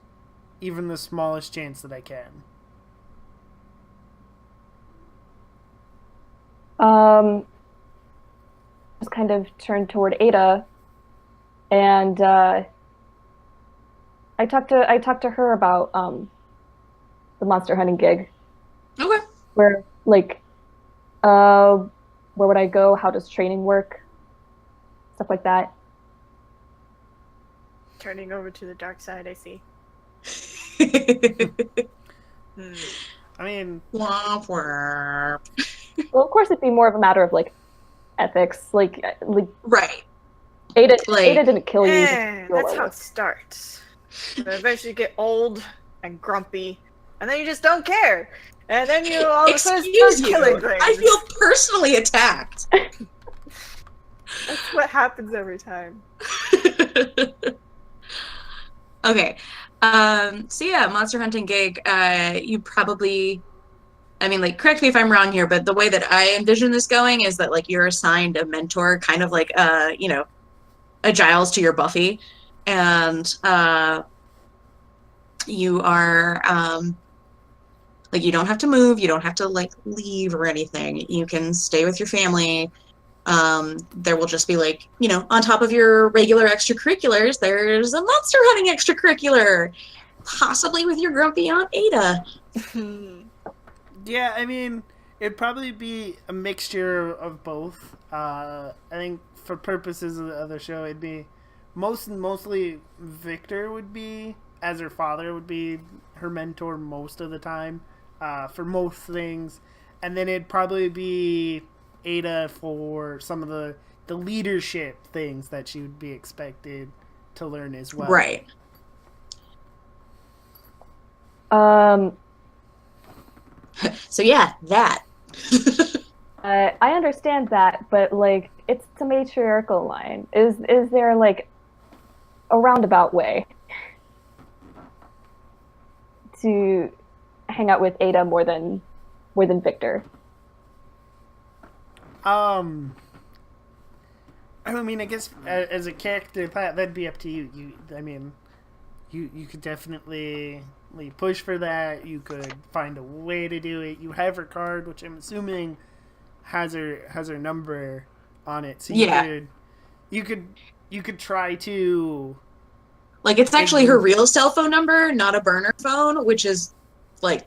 even the smallest chance that I can. Just kind of turned toward Ada, and I talked to her about the monster hunting gig. Okay. Where like where would I go? How does training work? Stuff like that. Turning over to the dark side, I see. I mean, Womp womp. Well, of course, it'd be more of a matter of like ethics. Like Right. Ada Like, didn't kill you. Just Eh, feel that's how it werewolf. starts. But eventually you get old and grumpy, and then you just don't care. And then you all of a sudden excuse start you. killing things. I feel personally attacked. That's what happens every time. Okay. So yeah, monster hunting gig, you probably, I mean, like, correct me if I'm wrong here, but the way that I envision this going is that, like, you're assigned a mentor, kind of like, you know, a Giles to your Buffy. And, you are, like, you don't have to move, you don't have to, like, leave or anything. You can stay with your family. There will just be, like, you know, on top of your regular extracurriculars, there's a monster hunting extracurricular, possibly with your grumpy Aunt Ada. yeah, I mean, it'd probably be a mixture of both. I think for purposes of the show, it'd be mostly Victor would be, as her father, would be her mentor most of the time, for most things, and then it'd probably be Ada for some of the leadership things that she would be expected to learn as well. Right. So yeah, that. I understand that, but like it's a matriarchal line. Is there like a roundabout way to hang out with Ada more than Victor? I mean, I guess as a character, that'd be up to you. I mean, you could definitely push for that. You could find a way to do it. You have her card, which I'm assuming has her number on it. So Yeah. you could try to, Like, it's actually her real cell phone number, not a burner phone, which is like.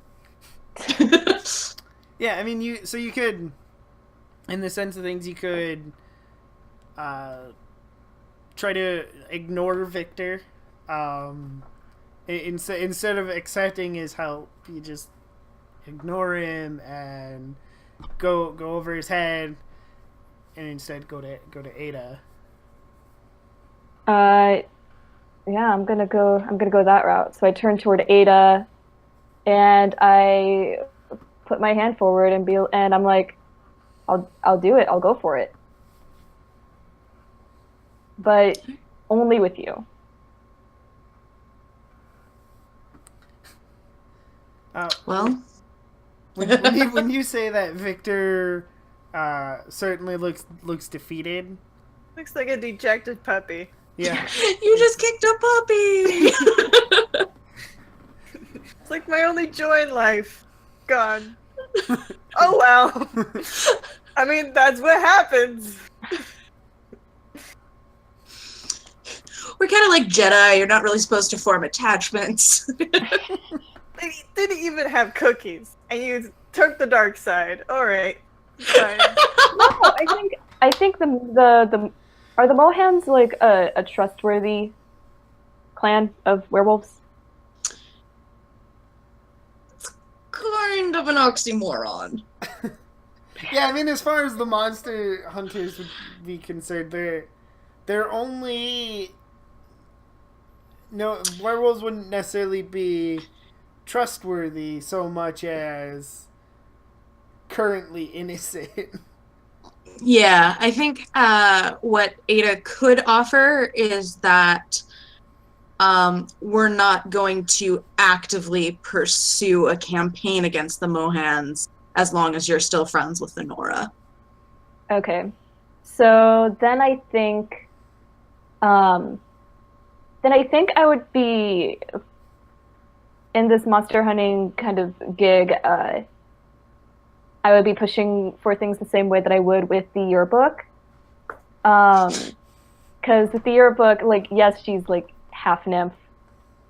yeah. I mean, you could, in the sense of things, you could try to ignore Victor. Instead of accepting his help, you just ignore him and go over his head, and instead go to Ada. Yeah, I'm gonna go that route. So I turn toward Ada, and I put my hand forward and I'm like, I'll do it. I'll go for it. But only with you. Well, When you say that, Victor certainly looks defeated. Looks like a dejected puppy. Yeah. you just kicked a puppy. It's like my only joy in life. Gone. Oh well. I mean, that's what happens. we're kind of like Jedi. You're not really supposed to form attachments. They didn't even have cookies, and you took the dark side. All right, fine. No, I think the are the Mohans like a trustworthy clan of werewolves? Kind of an oxymoron. Yeah, I mean, as far as the monster hunters would be concerned, they're only no werewolves wouldn't necessarily be trustworthy so much as currently innocent. Yeah, I think what Ada could offer is that we're not going to actively pursue a campaign against the Mohans as long as you're still friends with Lenora. Okay. So then I think I would be in this monster hunting kind of gig. I would be pushing for things the same way that I would with the yearbook. Because with the yearbook, like, yes, she's like half nymph,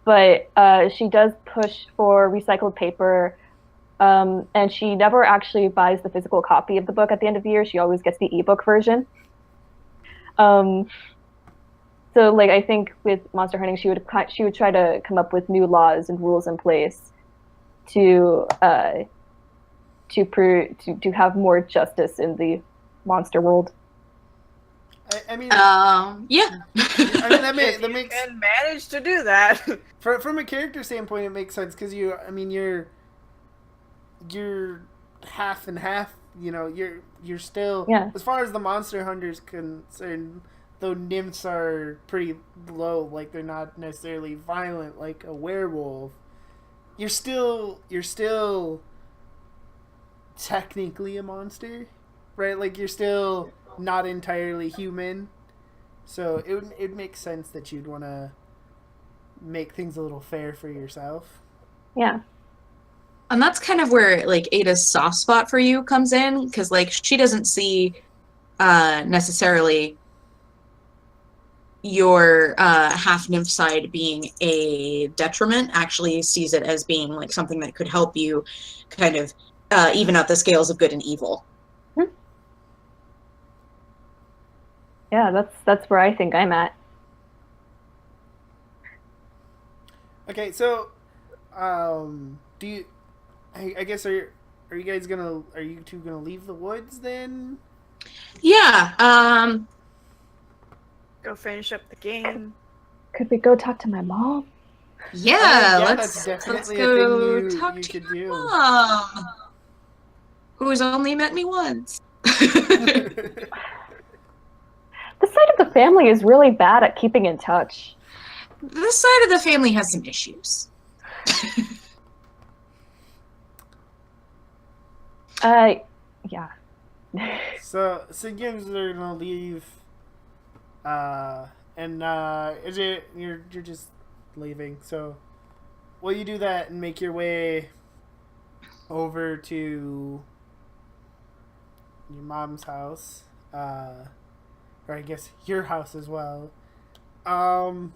but she does push for recycled paper. And she never actually buys the physical copy of the book at the end of the year. She always gets the ebook version. So, like, I think with monster hunting, she would try to come up with new laws and rules in place to have more justice in the monster world. I mean, Yeah. I mean that If you makes can manage to do that. from a character standpoint, it makes sense because you're half and half. You know, you're still as far as the monster hunters concerned. Though nymphs are pretty low, like they're not necessarily violent like a werewolf. You're still technically a monster, right? Like you're still not entirely human. So it makes sense that you'd want to make things a little fair for yourself. Yeah. And that's kind of where like Ada's soft spot for you comes in, because like she doesn't see necessarily your half nymph side being a detriment, actually sees it as being like something that could help you kind of even out the scales of good and evil. Yeah, that's where I think I'm at. Okay, so do you I guess are you two gonna leave the woods then? Yeah. Go finish up the game. Could we go talk to my mom? Yeah, that's let's definitely go a thing talk you to could your do. mom, who's only met me once. This side of the family is really bad at keeping in touch. This side of the family has some issues. Yeah. So you guys are gonna leave, and is it you're just leaving? So, will you do that and make your way over to your mom's house, or I guess your house as well? Well,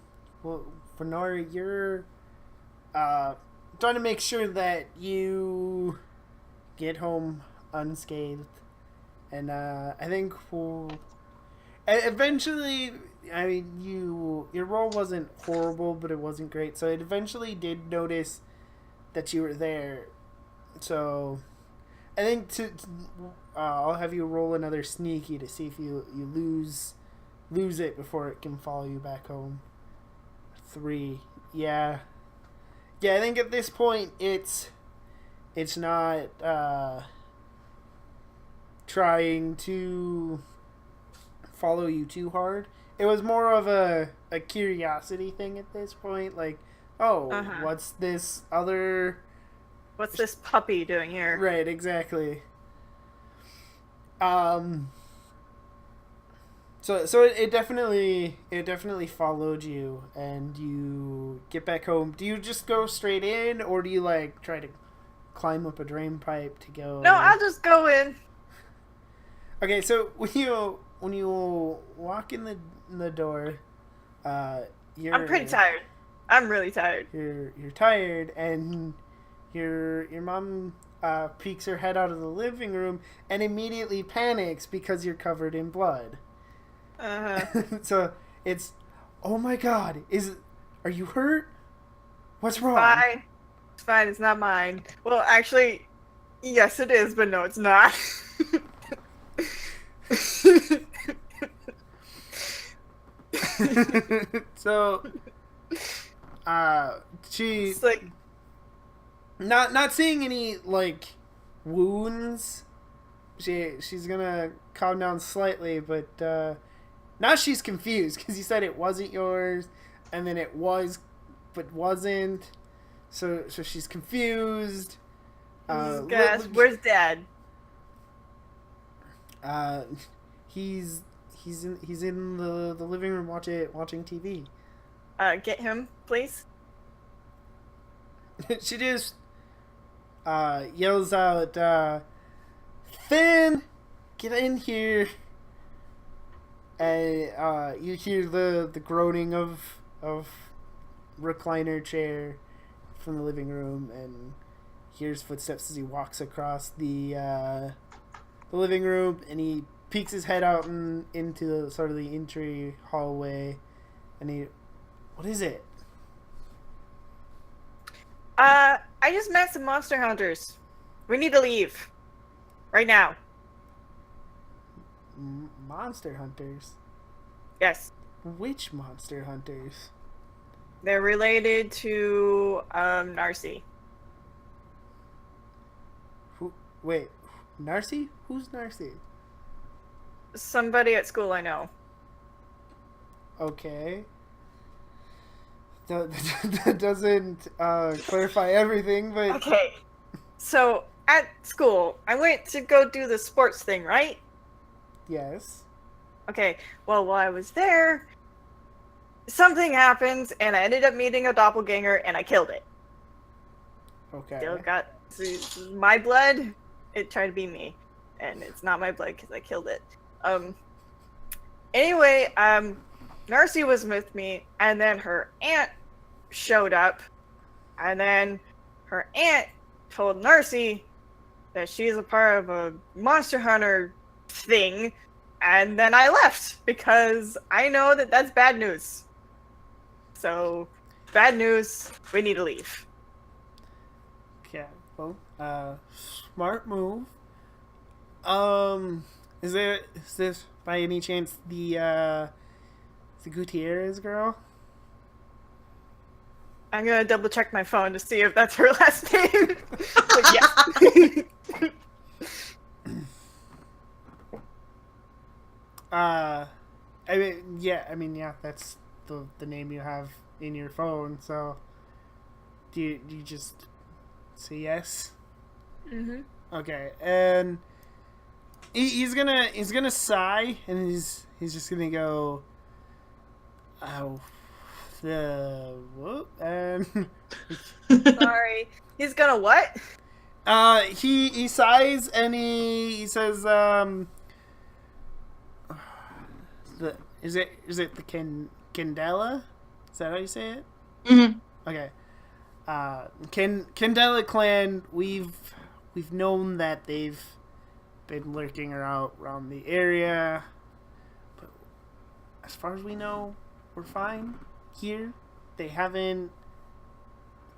Fenora, you're trying to make sure that you get home unscathed. And I think eventually, I mean, your role wasn't horrible, but it wasn't great. So it eventually did notice that you were there. So I think I'll have you roll another sneaky to see if you lose it before it can follow you back home. 3, yeah. I think at this point it's not trying to follow you too hard. It was more of a curiosity thing at this point, like, what's this puppy doing here? Right, exactly. So it definitely followed you, and you get back home. Do you just go straight in, or do you like try to climb up a drain pipe to go? No, I'll just go in. Okay, so when you walk in the door, I'm pretty tired. I'm really tired. You're tired, and your mom peeks her head out of the living room and immediately panics because you're covered in blood. So it's, oh my god, are you hurt? What's wrong? Fine. It's fine. It's not mine. Well, actually, yes, it is, but no, it's not. So, she It's like, not seeing any like wounds. She's gonna calm down slightly, but now she's confused because you said it wasn't yours, and then it was, but wasn't. So she's confused. guys, where's Dad? He's in the living room watching TV. Get him, please. She just yells out, Finn, get in here. And you hear the groaning of recliner chair from the living room, and hears footsteps as he walks across the living room, and he peeks his head out into sort of the entry hallway, and what is it? I just met some monster hunters. We need to leave. Right now. Monster hunters? Yes. Which monster hunters? They're related to, Narcy. Wait, Narcy? Who's Narcy? Somebody at school I know. Okay. That doesn't clarify everything, but... Okay. So, at school, I went to go do the sports thing, right? Yes. Okay, well, while I was there, something happens, and I ended up meeting a doppelganger, and I killed it. Okay. Still got my blood. It tried to be me, and it's not my blood because I killed it. Anyway, Narcy was with me, and then her aunt showed up, and then her aunt told Narcy that she's a part of a monster hunter thing, and then I left because I know that that's bad news. So, bad news, we need to leave. Okay, well, smart move. Is this by any chance the Gutierrez girl? I'm gonna double check my phone to see if that's her last name. But yeah. I mean, yeah, that's the name you have in your phone. So, do you just say yes? Mm-hmm. Okay, and he's gonna sigh, and he's just gonna go, oh, the whoop, and Sorry. He's gonna what? he sighs, and he says, is it the Candela? Is that how you say it? Mm-hmm. Okay. Candela clan, we've known that they've been lurking around the area, but as far as we know, we're fine here. They haven't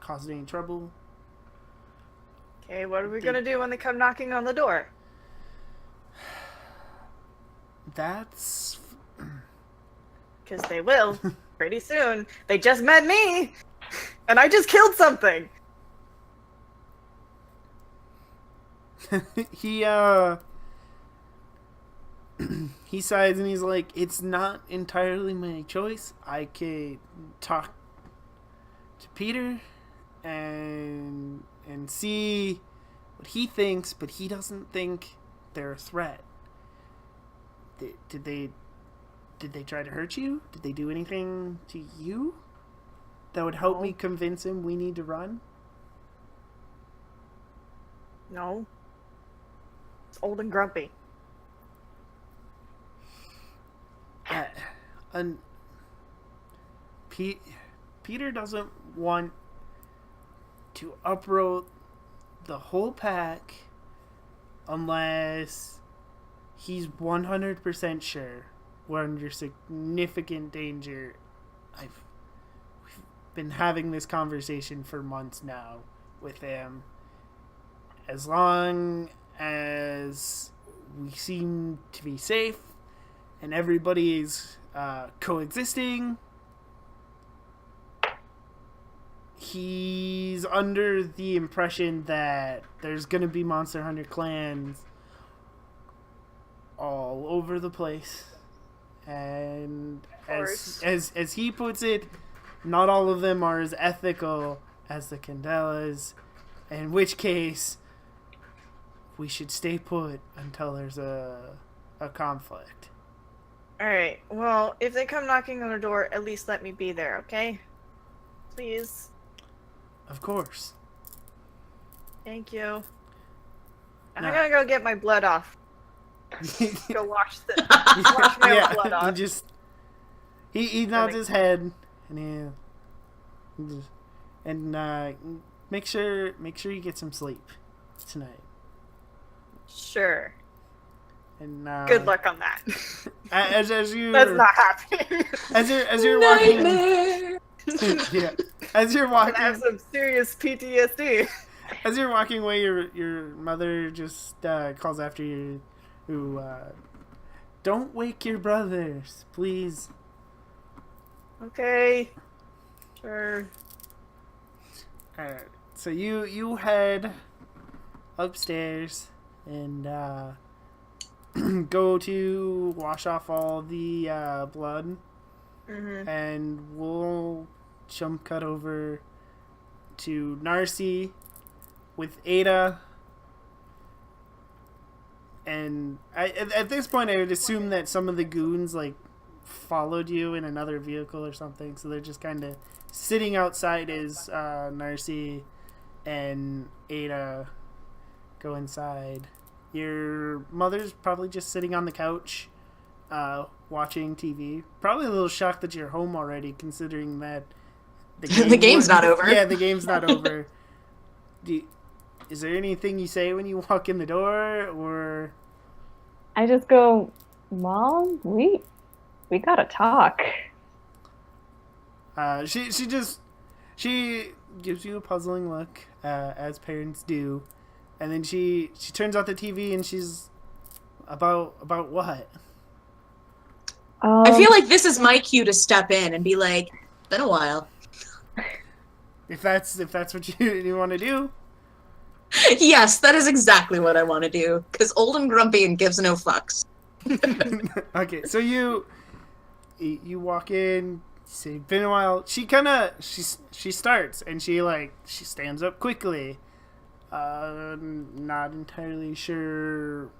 caused any trouble. Okay, what are we gonna do when they come knocking on the door? That's Because they will, pretty soon. They just met me! And I just killed something! he he sighs and he's like, it's not entirely my choice. I could talk to Peter and see what he thinks, but he doesn't think they're a threat. Did they try to hurt you? Did they do anything to you that would help me convince him we need to run? No. It's old and grumpy. Peter doesn't want to uproot the whole pack unless he's 100% sure we're under significant danger. We've been having this conversation for months now with him. As long as we seem to be safe and everybody's coexisting, he's under the impression that there's going to be Monster Hunter clans all over the place. And as he puts it, not all of them are as ethical as the Candelas, in which case we should stay put until there's a conflict. Alright, well, if they come knocking on the door, at least let me be there, okay? Please. Of course. Thank you. I'm No. gonna go get my blood off. Go wash my own blood off. He nods his head and make sure you get some sleep tonight. Sure. And good luck on that. as you That's not happening. as you're walking. Nightmare. Yeah. As you're walking, I have some serious PTSD. as you're walking away, your mother just calls after you, who don't wake your brothers, please. Okay. Sure. Alright, so you head upstairs and go to wash off all the blood, and we'll jump cut over to Narcy with Ada. And at this point, I would assume that some of the goons like followed you in another vehicle or something, so they're just kind of sitting outside as Narcy and Ada go inside. Your mother's probably just sitting on the couch watching TV. Probably a little shocked that you're home already, considering that The game's not over. Yeah, the game's not over. Is there anything you say when you walk in the door, or? I just go, Mom, we gotta talk. She gives you a puzzling look, as parents do, and then she turns out the TV and she's about what? I feel like this is my cue to step in and be like, been a while. If that's what you want to do. Yes, that is exactly what I want to do. Because old and grumpy and gives no fucks. Okay, so you walk in, say, been a while. She starts and she stands up quickly. Not entirely sure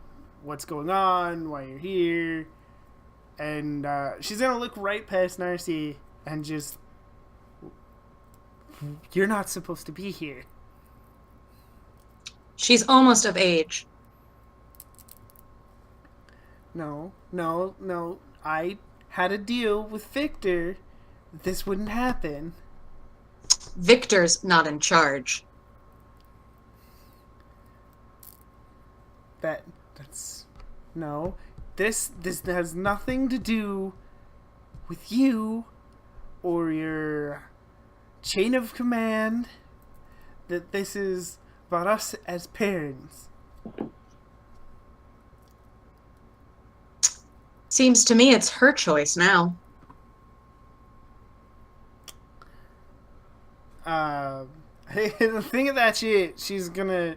what's going on, why you're here. And she's gonna look right past Narcy and just, you're not supposed to be here. She's almost of age. No. I had a deal with Victor that this wouldn't happen. Victor's not in charge. That's no. This has nothing to do with you or your chain of command. That this is about us as parents. Seems to me it's her choice now. The thing of that she's gonna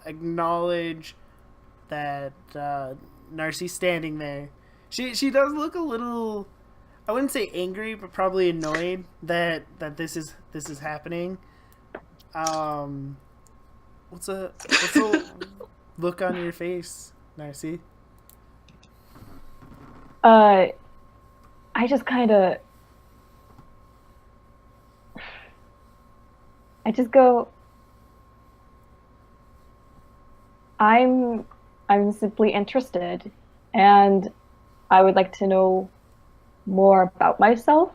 acknowledge that Narcy's standing there. She does look a little, I wouldn't say angry, but probably annoyed that this is happening. What's a look on your face, Narcy? I just kind of, I just go, I'm simply interested, and I would like to know more about myself.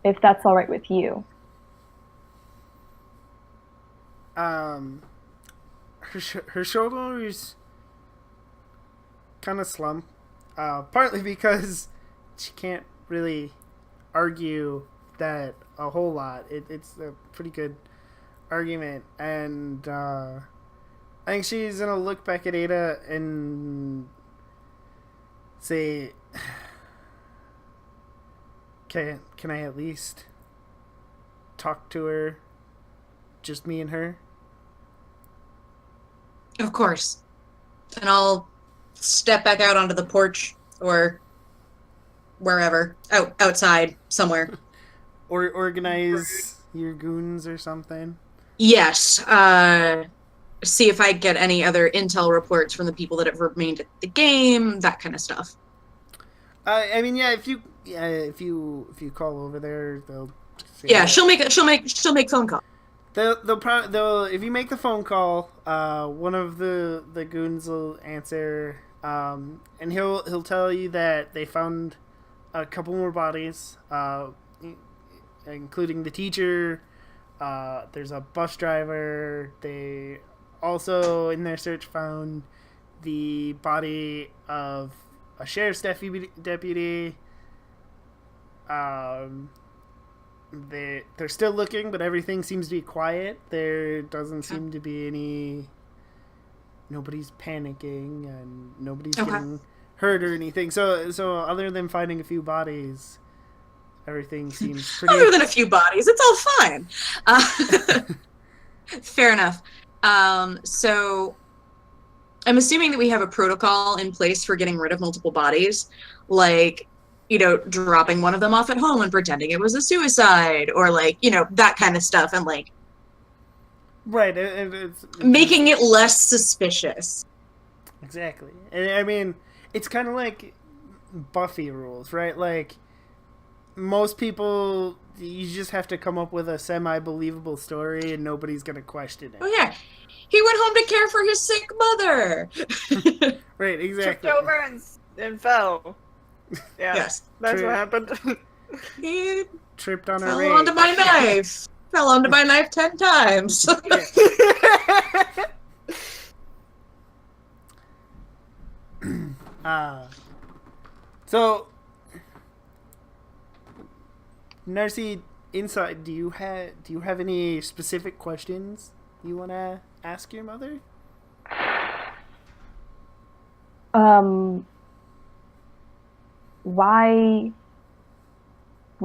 if that's all right with you. Her shoulders kind of slump, partly because she can't really argue that a whole lot. It's a pretty good argument, and I think she's gonna look back at Ada and say, can I at least talk to her, just me and her? Of course. And I'll step back out onto the porch or wherever, outside somewhere. Or organize your goons or something. Yes. See if I get any other intel reports from the people that have remained at the game, that kind of stuff. I mean, yeah. If you call over there, they'll. Yeah, she'll make phone call. They'll if you make the phone call, one of the goons will answer, and he'll tell you that they found a couple more bodies, including the teacher. There's a bus driver. They also, in their search, found the body of a sheriff's deputy. They're still looking, but everything seems to be quiet. There doesn't seem to be any. Nobody's panicking, and nobody's getting hurt or anything. So other than finding a few bodies, everything seems pretty. Other than a few bodies, it's all fine. Fair enough. So I'm assuming that we have a protocol in place for getting rid of multiple bodies, like, dropping one of them off at home and pretending it was a suicide, or that kind of stuff, and right, it's making it less suspicious. Exactly. I mean, it's kind of like Buffy rules, right? Like, most people, you just have to come up with a semi-believable story and nobody's going to question it. Oh, yeah. He went home to care for his sick mother. Right, exactly. Tripped over and fell. Yeah, yes. That's what happened. He tripped on her fell onto my knife. Fell onto my knife 10 times. So, Narcy, inside, do you have any specific questions you want to ask your mother? Why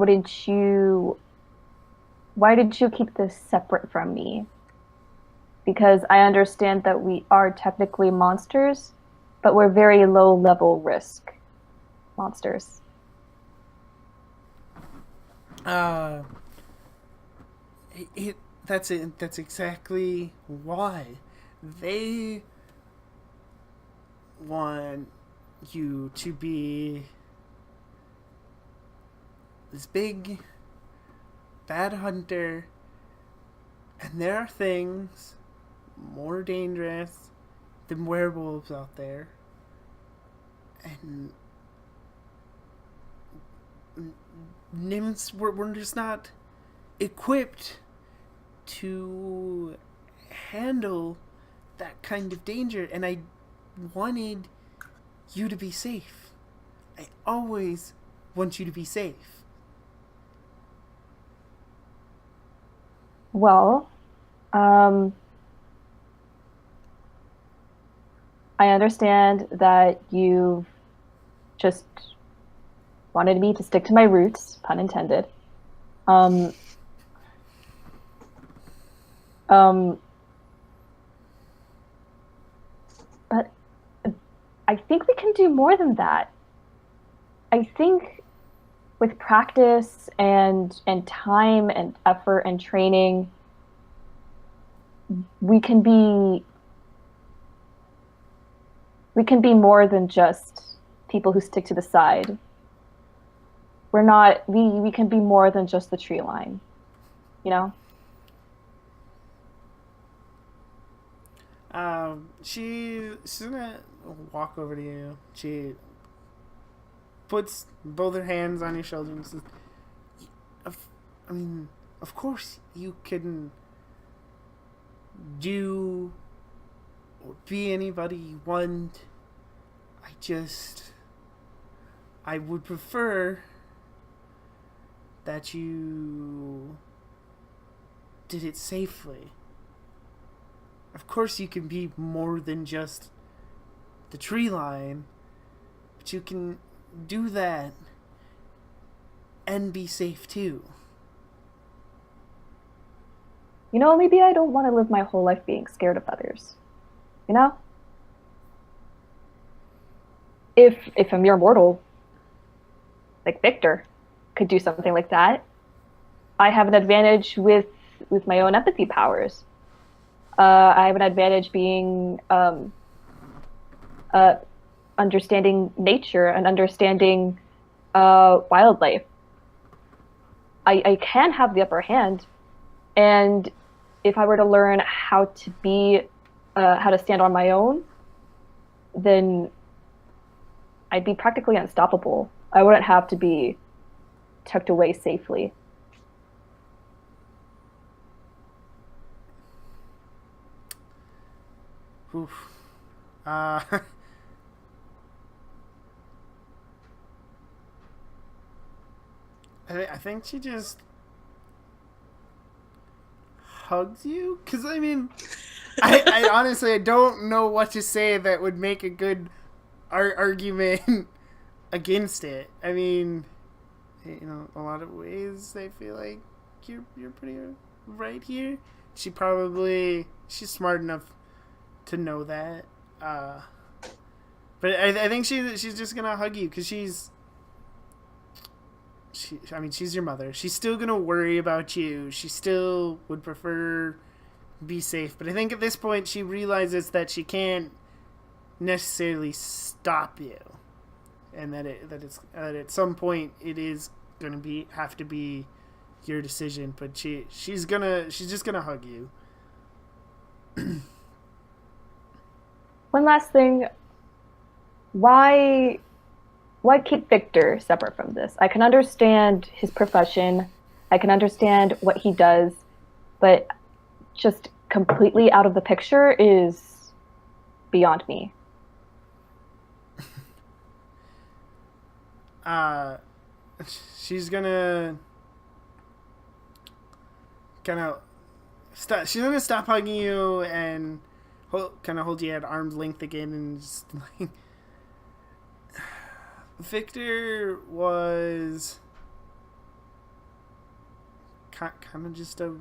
did you keep this separate from me? Because I understand that we are technically monsters, but we're very low level risk monsters. That's it. That's exactly why they want you to be this big bad hunter, and there are things more dangerous than werewolves out there, and nymphs we're just not equipped to handle that kind of danger, and I wanted you to be safe. I always want you to be safe. Well, I understand that you've just wanted me to stick to my roots, pun intended. But I think we can do more than that. I think with practice and time and effort and training, we can be more than just people who stick to the side. We can be more than just the tree line, you know? She's gonna walk over to you. She puts both her hands on your shoulders and says, mean, of course you can do or be anybody you want. I would prefer that you did it safely. Of course you can be more than just the tree line, but you can do that and be safe too. You know, maybe I don't want to live my whole life being scared of others. You know? If a mere mortal, like Victor, could do something like that, I have an advantage with my own empathy powers. I have an advantage being understanding nature and understanding wildlife. I can have the upper hand, and if I were to learn how to stand on my own, then I'd be practically unstoppable. I wouldn't have to be tucked away safely. Oof. I think she just hugs you? Because, I mean, I honestly, I don't know what to say that would make a good argument against it. I mean, you know, a lot of ways I feel like you're pretty right here. She's smart enough to know that. But I think she's just gonna hug you because she's your mother. She's still gonna worry about you. She still would prefer be safe. But I think at this point she realizes that she can't necessarily stop you, and that at some point it is gonna have to be your decision. But she's just gonna hug you. One last thing. Why keep Victor separate from this? I can understand his profession. I can understand what he does, but just completely out of the picture is beyond me. She's gonna she's gonna stop hugging you and kind of hold you at arm's length again, and just like, Victor was kind of just a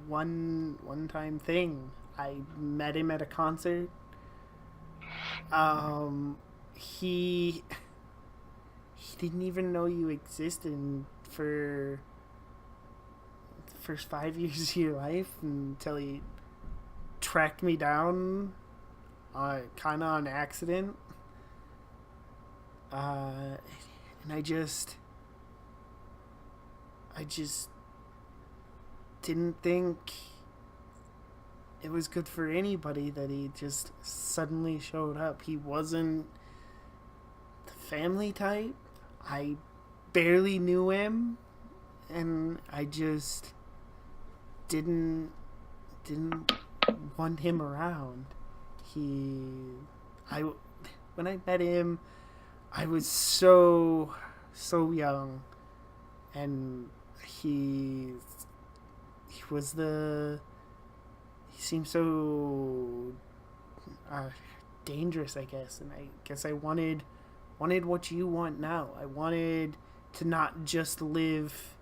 one-time thing. I met him at a concert. He didn't even know you existed for the first 5 years of your life until he tracked me down, kind of on accident. And I just didn't think it was good for anybody that he just suddenly showed up. He wasn't the family type. I barely knew him, and I just didn't want him around. When I met him, I was so young, and he seemed so dangerous, I guess, and I guess I wanted what you want now. I wanted to not just live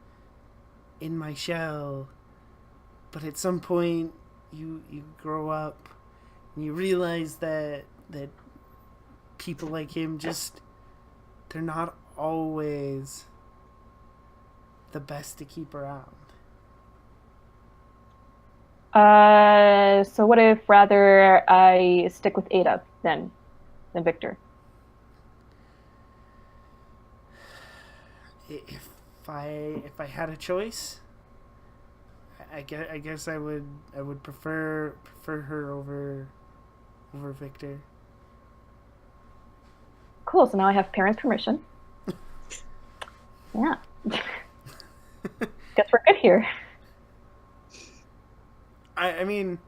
in my shell, but at some point you grow up and you realize that people like him they're not always the best to keep around. So what if rather I stick with Ada than Victor? If I had a choice, I guess I would prefer her over Victor. Cool. So now I have parents' permission. Yeah. guess we're good here. I mean,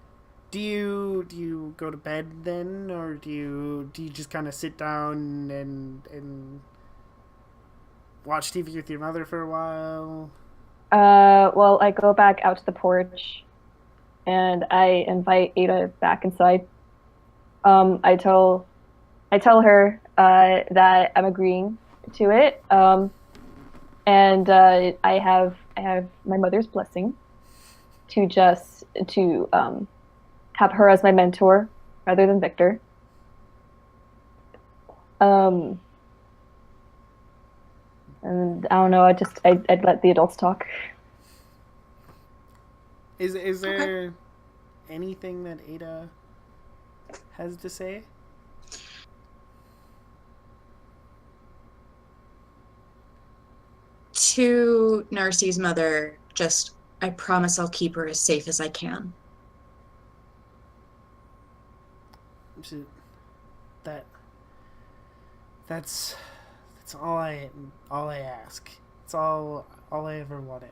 do you go to bed then, or do you just kind of sit down and watch TV with your mother for a while? Well, I go back out to the porch and I invite Ada back inside. I tell her that I'm agreeing to it. And I have my mother's blessing to have her as my mentor rather than Victor. And I don't know. I'd let the adults talk. Is there anything that Ada has to say? To Narcy's mother, just, I promise I'll keep her as safe as I can. That that's all I ask. It's all I ever wanted.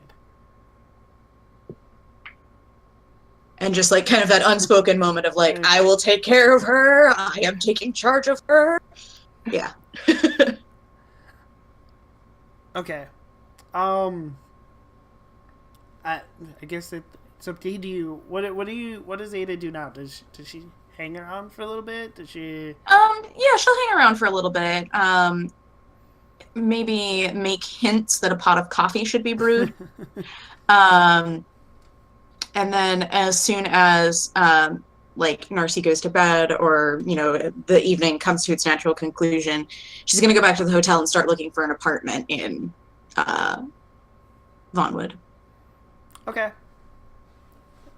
And just like kind of that unspoken moment of like, I will take care of her. I am taking charge of her. Yeah. Okay. I guess it's up to you. Do you what does Ada do now? Does she hang around for a little bit? Does she? Yeah, she'll hang around for a little bit. Maybe make hints that a pot of coffee should be brewed. And then as soon as like Narcy goes to bed, or the evening comes to its natural conclusion, she's gonna go back to the hotel and start looking for an apartment in Vonwood. Okay.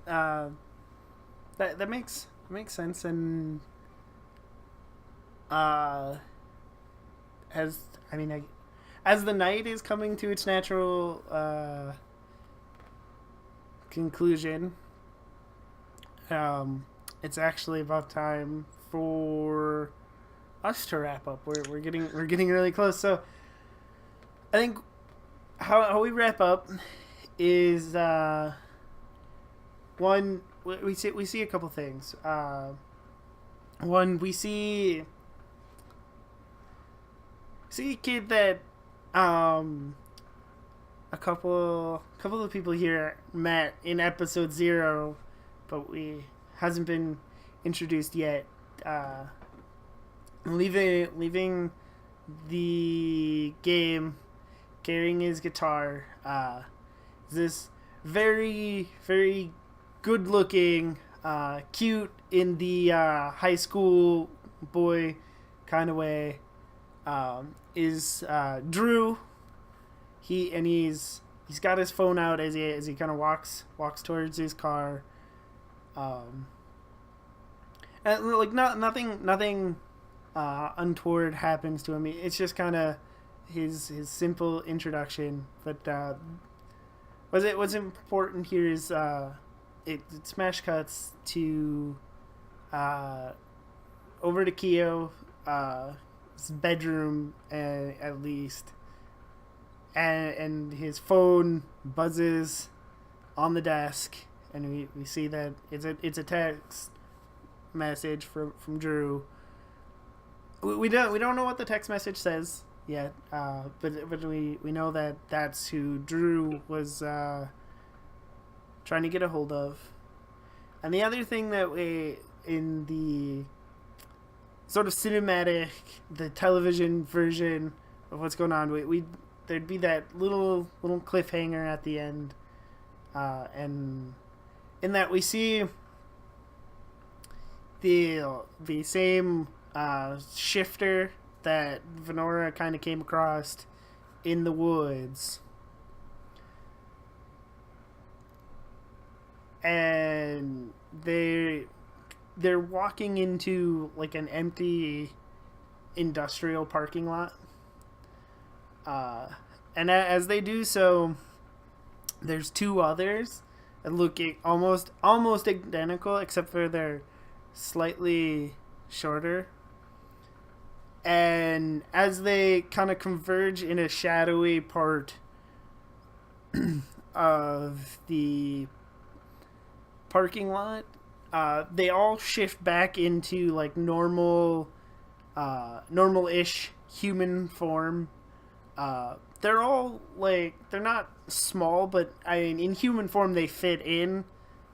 That makes sense. And as the night is coming to its natural conclusion, it's actually about time for us to wrap up. We're getting really close. So I think how we wrap up is one, we see a couple things. One, we see a kid that a couple of people here met in episode 0, but hasn't been introduced yet. Leaving the game, carrying his guitar. This very, very good looking, cute in the high school boy kind of way, is Drew. He's got his phone out as he kind of walks towards his car. And like nothing untoward happens to him. It's just kind of his simple introduction. But what's important here is it smash cuts to over to Keo, his bedroom at least, and his phone buzzes on the desk, and we see that it's a text message from Drew. We don't know what the text message says yet, but we know that that's who Drew was trying to get a hold of. And the other thing that we, in the sort of cinematic, the television version of what's going on, we there'd be that little cliffhanger at the end, and in that we see the same shifter that Venora kind of came across in the woods, and they're walking into like an empty industrial parking lot, and as they do so, there's two others that look almost identical, except for they're slightly shorter. And as they kind of converge in a shadowy part of the parking lot, they all shift back into like normal-ish human form. They're all like, they're not small, but I mean, in human form they fit in.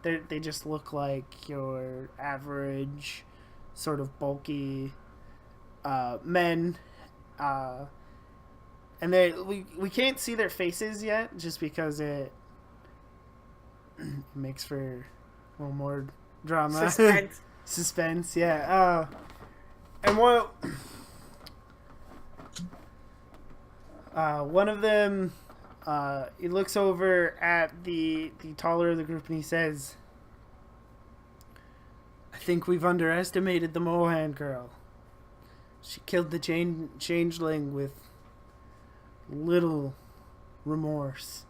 They just look like your average sort of bulky men. And we can't see their faces yet, just because it makes for a little more drama. Suspense, yeah. And one of them, he looks over at the taller of the group and he says, "I think we've underestimated the Mohan girl. She killed the changeling with little remorse."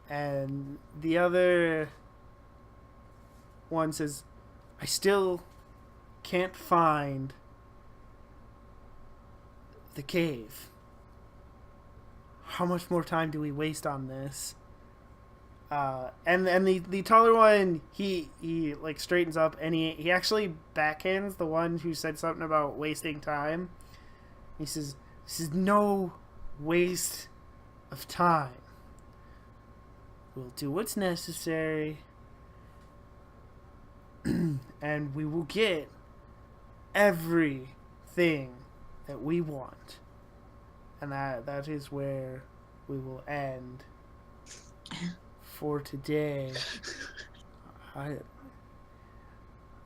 And the other one says, "I still can't find the cave. How much more time do we waste on this?" And the taller one, he like straightens up, and he actually backhands the one who said something about wasting time. He says, "This is no waste of time. We'll do what's necessary, and we will get everything that we want." And that is where we will end for today.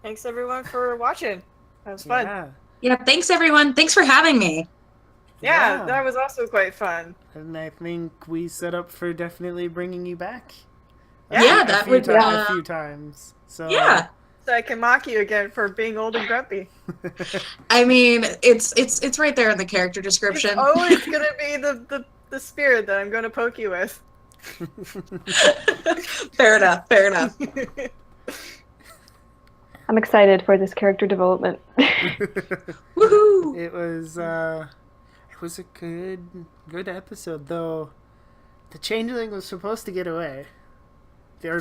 Thanks everyone for watching. That was fun. Yeah. Yeah, thanks everyone. Thanks for having me. Yeah, that was also quite fun. And I think we set up for definitely bringing you back. Yeah, that would a few times. So yeah. So I can mock you again for being old and grumpy. I mean, it's right there in the character description. It's always gonna be the spirit that I'm gonna poke you with. Fair enough. Fair enough. I'm excited for this character development. Woohoo! It was a good episode, though. The changeling was supposed to get away. The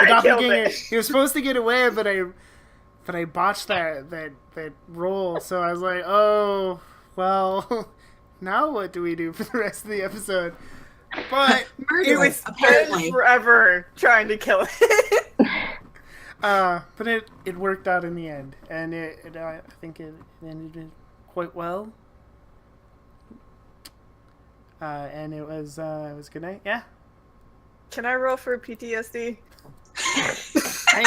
doppelganger. He was supposed to get away, but I botched that roll. So I was like, oh well. Now what do we do for the rest of the episode? But it was apparently forever trying to kill it. But it worked out in the end, and I think it ended quite well. And it was good night. Yeah. Can I roll for PTSD? I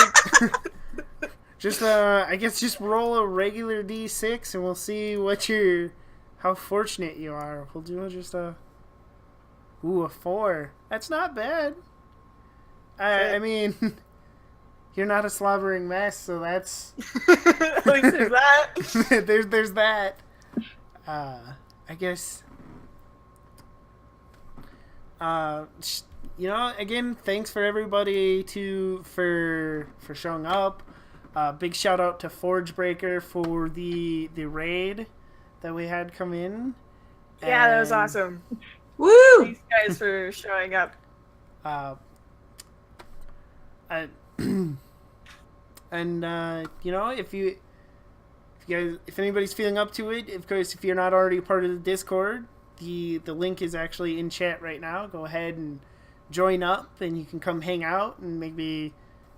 guess just roll a regular D6, and we'll see how fortunate you are. We'll do just a 4. That's not bad. I mean, you're not a slobbering mess, so that's at least there's that. there's that. I guess. Again, thanks for everybody for showing up. Big shout out to Forgebreaker for the raid that we had come in. Yeah, that was awesome. Woo! Thanks guys for showing up. If anybody's feeling up to it, of course, if you're not already part of the Discord, the link is actually in chat right now. Go ahead and join up, and you can come hang out and maybe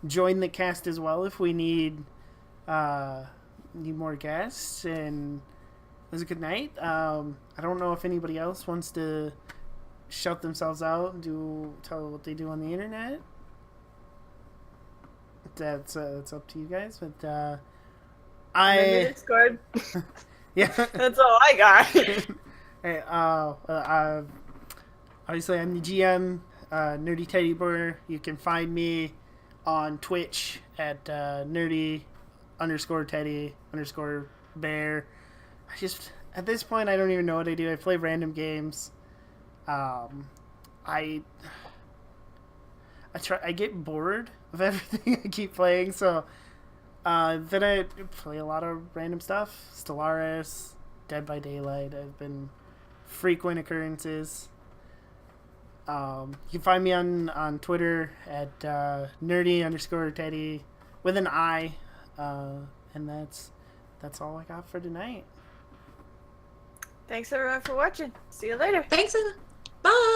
join the cast as well if we need more guests. And it was a good night. I don't know if anybody else wants to shout themselves out and tell what they do on the internet. That's up to you guys, but Discord. Yeah, that's all I got. Hey, obviously I'm the GM, Nerdy Teddy Bear. You can find me on Twitch at nerdy_Teddy_bear. At this point, I don't even know what I do. I play random games. I get bored of everything I keep playing, so then I play a lot of random stuff. Stellaris, Dead by Daylight. I've been frequent occurrences. You can find me on Twitter at nerdy_Teddy with an I, and that's all I got for tonight. Thanks everyone for watching. See you later. Thanks. Bye.